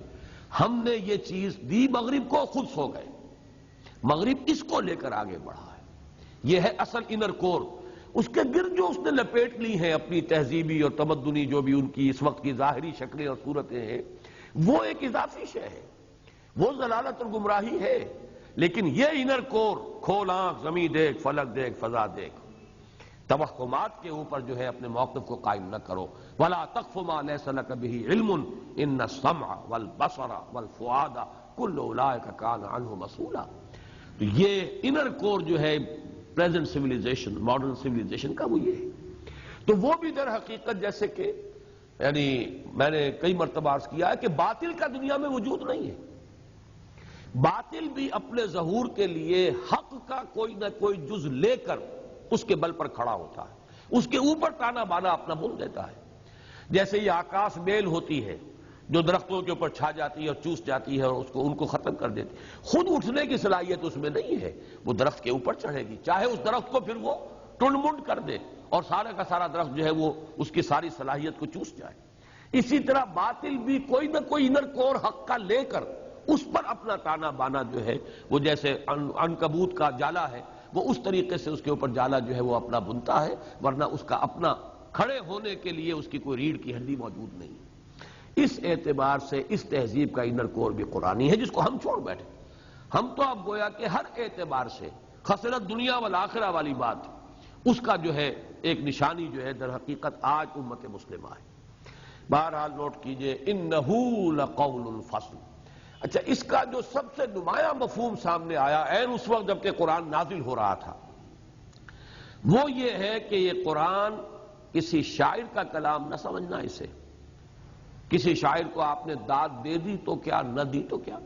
ہم نے یہ چیز دی مغرب کو، خود سو گئے. مغرب اس کو لے کر آگے بڑھا ہے. یہ ہے اصل انر کور. اس کے گرد جو اس نے لپیٹ لی ہیں اپنی تہذیبی اور تمدنی جو بھی ان کی اس وقت کی ظاہری شکلیں اور صورتیں ہیں، وہ ایک اضافی شے ہے، وہ ضلالت اور گمراہی ہے. لیکن یہ انر کور، کھول آنکھ، زمین دیکھ، فلک دیکھ، فضا دیکھ، توہمات کے اوپر جو ہے اپنے موقف کو قائم نہ کرو. ولا تقف ما ليس لك به علم ان السمع والبصر والفؤاد كل اولئک کان عنہ مسئولا. تو یہ انر کور جو ہے پریزنٹ سویلائزیشن، ماڈرن سویلائزیشن کا وہ یہ ہے. تو وہ بھی در حقیقت جیسے کہ یعنی میں نے کئی مرتبہ عرض کیا ہے کہ باطل کا دنیا میں وجود نہیں ہے. باطل بھی اپنے ظہور کے لیے حق کا کوئی نہ کوئی جز لے کر اس کے بل پر کھڑا ہوتا ہے، اس کے اوپر تانا بانا اپنا بن دیتا ہے. جیسے یہ آکاش بیل ہوتی ہے جو درختوں کے اوپر چھا جاتی ہے اور چوس جاتی ہے اور ان کو ختم کر دیتی ہے. خود اٹھنے کی صلاحیت اس میں نہیں ہے، وہ درخت کے اوپر چڑھے گی، چاہے اس درخت کو پھر وہ ٹنڈ منڈ کر دے اور سارا کا سارا درخت جو ہے وہ اس کی ساری صلاحیت کو چوس جائے. اسی طرح باطل بھی کوئی نہ کوئی انر کور حق کا لے کر اس پر اپنا تانا بانا جو ہے وہ جیسے عنکبوت کا جالا ہے وہ اس طریقے سے اس کے اوپر جالا جو ہے وہ اپنا بنتا ہے، ورنہ اس کا اپنا کھڑے ہونے کے لیے اس کی کوئی ریڑھ کی ہڈی موجود نہیں. اس اعتبار سے اس تہذیب کا انر کور بھی قرآنی ہے جس کو ہم چھوڑ بیٹھے. ہم تو اب گویا کہ ہر اعتبار سے خسرت دنیا والآخرہ والی بات اس کا جو ہے ایک نشانی جو ہے در حقیقت آج امت مسلمہ ہے. بہرحال نوٹ کیجئے انہو لقول الفصل. اچھا، اس کا جو سب سے نمایاں مفہوم سامنے آیا عین اس وقت جب کہ قرآن نازل ہو رہا تھا وہ یہ ہے کہ یہ قرآن کسی شاعر کا کلام نہ سمجھنا. اسے کسی شاعر کو آپ نے داد دے دی تو کیا، نہ دی تو کیا.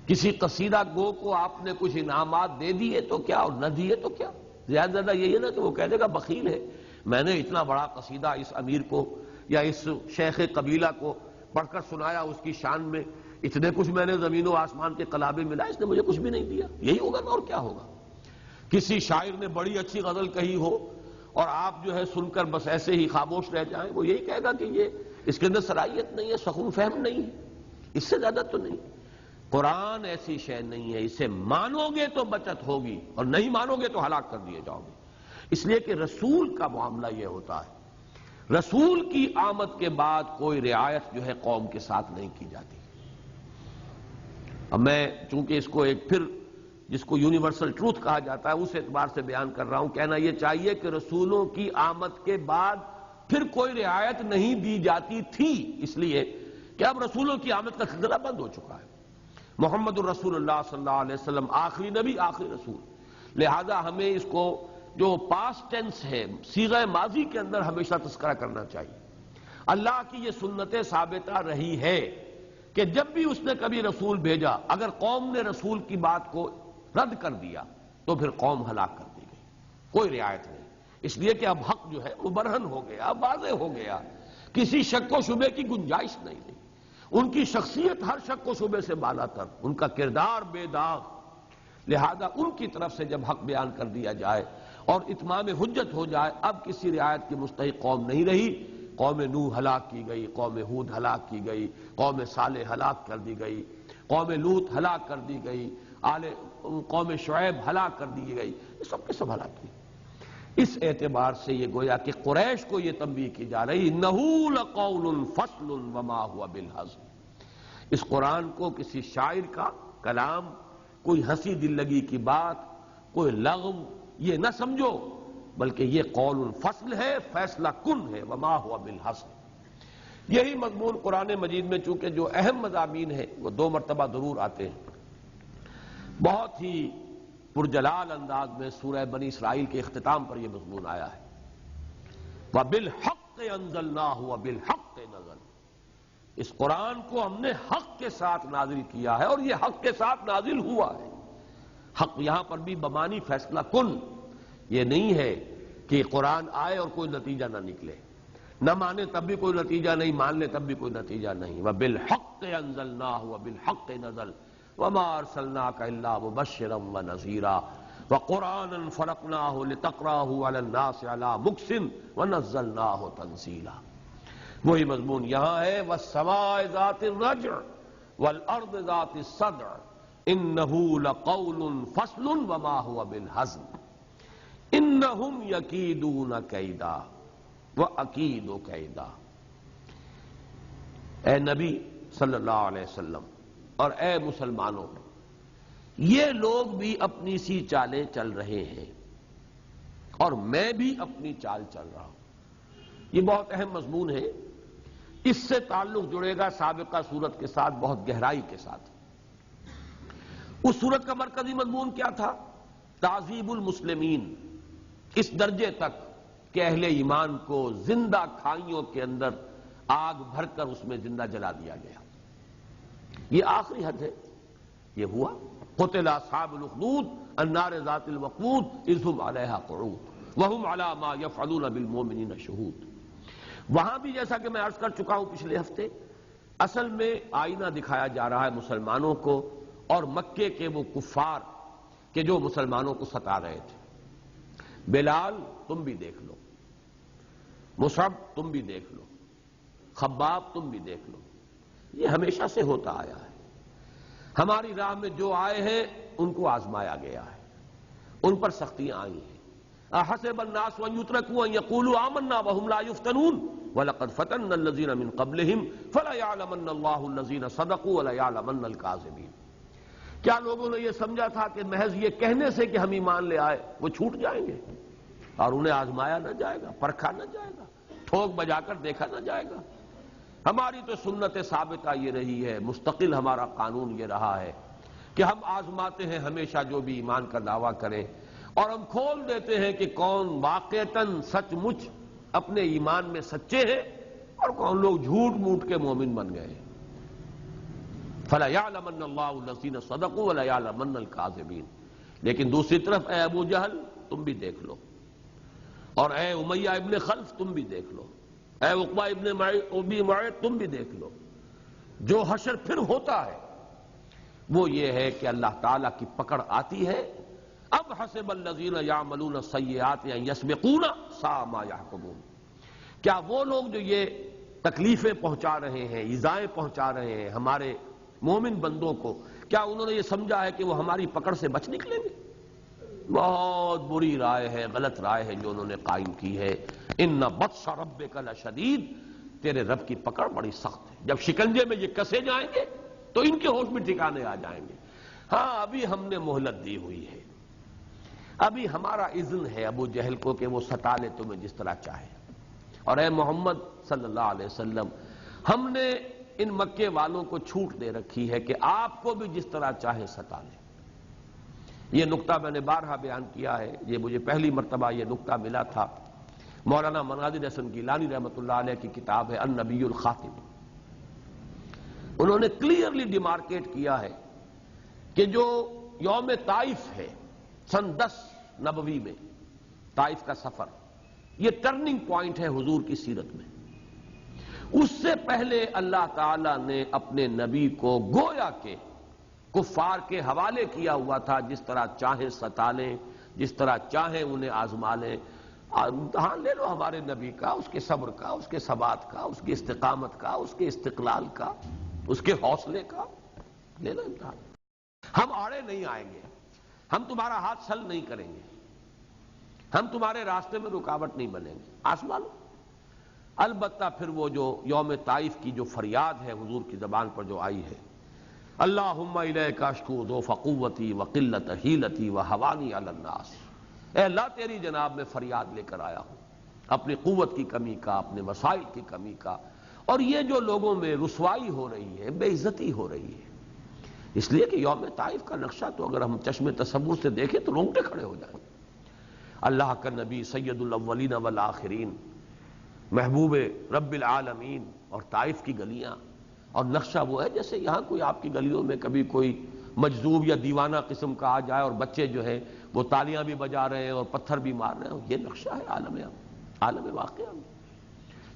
کسی قصیدہ گو کو آپ نے کچھ انعامات دے دیے تو کیا اور نہ دیے تو کیا. زیادہ زیادہ یہی ہے نا کہ وہ کہہ دے گا بخیل ہے، میں نے اتنا بڑا قصیدہ اس امیر کو یا اس شیخ قبیلہ کو پڑھ کر سنایا، اس کی شان میں اتنے کچھ میں نے زمین و آسمان کے قلابے ملا، اس نے مجھے کچھ بھی نہیں دیا. یہی ہوگا نا، اور کیا ہوگا. کسی شاعر نے بڑی اچھی غزل کہی ہو اور آپ جو ہے سن کر بس ایسے ہی خاموش رہ جائیں، وہ یہی کہے گا کہ یہ اس کے اندر صلاحیت نہیں ہے، سخن فہم نہیں ہے. اس سے زیادہ تو نہیں. قرآن ایسی شے نہیں ہے، اسے مانو گے تو بچت ہوگی اور نہیں مانو گے تو ہلاک کر دیے جاؤ گے. اس لیے کہ رسول کا معاملہ یہ ہوتا ہے، رسول کی آمد کے بعد کوئی رعایت جو ہے قوم کے ساتھ نہیں کی جاتی. اب میں چونکہ اس کو ایک پھر جس کو یونیورسل ٹروتھ کہا جاتا ہے، اس اعتبار سے بیان کر رہا ہوں، کہنا یہ چاہیے کہ رسولوں کی آمد کے بعد پھر کوئی رعایت نہیں دی جاتی تھی، اس لیے کہ اب رسولوں کی آمد کا سلسلہ بند ہو چکا ہے۔ محمد الرسول اللہ صلی اللہ علیہ وسلم آخری نبی، آخری رسول، لہذا ہمیں اس کو جو پاسٹ ٹینس ہے، صیغہ ماضی کے اندر ہمیشہ تذکرہ کرنا چاہیے۔ اللہ کی یہ سنت ثابتہ رہی ہے کہ جب بھی اس نے کبھی رسول بھیجا، اگر قوم نے رسول کی بات کو رد کر دیا تو پھر قوم ہلاک کر دی گئی، کوئی رعایت نہیں، اس لیے کہ اب حق جو ہے مبرہن ہو گیا، واضح ہو گیا، کسی شک و شبے کی گنجائش نہیں رہی۔ ان کی شخصیت ہر شک و شبے سے بالا تر، ان کا کردار بے داغ، لہذا ان کی طرف سے جب حق بیان کر دیا جائے اور اتمام حجت ہو جائے، اب کسی رعایت کی مستحق قوم نہیں رہی۔ قوم نوح ہلاک کی گئی، قوم ہود ہلاک کی گئی، قوم صالح ہلاک کر دی گئی، قوم لوط ہلاک کر دی گئی، قوم شعیب ہلاک کر دی گئی، یہ سب کے سب ہلاک کی۔ اس اعتبار سے یہ گویا کہ قریش کو یہ تنبیہ کی جا رہی، انہ لقول فصل وما هو بالہزل۔ اس قرآن کو کسی شاعر کا کلام، کوئی ہنسی دل لگی کی بات، کوئی لغو یہ نہ سمجھو، بلکہ یہ قول فصل ہے، فیصلہ کن ہے، وما هو بالہزل۔ یہی مضمون قرآن مجید میں چونکہ جو اہم مضامین ہیں وہ 2 مرتبہ ضرور آتے ہیں، بہت ہی پرجلال انداز میں سورہ بنی اسرائیل کے اختتام پر یہ مضمون آیا ہے، وَبِالْحَقِّ أَنزَلْنَاهُ وَبِالْحَقِّ نَزَلَ۔ اس قرآن کو ہم نے حق کے ساتھ نازل کیا ہے اور یہ حق کے ساتھ نازل ہوا ہے۔ حق یہاں پر بھی بمانی فیصلہ کن، یہ نہیں ہے کہ قرآن آئے اور کوئی نتیجہ نہ نکلے، نہ مانے تب بھی کوئی نتیجہ نہیں، مان لے تب بھی کوئی نتیجہ نہیں۔ وَبِالْحَقِّ أَنزَلْنَاهُ وَبِالْحَقِّ نَزَلَ وَمَا أَرْسَلْنَاكَ إِلَّا مُبَشِّرًا وَنَذِيرًا وَقُرْآنًا فَرَقْنَاهُ لِتَقْرَأَهُ عَلَى النَّاسِ عَلَى مُكْثٍ وَنَزَّلْنَاهُ تَنزِيلًا۔ وہی مضمون یہاں ہے، وَالسَّمَاءِ ذَاتِ الرَّجْعِ وَالْأَرْضِ ذَاتِ الصَّدْعِ إِنَّهُ لَقَوْلٌ فَصْلٌ وَمَا هُوَ بِالْهَزْلِ إِنَّهُمْ يَكِيدُونَ كَيْدًا وَأَكِيدُ كَيْدًا۔ اے نبی صلی اللہ علیہ وسلم اور اے مسلمانوں، یہ لوگ بھی اپنی سی چالیں چل رہے ہیں اور میں بھی اپنی چال چل رہا ہوں۔ یہ بہت اہم مضمون ہے، اس سے تعلق جڑے گا سابقہ سورت کے ساتھ بہت گہرائی کے ساتھ۔ اس سورت کا مرکزی مضمون کیا تھا؟ تعذیب المسلمین، اس درجے تک کہ اہل ایمان کو زندہ کھائیوں کے اندر آگ بھر کر اس میں زندہ جلا دیا گیا۔ یہ آخری حد ہے، یہ ہوا۔ قتل اصحاب الاخدود النار ذات الوقود اذ هم علیہا قعود وهم علی ما یفعلون بالمؤمنین شہود۔ وہاں بھی جیسا کہ میں عرض کر چکا ہوں پچھلے ہفتے، اصل میں آئینہ دکھایا جا رہا ہے مسلمانوں کو اور مکے کے وہ کفار کہ جو مسلمانوں کو ستا رہے تھے۔ بلال تم بھی دیکھ لو، مصعب تم بھی دیکھ لو، خباب تم بھی دیکھ لو، یہ ہمیشہ سے ہوتا آیا ہے۔ ہماری راہ میں جو آئے ہیں ان کو آزمایا گیا ہے، ان پر سختیاں آئی ہیں۔ احسب الناس ان يتركوا ان يقولوا آمنا وهم لا يفتنون ولقد فتنا الذين من قبلهم فلا يعلمن الله الذين صدقوا ولا يعلمن الكاذبين۔ کیا لوگوں نے یہ سمجھا تھا کہ محض یہ کہنے سے کہ ہم ایمان لے آئے وہ چھوٹ جائیں گے اور انہیں آزمایا نہ جائے گا، پرکھا نہ جائے گا، ٹھوک بجا کر دیکھا نہ جائے گا؟ ہماری تو سنت ثابتہ یہ رہی ہے، مستقل ہمارا قانون یہ رہا ہے کہ ہم آزماتے ہیں ہمیشہ جو بھی ایمان کا دعویٰ کریں، اور ہم کھول دیتے ہیں کہ کون واقعتاً سچ مچ اپنے ایمان میں سچے ہیں اور کون لوگ جھوٹ موٹ کے مومن بن گئے ہیں۔ فَلَا يَعْلَمَنَّ اللَّهُ الَّذِينَ صَدَقُوا وَلَا يَعْلَمَنَّ الْكَاذِبِينَ۔ لیکن دوسری طرف اے ابو جہل تم بھی دیکھ لو، اور اے امیہ ابن خلف تم بھی دیکھ لو، اے عقبہ ابن ابی معیط تم بھی دیکھ لو، جو حشر پھر ہوتا ہے وہ یہ ہے کہ اللہ تعالیٰ کی پکڑ آتی ہے۔ اب حسب الذین یعملون السیئات ان یسبقونا ساء ما یحکمون۔ کیا وہ لوگ جو یہ تکلیفیں پہنچا رہے ہیں، ایذائیں پہنچا رہے ہیں ہمارے مومن بندوں کو، کیا انہوں نے یہ سمجھا ہے کہ وہ ہماری پکڑ سے بچ نکلیں گے؟ بہت بری رائے ہے، غلط رائے ہے جو انہوں نے قائم کی ہے۔ ان بطش ربک لشدید، تیرے رب کی پکڑ بڑی سخت ہے۔ جب شکنجے میں یہ کسے جائیں گے تو ان کے ہوش میں ٹھکانے آ جائیں گے۔ ہاں ابھی ہم نے مہلت دی ہوئی ہے، ابھی ہمارا اذن ہے ابو جہل کو کہ وہ ستا لے تمہیں جس طرح چاہے، اور اے محمد صلی اللہ علیہ وسلم ہم نے ان مکے والوں کو چھوٹ دے رکھی ہے کہ آپ کو بھی جس طرح چاہے ستا لے۔ یہ نقطہ میں نے بارہا بیان کیا ہے، یہ مجھے پہلی مرتبہ یہ نقطہ ملا تھا، مولانا مناظر حسن گیلانی رحمۃ اللہ علیہ کی کتاب ہے النبی الخاتم۔ انہوں نے کلیئرلی ڈیمارکیٹ کیا ہے کہ جو یوم طائف ہے سن 10 نبوی میں، طائف کا سفر، یہ ٹرننگ پوائنٹ ہے حضور کی سیرت میں۔ اس سے پہلے اللہ تعالی نے اپنے نبی کو گویا کہ کفار کے حوالے کیا ہوا تھا، جس طرح چاہیں ستا لیں، جس طرح چاہیں انہیں آزما لیں۔ امتحان لے لو ہمارے نبی کا، اس کے صبر کا، اس کے ثبات کا، اس کی استقامت کا، اس کے استقلال کا، اس کے حوصلے کا، لے لو امتحان۔ ہم آڑے نہیں آئیں گے، ہم تمہارا ہاتھ سل نہیں کریں گے، ہم تمہارے راستے میں رکاوٹ نہیں بنیں گے، آزما لو۔ البتہ پھر وہ جو یوم طائف کی جو فریاد ہے حضور کی زبان پر جو آئی ہے، اللہم الیک اشکو ضعف قوتی وقلت حیلتی وہوانی علی الناس، اے اللہ تیری جناب میں فریاد لے کر آیا ہوں اپنی قوت کی کمی کا، اپنے وسائل کی کمی کا، اور یہ جو لوگوں میں رسوائی ہو رہی ہے، بے عزتی ہو رہی ہے۔ اس لیے کہ یوم طائف کا نقشہ تو اگر ہم چشم تصور سے دیکھیں تو رونگٹے کھڑے ہو جائیں۔ اللہ کا نبی سید الاولین والآخرین، محبوب رب العالمین، اور طائف کی گلیاں، اور نقشہ وہ ہے جیسے یہاں کوئی آپ کی گلیوں میں کبھی کوئی مجذوب یا دیوانہ قسم کا آ جائے اور بچے جو ہیں وہ تالیاں بھی بجا رہے ہیں اور پتھر بھی مار رہے ہیں، یہ نقشہ ہے عالم واقعہ میں۔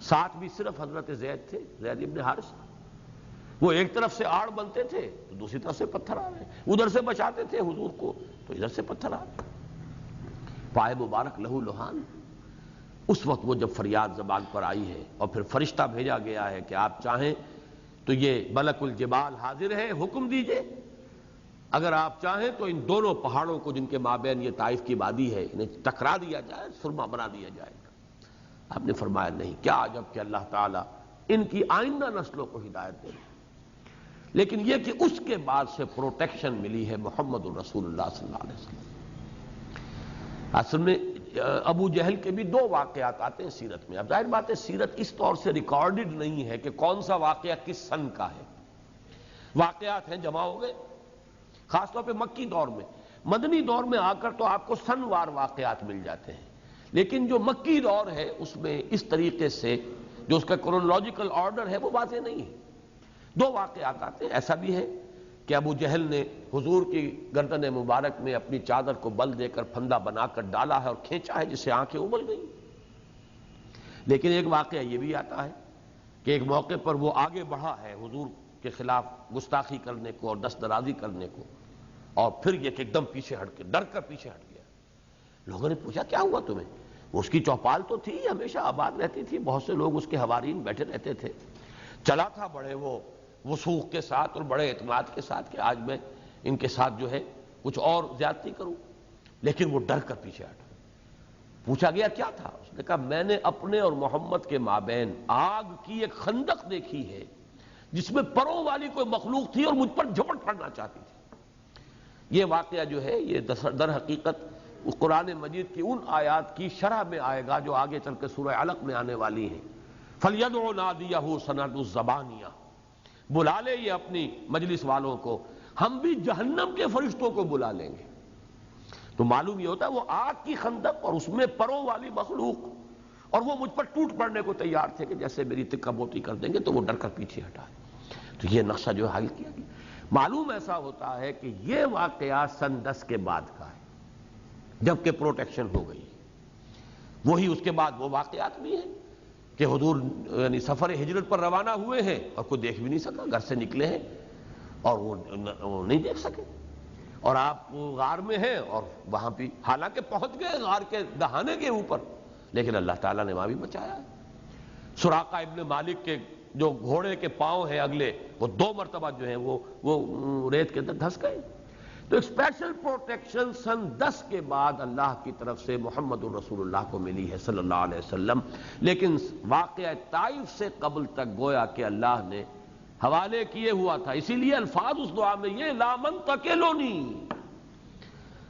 ساتھ بھی صرف حضرت زید تھے، زید ابن حارثہ، وہ ایک طرف سے آڑ بنتے تھے تو دوسری طرف سے پتھر آ رہے ہیں، ادھر سے بچاتے تھے حضور کو تو ادھر سے پتھر آ رہے ہیں۔ پائے مبارک لہو لہان۔ اس وقت وہ جب فریاد زبان پر آئی ہے اور پھر فرشتہ بھیجا گیا ہے کہ آپ چاہیں تو یہ ملک الجبال حاضر ہے، حکم دیجئے، اگر آپ چاہیں تو ان دونوں پہاڑوں کو جن کے مابین یہ طائف کی وادی ہے انہیں ٹکرا دیا جائے، سرما بنا دیا جائے گا۔ آپ نے فرمایا نہیں، کیا عجب کہ اللہ تعالیٰ ان کی آئندہ نسلوں کو ہدایت دے۔ لیکن یہ کہ اس کے بعد سے پروٹیکشن ملی ہے محمد الرسول اللہ صلی اللہ علیہ وسلم۔ اصل میں ابو جہل کے بھی 2 واقعات آتے ہیں سیرت میں۔ اب ظاہر بات ہے سیرت اس طور سے ریکارڈڈ نہیں ہے کہ کون سا واقعہ کس سن کا ہے، واقعات ہیں جمع ہو گئے، خاص طور پہ مکی دور میں۔ مدنی دور میں آ کر تو آپ کو سن وار واقعات مل جاتے ہیں، لیکن جو مکی دور ہے اس میں اس طریقے سے جو اس کا کرونالوجیکل آرڈر ہے وہ واضح نہیں ہے۔ 2 واقعات آتے ہیں۔ ایسا بھی ہے کہ ابو جہل نے حضور کی گردن مبارک میں اپنی چادر کو بل دے کر پھندا بنا کر ڈالا ہے اور کھینچا ہے، جس سے آنکھیں ابل گئی۔ لیکن ایک واقعہ یہ بھی آتا ہے کہ ایک موقع پر وہ آگے بڑھا ہے حضور کے خلاف گستاخی کرنے کو اور دست درازی کرنے کو، اور پھر یہ کہ ایک دم پیچھے ہٹ کے ڈر کر پیچھے ہٹ گیا۔ لوگوں نے پوچھا کیا ہوا تمہیں؟ اس کی چوپال تو تھی، ہمیشہ آباد رہتی تھی، بہت سے لوگ اس کے حوارین بیٹھے رہتے تھے، چلا تھا بڑے وہ وثوق کے ساتھ اور بڑے اعتماد کے ساتھ کہ آج میں ان کے ساتھ جو ہے کچھ اور زیادتی کروں، لیکن وہ ڈر کر پیچھے ہٹا۔ پوچھا گیا کیا تھا؟ اس نے کہا میں نے اپنے اور محمد کے مابین آگ کی ایک خندق دیکھی ہے جس میں پروں والی کوئی مخلوق تھی اور مجھ پر جھپٹ پڑنا چاہتی تھی۔ یہ واقعہ جو ہے یہ در حقیقت قرآن مجید کی ان آیات کی شرح میں آئے گا جو آگے چل کے سورہ علق میں آنے والی ہیں۔ فَلْيَدْعُ نَادِيَهُ سَنَدُ الزَّبَانِيَةِ، بلا لے یہ اپنی مجلس والوں کو، ہم بھی جہنم کے فرشتوں کو بلا لیں گے۔ تو معلوم یہ ہوتا ہے وہ آگ کی خندق اور اس میں پروں والی مخلوق، اور وہ مجھ پر ٹوٹ پڑنے کو تیار تھے کہ جیسے میری تکہ بوٹی کر دیں گے، تو وہ ڈر کر پیچھے ہٹا۔ تو یہ نقشہ جو حل کیا گیا، معلوم ایسا ہوتا ہے کہ یہ واقعہ سن 10 کے بعد کا ہے جبکہ پروٹیکشن ہو گئی۔ وہی اس کے بعد وہ واقعات بھی ہیں کہ حضور یعنی سفر ہجرت پر روانہ ہوئے ہیں اور کوئی دیکھ بھی نہیں سکا، گھر سے نکلے ہیں اور وہ نہیں دیکھ سکے، اور آپ غار میں ہیں اور وہاں بھی حالانکہ پہنچ گئے غار کے دہانے کے اوپر، لیکن اللہ تعالیٰ نے وہاں بھی بچایا ہے۔ سراقہ ابن مالک کے جو گھوڑے کے پاؤں ہیں اگلے، وہ 2 مرتبہ جو ہیں وہ ریت کے اندر دھس گئے۔ تو ایک اسپیشل پروٹیکشن سن 10 کے بعد اللہ کی طرف سے محمد الرسول اللہ کو ملی ہے صلی اللہ علیہ وسلم۔ لیکن واقعہ طائف سے قبل تک گویا کہ اللہ نے حوالے کیے ہوا تھا. اسی لیے الفاظ اس دعا میں یہ لا من تکلونی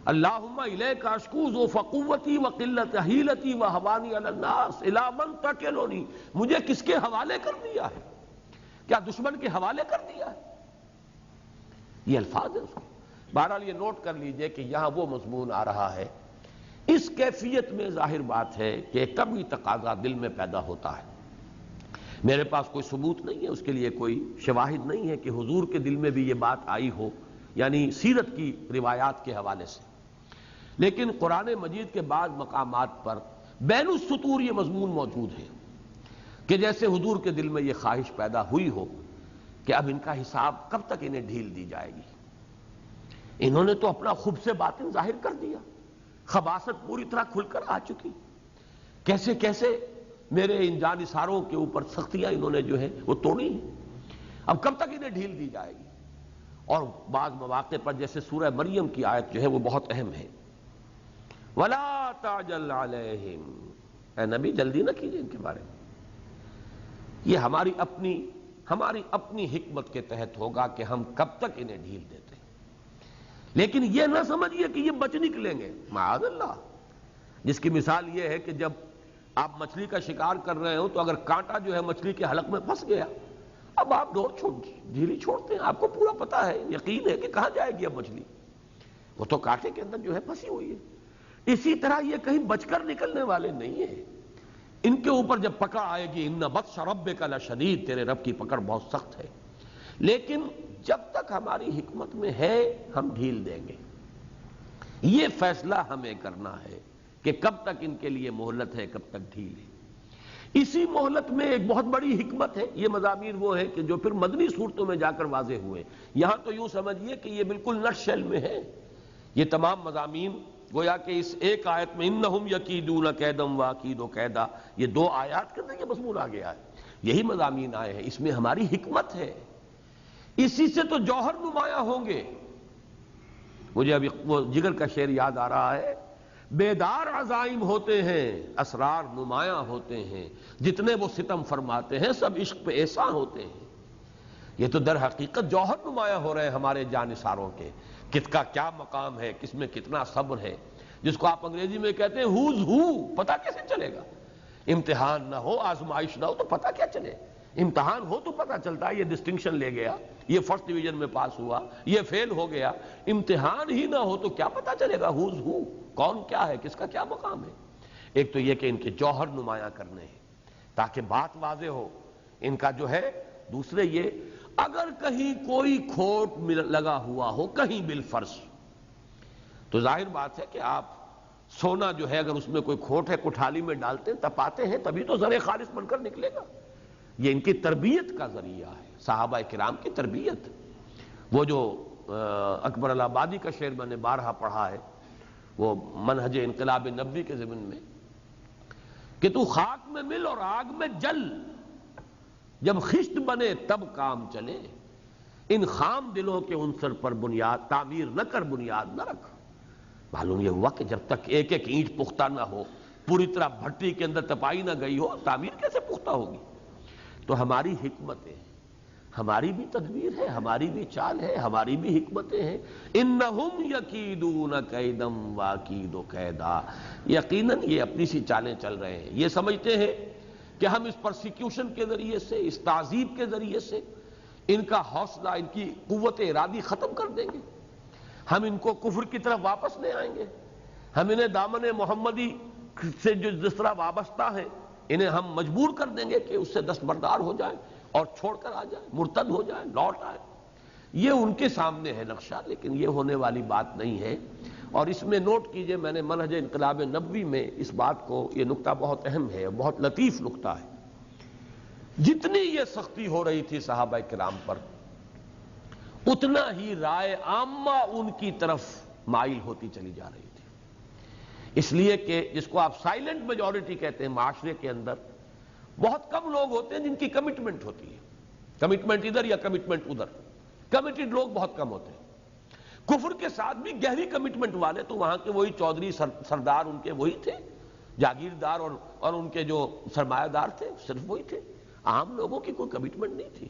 اللہم الیک اشکو ضعف قوتی وقلت حیلتی وہوانی علی الناس الی من تکلونی. مجھے کس کے حوالے کر دیا ہے؟ کیا دشمن کے حوالے کر دیا ہے؟ یہ الفاظ ہے اس کے. بہرحال یہ نوٹ کر لیجئے کہ یہاں وہ مضمون آ رہا ہے. اس کیفیت میں ظاہر بات ہے کہ کبھی تقاضا دل میں پیدا ہوتا ہے. میرے پاس کوئی ثبوت نہیں ہے، اس کے لیے کوئی شواہد نہیں ہے کہ حضور کے دل میں بھی یہ بات آئی ہو، یعنی سیرت کی روایات کے حوالے سے. لیکن قرآن مجید کے بعض مقامات پر بین السطور یہ مضمون موجود ہے کہ جیسے حضور کے دل میں یہ خواہش پیدا ہوئی ہو کہ اب ان کا حساب کب تک انہیں ڈھیل دی جائے گی. انہوں نے تو اپنا خبث باطن ظاہر کر دیا، خباثت پوری طرح کھل کر آ چکی. کیسے کیسے میرے ان جانثاروں کے اوپر سختیاں انہوں نے جو ہے وہ توڑی ہیں. اب کب تک انہیں ڈھیل دی جائے گی؟ اور بعض مواقع پر جیسے سورہ مریم کی آیت جو ہے وہ بہت اہم ہے. وَلَا تَعْجَلْ عَلَيْهِمْ، اے نبی جلدی نہ کیجئے ان کے بارے میں. یہ ہماری اپنی حکمت کے تحت ہوگا کہ ہم کب تک انہیں ڈھیل دیتے ہیں. لیکن یہ نہ سمجھیے کہ یہ بچ نکلیں گے، معاذ اللہ. جس کی مثال یہ ہے کہ جب آپ مچھلی کا شکار کر رہے ہو تو اگر کانٹا جو ہے مچھلی کے حلق میں پھنس گیا، اب آپ ڈھیلی چھوڑتے ہیں. آپ کو پورا پتا ہے، یقین ہے کہ کہاں جائے گی اب مچھلی، وہ تو کانٹے کے اندر جو ہے پھنسی ہوئی ہے. اسی طرح یہ کہیں بچ کر نکلنے والے نہیں ہیں. ان کے اوپر جب پکڑ آئے گی، ان بطش ربک لشدید، تیرے رب کی پکڑ بہت سخت ہے. لیکن جب تک ہماری حکمت میں ہے ہم ڈھیل دیں گے. یہ فیصلہ ہمیں کرنا ہے کہ کب تک ان کے لیے مہلت ہے، کب تک ڈھیل ہے. اسی مہلت میں ایک بہت بڑی حکمت ہے. یہ مضامین وہ ہے کہ جو پھر مدنی صورتوں میں جا کر واضح ہوئے. یہاں تو یوں سمجھیے کہ یہ بالکل نٹ شیل میں ہے. یہ تمام مضامین گویا کہ اس ایک آیت میں انہم یکیدون کیدم واکید کیدا، یہ دو آیات کے اندر یہ مضمون آ گیا ہے. یہی مضامین آئے ہیں، اس میں ہماری حکمت ہے. اسی سے تو جوہر نمایاں ہوں گے. مجھے ابھی وہ جگر کا شعر یاد آ رہا ہے، بیدار عزائم ہوتے ہیں اسرار نمایاں ہوتے ہیں، جتنے وہ ستم فرماتے ہیں سب عشق پہ احسان ہوتے ہیں. یہ تو در حقیقت جوہر نمایاں ہو رہے ہیں ہمارے جانثاروں کے. کس کا کیا مقام ہے، کس میں کتنا صبر ہے، جس کو آپ انگریزی میں کہتے ہیں ہوز ہو. پتہ کیسے چلے گا؟ امتحان نہ ہو، آزمائش نہ ہو تو پتہ کیا چلے؟ امتحان ہو تو پتہ چلتا ہے یہ ڈسٹنکشن لے گیا، یہ فرسٹ ڈویژن میں پاس ہوا، یہ فیل ہو گیا. امتحان ہی نہ ہو تو کیا پتہ چلے گا ہوز ہو، کون کیا ہے، کس کا کیا مقام ہے. ایک تو یہ کہ ان کے جوہر نمایاں کرنے ہیں تاکہ بات واضح ہو ان کا جو ہے. دوسرے یہ اگر کہیں کوئی کھوٹ لگا ہوا ہو کہیں بالفرض، تو ظاہر بات ہے کہ آپ سونا جو ہے اگر اس میں کوئی کھوٹ ہے کٹھالی میں ڈالتے ہیں، تپاتے ہیں، تبھی تو زر خالص بن کر نکلے گا. یہ ان کی تربیت کا ذریعہ ہے، صحابہ کرام کی تربیت. وہ جو اکبر الہآبادی کا شعر میں نے بارہا پڑھا ہے، وہ منہج انقلاب نبوی کے ضمن میں، کہ تو خاک میں مل اور آگ میں جل، جب خشت بنے تب کام چلے، ان خام دلوں کے عنصر پر بنیاد تعمیر نہ کر، بنیاد نہ رکھ. معلوم یہ ہوا کہ جب تک ایک ایک اینٹ پختہ نہ ہو، پوری طرح بھٹی کے اندر تپائی نہ گئی ہو، تعمیر کیسے پختہ ہوگی؟ تو ہماری حکمتیں، ہماری بھی تدبیر ہے، ہماری بھی چال ہے، ہماری بھی حکمتیں ہیں. انہم یکیدون کیدم واکید کیدا، یقیناً یہ اپنی سی چالیں چل رہے ہیں. یہ سمجھتے ہیں کہ ہم اس پرسیکیوشن کے ذریعے سے، اس تعذیب کے ذریعے سے ان کا حوصلہ، ان کی قوت ارادی ختم کر دیں گے، ہم ان کو کفر کی طرف واپس لے آئیں گے، ہم انہیں دامن محمدی سے جو جس طرح وابستہ ہیں انہیں ہم مجبور کر دیں گے کہ اس سے دستبردار ہو جائیں اور چھوڑ کر آ جائیں، مرتد ہو جائیں، لوٹ آئیں. یہ ان کے سامنے ہے نقشہ، لیکن یہ ہونے والی بات نہیں ہے. اور اس میں نوٹ کیجئے، میں نے منہج انقلاب نبوی میں اس بات کو، یہ نقطہ بہت اہم ہے، بہت لطیف نقطہ ہے. جتنی یہ سختی ہو رہی تھی صحابہ کرام پر، اتنا ہی رائے عامہ ان کی طرف مائل ہوتی چلی جا رہی تھی. اس لیے کہ جس کو آپ سائلنٹ میجورٹی کہتے ہیں معاشرے کے اندر، بہت کم لوگ ہوتے ہیں جن کی کمٹمنٹ ہوتی ہے. کمٹمنٹ ادھر یا کمٹمنٹ ادھر، کمیٹڈ لوگ بہت کم ہوتے ہیں. کفر کے ساتھ بھی گہری کمٹمنٹ والے تو وہاں کے وہی چودھری سردار ان کے وہی تھے، جاگیردار اور ان کے جو سرمایہ دار تھے صرف وہی تھے. عام لوگوں کی کوئی کمٹمنٹ نہیں تھی.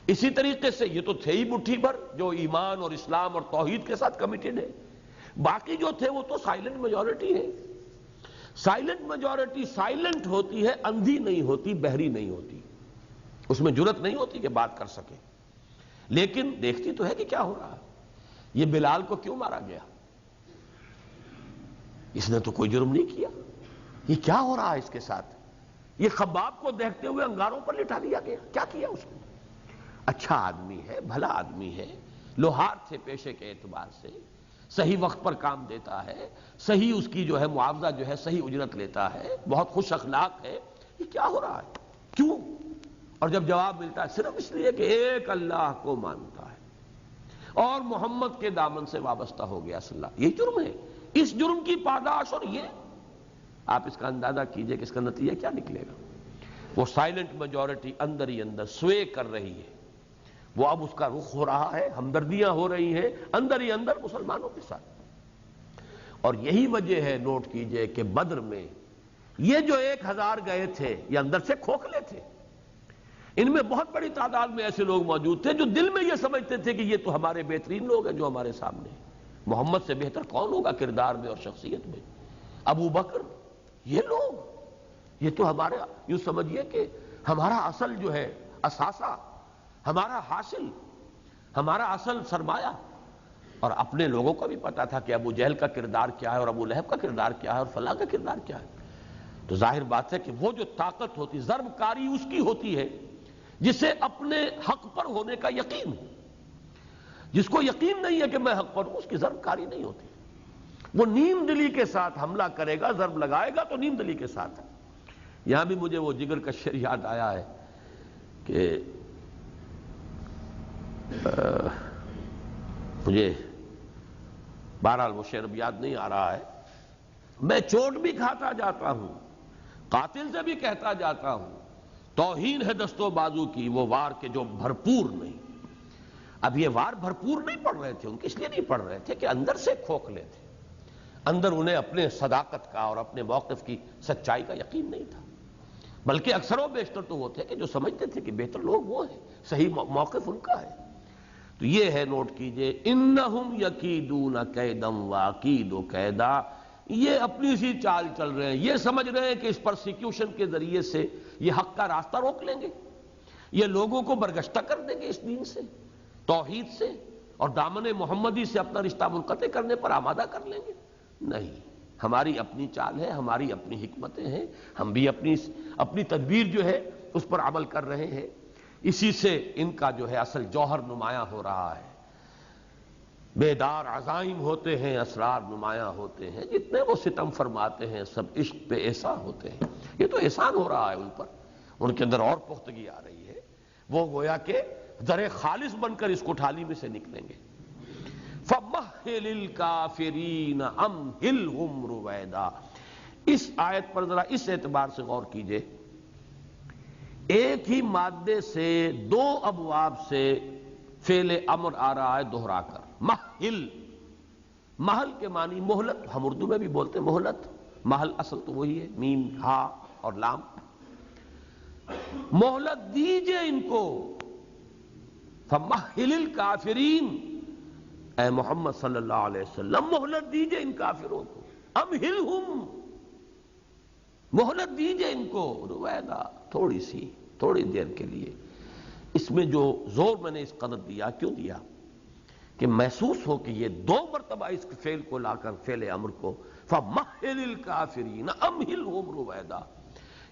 اسی طریقے سے یہ تو تھے ہی مٹھی بھر جو ایمان اور اسلام اور توحید کے ساتھ کمیٹڈ ہے، باقی جو تھے وہ تو سائلنٹ میجورٹی ہے۔ سائلنٹ میجورٹی سائلنٹ ہوتی ہے، اندھی نہیں ہوتی، بہری نہیں ہوتی، اس میں جرت نہیں ہوتی کہ بات کر سکے، لیکن دیکھتی تو ہے کہ کیا ہو رہا ہے۔ یہ بلال کو کیوں مارا گیا؟ اس نے تو کوئی جرم نہیں کیا، یہ کیا ہو رہا ہے اس کے ساتھ؟ یہ خباب کو دیکھتے ہوئے انگاروں پر لٹا دیا گیا، کیا کیا اس نے؟ اچھا آدمی ہے، بھلا آدمی ہے، لوہار تھے پیشے کے اعتبار سے، صحیح وقت پر کام دیتا ہے، صحیح اس کی جو ہے معاوضہ جو ہے صحیح اجرت لیتا ہے، بہت خوش اخلاق ہے، یہ کیا ہو رہا ہے؟ کیوں؟ اور جب جواب ملتا ہے صرف اس لیے کہ ایک اللہ کو مانتا ہے اور محمد کے دامن سے وابستہ ہو گیا صلی اللہ، یہ جرم ہے۔ اس جرم کی پاداش، اور یہ آپ اس کا اندازہ کیجئے کہ اس کا نتیجہ کیا نکلے گا۔ وہ سائلنٹ میجورٹی اندر ہی اندر سوے کر رہی ہے، وہ اب اس کا رخ ہو رہا ہے، ہمدردیاں ہو رہی ہیں اندر ہی اندر مسلمانوں کے ساتھ۔ اور یہی وجہ ہے، نوٹ کیجئے کہ بدر میں یہ جو 1000 گئے تھے یہ اندر سے کھوکھلے تھے، ان میں بہت بڑی تعداد میں ایسے لوگ موجود تھے جو دل میں یہ سمجھتے تھے کہ یہ تو ہمارے بہترین لوگ ہیں جو ہمارے سامنے ہیں، محمد سے بہتر کون ہوگا کردار میں اور شخصیت میں؟ ابو بکر، یہ لوگ، یہ تو ہمارے، یوں سمجھیے کہ ہمارا اصل جو ہے اثاثہ، ہمارا حاصل، ہمارا اصل سرمایہ۔ اور اپنے لوگوں کو بھی پتا تھا کہ ابو جہل کا کردار کیا ہے اور ابو لہب کا کردار کیا ہے اور فلاں کا کردار کیا ہے۔ تو ظاہر بات ہے کہ وہ جو طاقت ہوتی، ضرب کاری اس کی ہوتی ہے جسے اپنے حق پر ہونے کا یقین ہو۔ جس کو یقین نہیں ہے کہ میں حق پر ہوں، اس کی ضرب کاری نہیں ہوتی، وہ نیم دلی کے ساتھ حملہ کرے گا، ضرب لگائے گا تو نیم دلی کے ساتھ۔ یہاں بھی مجھے وہ جگر کا شعر یاد آیا ہے کہ مجھے بہرحال وہ شعر اب یاد نہیں آ رہا ہے، میں چوٹ بھی کھاتا جاتا ہوں، قاتل سے بھی کہتا جاتا ہوں، توہین ہے دست و بازو کی وہ وار کے جو بھرپور نہیں۔ اب یہ وار بھرپور نہیں پڑ رہے تھے، ان کے اس لیے نہیں پڑ رہے تھے کہ اندر سے کھوکھلے تھے، اندر انہیں اپنے صداقت کا اور اپنے موقف کی سچائی کا یقین نہیں تھا، بلکہ اکثر و بیشتر تو وہ تھے کہ جو سمجھتے تھے کہ بہتر لوگ وہ ہیں، صحیح موقف ان کا ہے۔ تو یہ ہے، نوٹ کیجئے، انہم یکیدون کیدا واکید کیدا، یہ اپنی سی چال چل رہے ہیں، یہ سمجھ رہے ہیں کہ اس پرسیکیوشن کے ذریعے سے یہ حق کا راستہ روک لیں گے، یہ لوگوں کو برگشتہ کر دیں گے اس دین سے، توحید سے، اور دامن محمدی سے اپنا رشتہ منقطع کرنے پر آمادہ کر لیں گے۔ نہیں، ہماری اپنی چال ہے، ہماری اپنی حکمتیں ہیں، ہم بھی اپنی تدبیر جو ہے اس پر عمل کر رہے ہیں، اسی سے ان کا جو ہے اصل جوہر نمایاں ہو رہا ہے۔ بیدار عزائم ہوتے ہیں، اسرار نمایاں ہوتے ہیں، جتنے وہ ستم فرماتے ہیں سب عشق پہ احسان ہوتے ہیں۔ یہ تو احسان ہو رہا ہے ان پر، ان کے اندر اور پختگی آ رہی ہے، وہ گویا کہ در خالص بن کر اس کوٹھالی میں سے نکلیں گے۔ فَمَهِّلِ الْكَافِرِينَ أَمْهِلْهُمْ رُوَيْدًا، اس آیت پر ذرا اس اعتبار سے غور کیجئے، ایک ہی مادے سے دو ابواب سے فعل امر آ رہا ہے دہرا کر۔ مہل، محل کے معنی مہلت، ہم اردو میں بھی بولتے ہیں مہلت، محل اصل تو وہی ہے، میم ہا اور لام۔ مہلت دیجئے ان کو، فمہل الکافرین، اے محمد صلی اللہ علیہ وسلم مہلت دیجئے ان کافروں کو، امہلہم، مہلت دیجئے ان کو، رویدہ، تھوڑی دیر کے لیے۔ اس میں جو زور میں نے اس قدر دیا، کیوں دیا؟ کہ محسوس ہو کہ یہ دو مرتبہ اس فعل کو لا کر فعل امر کو، فَمَهِّلِ الْكَافِرِينَ أَمْهِلْهُمْ رُوَيْدًا،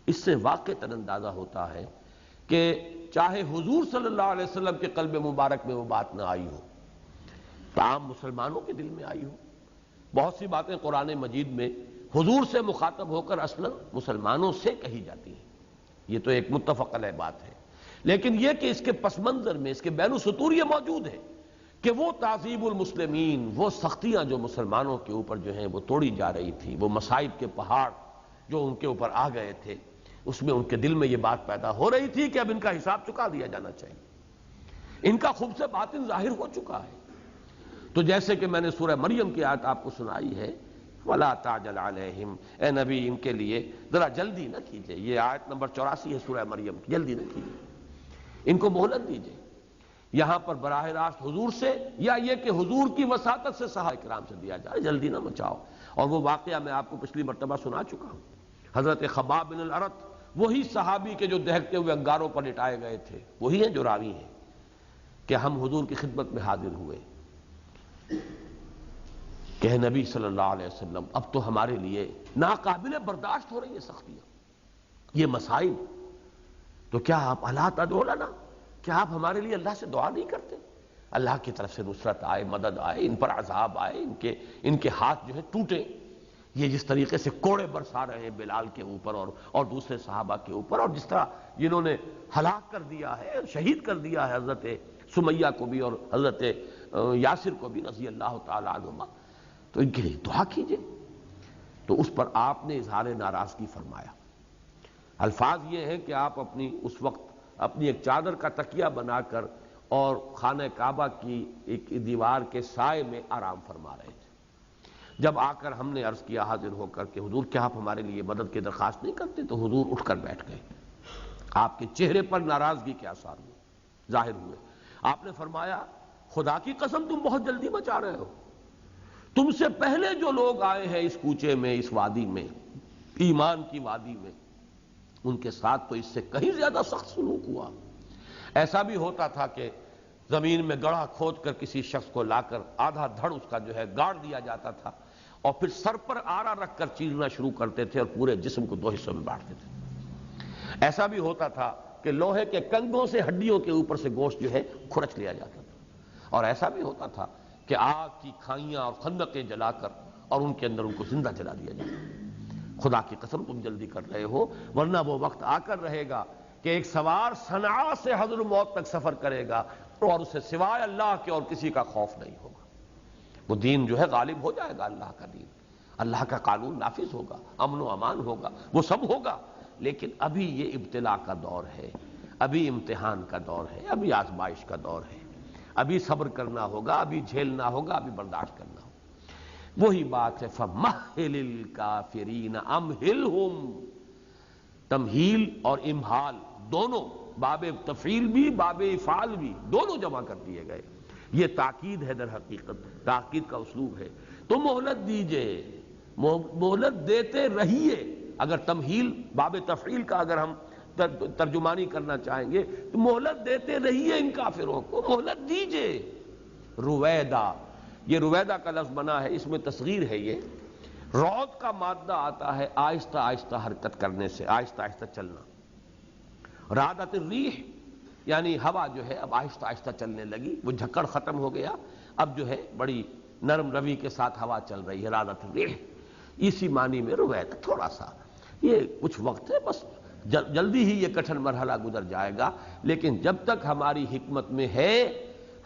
اس سے واقعتاً اندازہ ہوتا ہے کہ چاہے حضور صلی اللہ علیہ وسلم کے قلب مبارک میں وہ بات نہ آئی ہو، عام مسلمانوں کے دل میں آئی ہو۔ بہت سی باتیں قرآن مجید میں حضور سے مخاطب ہو کر اصلاً مسلمانوں سے کہی جاتی ہیں، یہ تو ایک متفق علیہ بات ہے، لیکن یہ کہ اس کے پس منظر میں، اس کے بین السطور یہ موجود ہے کہ وہ تعذیب المسلمین، وہ سختیاں جو مسلمانوں کے اوپر جو ہیں وہ توڑی جا رہی تھی، وہ مصائب کے پہاڑ جو ان کے اوپر آ گئے تھے، اس میں ان کے دل میں یہ بات پیدا ہو رہی تھی کہ اب ان کا حساب چکا دیا جانا چاہیے، ان کا خبث باطن ظاہر ہو چکا ہے۔ تو جیسے کہ میں نے سورہ مریم کی آیت آپ کو سنائی ہے، وَلَا تَعْجَلْ عَلَيْهِمْ، اے نبی ان کے لیے ذرا جلدی نہ کیجئے، یہ آیت نمبر 84 ہے سورہ مریم کی، جلدی نہ کیجئے، ان کو مہلت دیجئے، یہاں پر براہ راست حضور سے یا یہ کہ حضور کی وساطت سے صحابہ کرام سے دیا جائے، جلدی نہ مچاؤ۔ اور وہ واقعہ میں آپ کو پچھلی مرتبہ سنا چکا ہوں، حضرت خباب بن الارت، وہی صحابی کے جو دہکتے ہوئے انگاروں پر لٹائے گئے تھے، وہی ہیں جو راوی ہیں کہ ہم حضور کی خدمت میں حاضر ہوئے کہ نبی صلی اللہ علیہ وسلم اب تو ہمارے لیے ناقابل برداشت ہو رہی ہیں سختیاں، یہ مسائل، تو کیا آپ الا تدعو لنا، کیا آپ ہمارے لیے اللہ سے دعا نہیں کرتے؟ اللہ کی طرف سے نصرت آئے، مدد آئے، ان پر عذاب آئے، ان کے ہاتھ جو ہے ٹوٹے۔ یہ جس طریقے سے کوڑے برسا رہے ہیں بلال کے اوپر اور دوسرے صحابہ کے اوپر، اور جس طرح جنہوں نے ہلاک کر دیا ہے، شہید کر دیا ہے حضرت سمیہ کو بھی اور حضرت یاسر کو بھی رضی اللہ تعالی عنہما، تو ان کے لیے دعا کیجئے۔ تو اس پر آپ نے اظہار ناراضگی فرمایا۔ الفاظ یہ ہیں کہ آپ اس وقت اپنی ایک چادر کا تکیہ بنا کر اور خانہ کعبہ کی ایک دیوار کے سائے میں آرام فرما رہے تھے۔ جب آ کر ہم نے عرض کیا حاضر ہو کر کہ حضور کیا آپ ہمارے لیے مدد کی درخواست نہیں کرتے، تو حضور اٹھ کر بیٹھ گئے۔ آپ کے چہرے پر ناراضگی کے آثار ہوئے، ظاہر ہوئے۔ آپ نے فرمایا خدا کی قسم تم بہت جلدی مچا رہے ہو، تم سے پہلے جو لوگ آئے ہیں اس کوچے میں، اس وادی میں، ایمان کی وادی میں، ان کے ساتھ تو اس سے کہیں زیادہ سخت سلوک ہوا۔ ایسا بھی ہوتا تھا کہ زمین میں گڑھا کھود کر کسی شخص کو لا کر آدھا دھڑ اس کا جو ہے گاڑ دیا جاتا تھا، اور پھر سر پر آرا رکھ کر چیرنا شروع کرتے تھے اور پورے جسم کو دو حصوں میں بانٹتے تھے۔ ایسا بھی ہوتا تھا کہ لوہے کے کنگوں سے ہڈیوں کے اوپر سے گوشت جو ہے کھرچ لیا جاتا تھا، اور ایسا بھی ہوتا تھا کہ آگ کی کھائیاں اور خندقیں جلا کر اور ان کے اندر ان کو زندہ جلا دیا جاتا تھا۔ خدا کی قسم تم جلدی کر رہے ہو، ورنہ وہ وقت آ کر رہے گا کہ ایک سوار صنعاء سے حضرموت تک سفر کرے گا اور اسے سوائے اللہ کے اور کسی کا خوف نہیں ہوگا۔ وہ دین جو ہے غالب ہو جائے گا، اللہ کا دین، اللہ کا قانون نافذ ہوگا، امن و امان ہوگا، وہ سب ہوگا۔ لیکن ابھی یہ ابتلا کا دور ہے، ابھی امتحان کا دور ہے، ابھی آزمائش کا دور ہے، ابھی صبر کرنا ہوگا، ابھی جھیلنا ہوگا، ابھی برداشت کرنا ہوگا۔ وہی بات ہے فَمَهِّلِ الْكَافِرِينَ أَمْهِلْهُمْ، تمہیل اور امہال دونوں، باب تفعیل بھی باب افعال بھی دونوں جمع کر دیے گئے۔ یہ تاکید ہے، در حقیقت تاکید کا اسلوب ہے۔ تو مہلت دیجئے، مہلت دیتے رہیے۔ اگر تمہیل باب تفعیل کا اگر ہم ترجمانی کرنا چاہیں گے تو مہلت دیتے رہیے، ان کافروں کو مہلت دیجئے۔ رویدہ، یہ رویدہ کا لفظ بنا ہے، اس میں تصغیر ہے۔ یہ رعد کا مادہ آتا ہے آہستہ آہستہ حرکت کرنے سے، آہستہ آہستہ چلنا۔ رعدت الریح یعنی ہوا جو ہے اب آہستہ آہستہ چلنے لگی، وہ جھکڑ ختم ہو گیا، اب جو ہے بڑی نرم روی کے ساتھ ہوا چل رہی ہے، رعدت الریح۔ اسی معنی میں رویدہ، تھوڑا سا یہ کچھ وقت ہے، بس جلدی ہی یہ کٹھن مرحلہ گزر جائے گا، لیکن جب تک ہماری حکمت میں ہے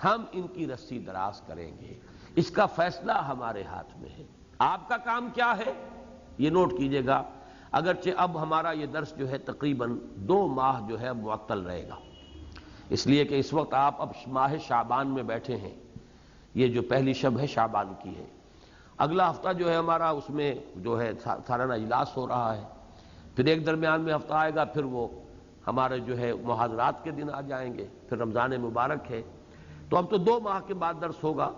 ہم ان کی رسی دراز کریں گے، اس کا فیصلہ ہمارے ہاتھ میں ہے۔ آپ کا کام کیا ہے یہ نوٹ کیجئے گا۔ اگرچہ اب ہمارا یہ درس جو ہے تقریباً 2 ماہ جو ہے معطل رہے گا، اس لیے کہ اس وقت آپ اب ماہ شعبان میں بیٹھے ہیں، یہ جو پہلی شب ہے شعبان کی ہے۔ اگلا ہفتہ جو ہے ہمارا اس میں جو ہے سالانہ اجلاس ہو رہا ہے، پھر ایک درمیان میں ہفتہ آئے گا، پھر وہ ہمارے جو ہے محاضرات کے دن آ جائیں گے، پھر رمضان مبارک ہے، تو اب تو 2 ماہ کے بعد درس ہوگا۔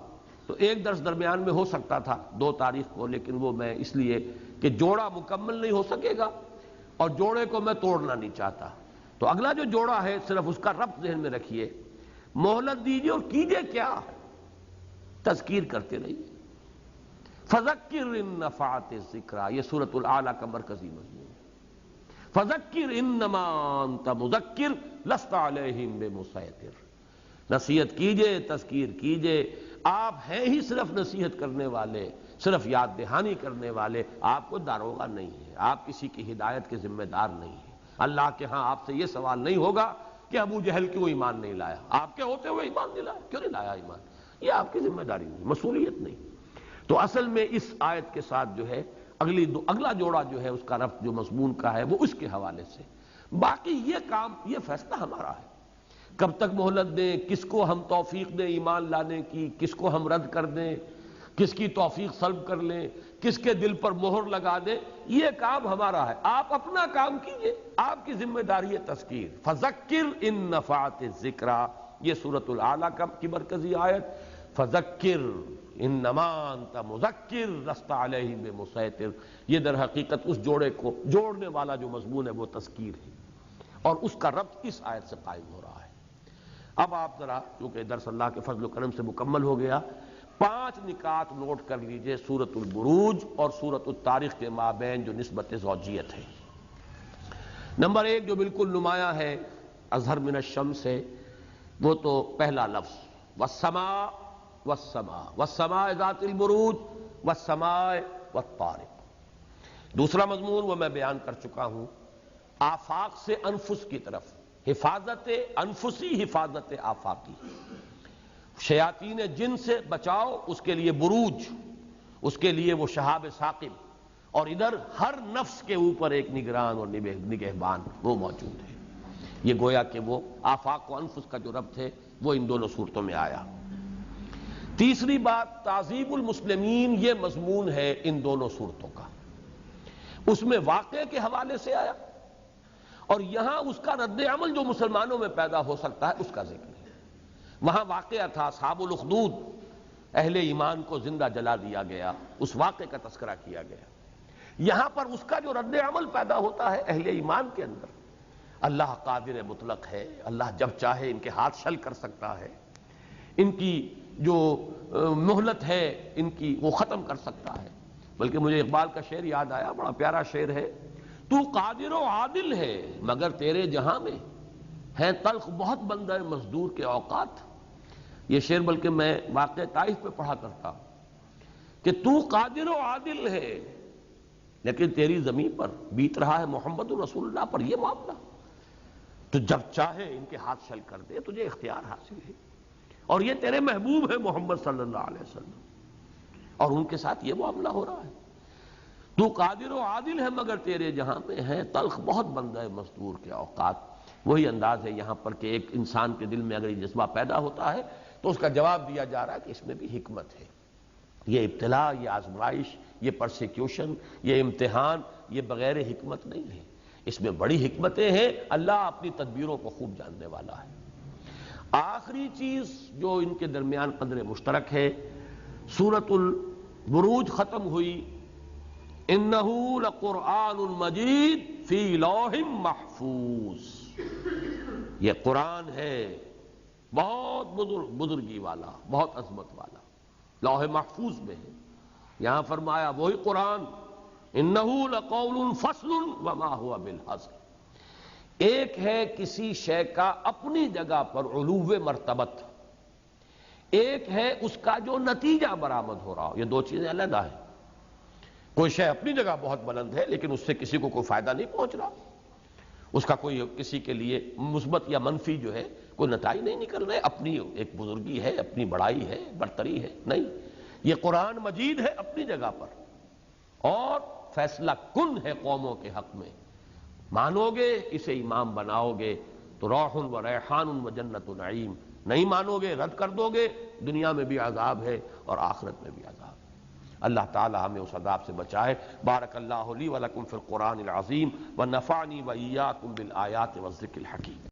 تو ایک درس درمیان میں ہو سکتا تھا 2 تاریخ کو، لیکن وہ میں اس لیے کہ جوڑا مکمل نہیں ہو سکے گا اور جوڑے کو میں توڑنا نہیں چاہتا، تو اگلا جو جوڑا ہے صرف اس کا ربط ذہن میں رکھیے۔ مہلت دیجیے اور کیجیے کیا؟ تذکیر کرتے رہیے۔ فَذَكِّرْ إِن نَفَعَتِ الذِّكْرَىٰ، یہ سورۃ الاعلیٰ کا مرکزی مضمون ہے۔ فَذَكِّرْ إِنَّمَا أَنتَ مُذَكِّرٌ لَسْتَ عَلَيْهِم بِمُسَيْطِرٍ، نصیحت کیجئے، تذکیر کیجئے، آپ ہیں ہی صرف نصیحت کرنے والے، صرف یاد دہانی کرنے والے، آپ کو داروغہ نہیں ہے، آپ کسی کی ہدایت کے ذمہ دار نہیں ہیں۔ اللہ کے ہاں آپ سے یہ سوال نہیں ہوگا کہ ابو جہل کیوں ایمان نہیں لایا، آپ کے ہوتے ہوئے ایمان نہیں لایا، کیوں نہیں لایا ایمان، یہ آپ کی ذمہ داری نہیں، مسئولیت نہیں۔ تو اصل میں اس آیت کے ساتھ جو ہے اگلا جوڑا جو ہے اس کا ربط جو مضمون کا ہے وہ اس کے حوالے سے، باقی یہ کام، یہ فیصلہ ہمارا ہے، کب تک مہلت دیں، کس کو ہم توفیق دیں ایمان لانے کی، کس کو ہم رد کر دیں، کس کی توفیق سلب کر لیں، کس کے دل پر مہر لگا دیں، یہ کام ہمارا ہے۔ آپ اپنا کام کیجئے، آپ کی ذمہ داری ہے تذکیر۔ فَذَكِّرْ إِن نَفَعَتِ الذِّكْرَىٰ، یہ سورۃ الاعلیٰ کی مرکزی آیت، فذکر انما انت مذکر لست علیہم بمسیطر، یہ در حقیقت اس جوڑے کو جوڑنے والا جو مضمون ہے وہ تذکیر ہے، اور اس کا ربط اس آیت سے قائم ہو رہا ہے۔ اب آپ ذرا چونکہ درس اللہ کے فضل و کرم سے مکمل ہو گیا، 5 نکات نوٹ کر لیجئے سورۃ البروج اور سورۃ الطارق کے مابین جو نسبت زوجیت ہے۔ نمبر 1 جو بالکل نمایاں ہے اظہر من الشمس ہے، وہ تو پہلا لفظ والسماء والسماء والسماء ذات البروج والسماء والطارق۔ دوسرا مضمون وہ میں بیان کر چکا ہوں، آفاق سے انفس کی طرف، حفاظت انفسی، حفاظت آفاقی، شیاطین جن سے بچاؤ، اس کے لیے بروج، اس کے لیے وہ شہاب ثاقب، اور ادھر ہر نفس کے اوپر ایک نگران اور نگہبان وہ موجود ہے۔ یہ گویا کہ وہ آفاق و انفس کا جو ربط ہے وہ ان دونوں صورتوں میں آیا۔ تیسری بات، تعذیب المسلمین، یہ مضمون ہے ان دونوں صورتوں کا، اس میں واقعے کے حوالے سے آیا، اور یہاں اس کا رد عمل جو مسلمانوں میں پیدا ہو سکتا ہے اس کا ذکر ہے۔ وہاں واقعہ تھا اصحاب الاخدود، اہل ایمان کو زندہ جلا دیا گیا، اس واقعے کا تذکرہ کیا گیا۔ یہاں پر اس کا جو رد عمل پیدا ہوتا ہے اہل ایمان کے اندر، اللہ قادر مطلق ہے، اللہ جب چاہے ان کے ہاتھ شل کر سکتا ہے، ان کی جو مہلت ہے ان کی وہ ختم کر سکتا ہے۔ بلکہ مجھے اقبال کا شعر یاد آیا، بڑا پیارا شعر ہے، تو قادر و عادل ہے مگر تیرے جہاں میں ہے تلخ بہت بندہ مزدور کے اوقات۔ یہ شعر بلکہ میں واقع طائف پہ پڑھا کرتا ہوں کہ تو قادر و عادل ہے لیکن تیری زمین پر بیت رہا ہے محمد رسول اللہ پر یہ معاملہ، تو جب چاہے ان کے ہاتھ شل کر دے، تجھے اختیار حاصل ہے، اور یہ تیرے محبوب ہے محمد صلی اللہ علیہ وسلم، اور ان کے ساتھ یہ معاملہ ہو رہا ہے۔ تو قادر و عادل ہے مگر تیرے جہاں میں ہے تلخ بہت بندہ مزدور کے اوقات۔ وہی انداز ہے یہاں پر کہ ایک انسان کے دل میں اگر یہ جذبہ پیدا ہوتا ہے تو اس کا جواب دیا جا رہا ہے کہ اس میں بھی حکمت ہے۔ یہ ابتلا، یہ آزمائش، یہ پرسیکیوشن، یہ امتحان، یہ بغیر حکمت نہیں ہے، اس میں بڑی حکمتیں ہیں، اللہ اپنی تدبیروں کو خوب جاننے والا ہے۔ آخری چیز جو ان کے درمیان قدر مشترک ہے، سورۃ البروج ختم ہوئی اِنَّهُ لَقُرْآنٌ مَجِيدٌ فِي لَوْحٍ مَحْفُوظ، یہ قرآن ہے بہت بزرگی والا، بہت عظمت والا، لوح محفوظ میں ہے۔ یہاں فرمایا وہی قرآن اِنَّهُ لَقَوْلٌ فَصْلٌ وَمَا هُوَ بِالْحَزْلِ، ایک ہے کسی شے کا اپنی جگہ پر علو مرتبت، ایک ہے اس کا جو نتیجہ برآمد ہو رہا ہو، یہ دو چیزیں علیحدہ ہیں۔ کوئی شے اپنی جگہ بہت بلند ہے لیکن اس سے کسی کو کوئی فائدہ نہیں پہنچ رہا، اس کا کوئی کسی کے لیے مثبت یا منفی جو ہے کوئی نتائج نہیں نکل رہے، اپنی ایک بزرگی ہے، اپنی بڑائی ہے، برتری ہے، نہیں، یہ قرآن مجید ہے اپنی جگہ پر، اور فیصلہ کن ہے قوموں کے حق میں۔ مانو گے اسے امام بناؤ گے تو روح و ریحان و جنت و نعیم، نہیں مانو گے رد کر دو گے، دنیا میں بھی عذاب ہے اور آخرت میں بھی عذاب ہے۔ اللہ تعالی ہمیں اس عذاب سے بچائے۔ بارک اللہ لی و لکم فی القرآن العظیم ونفعنی و ایاکم بالآیات والذکر الحکیم۔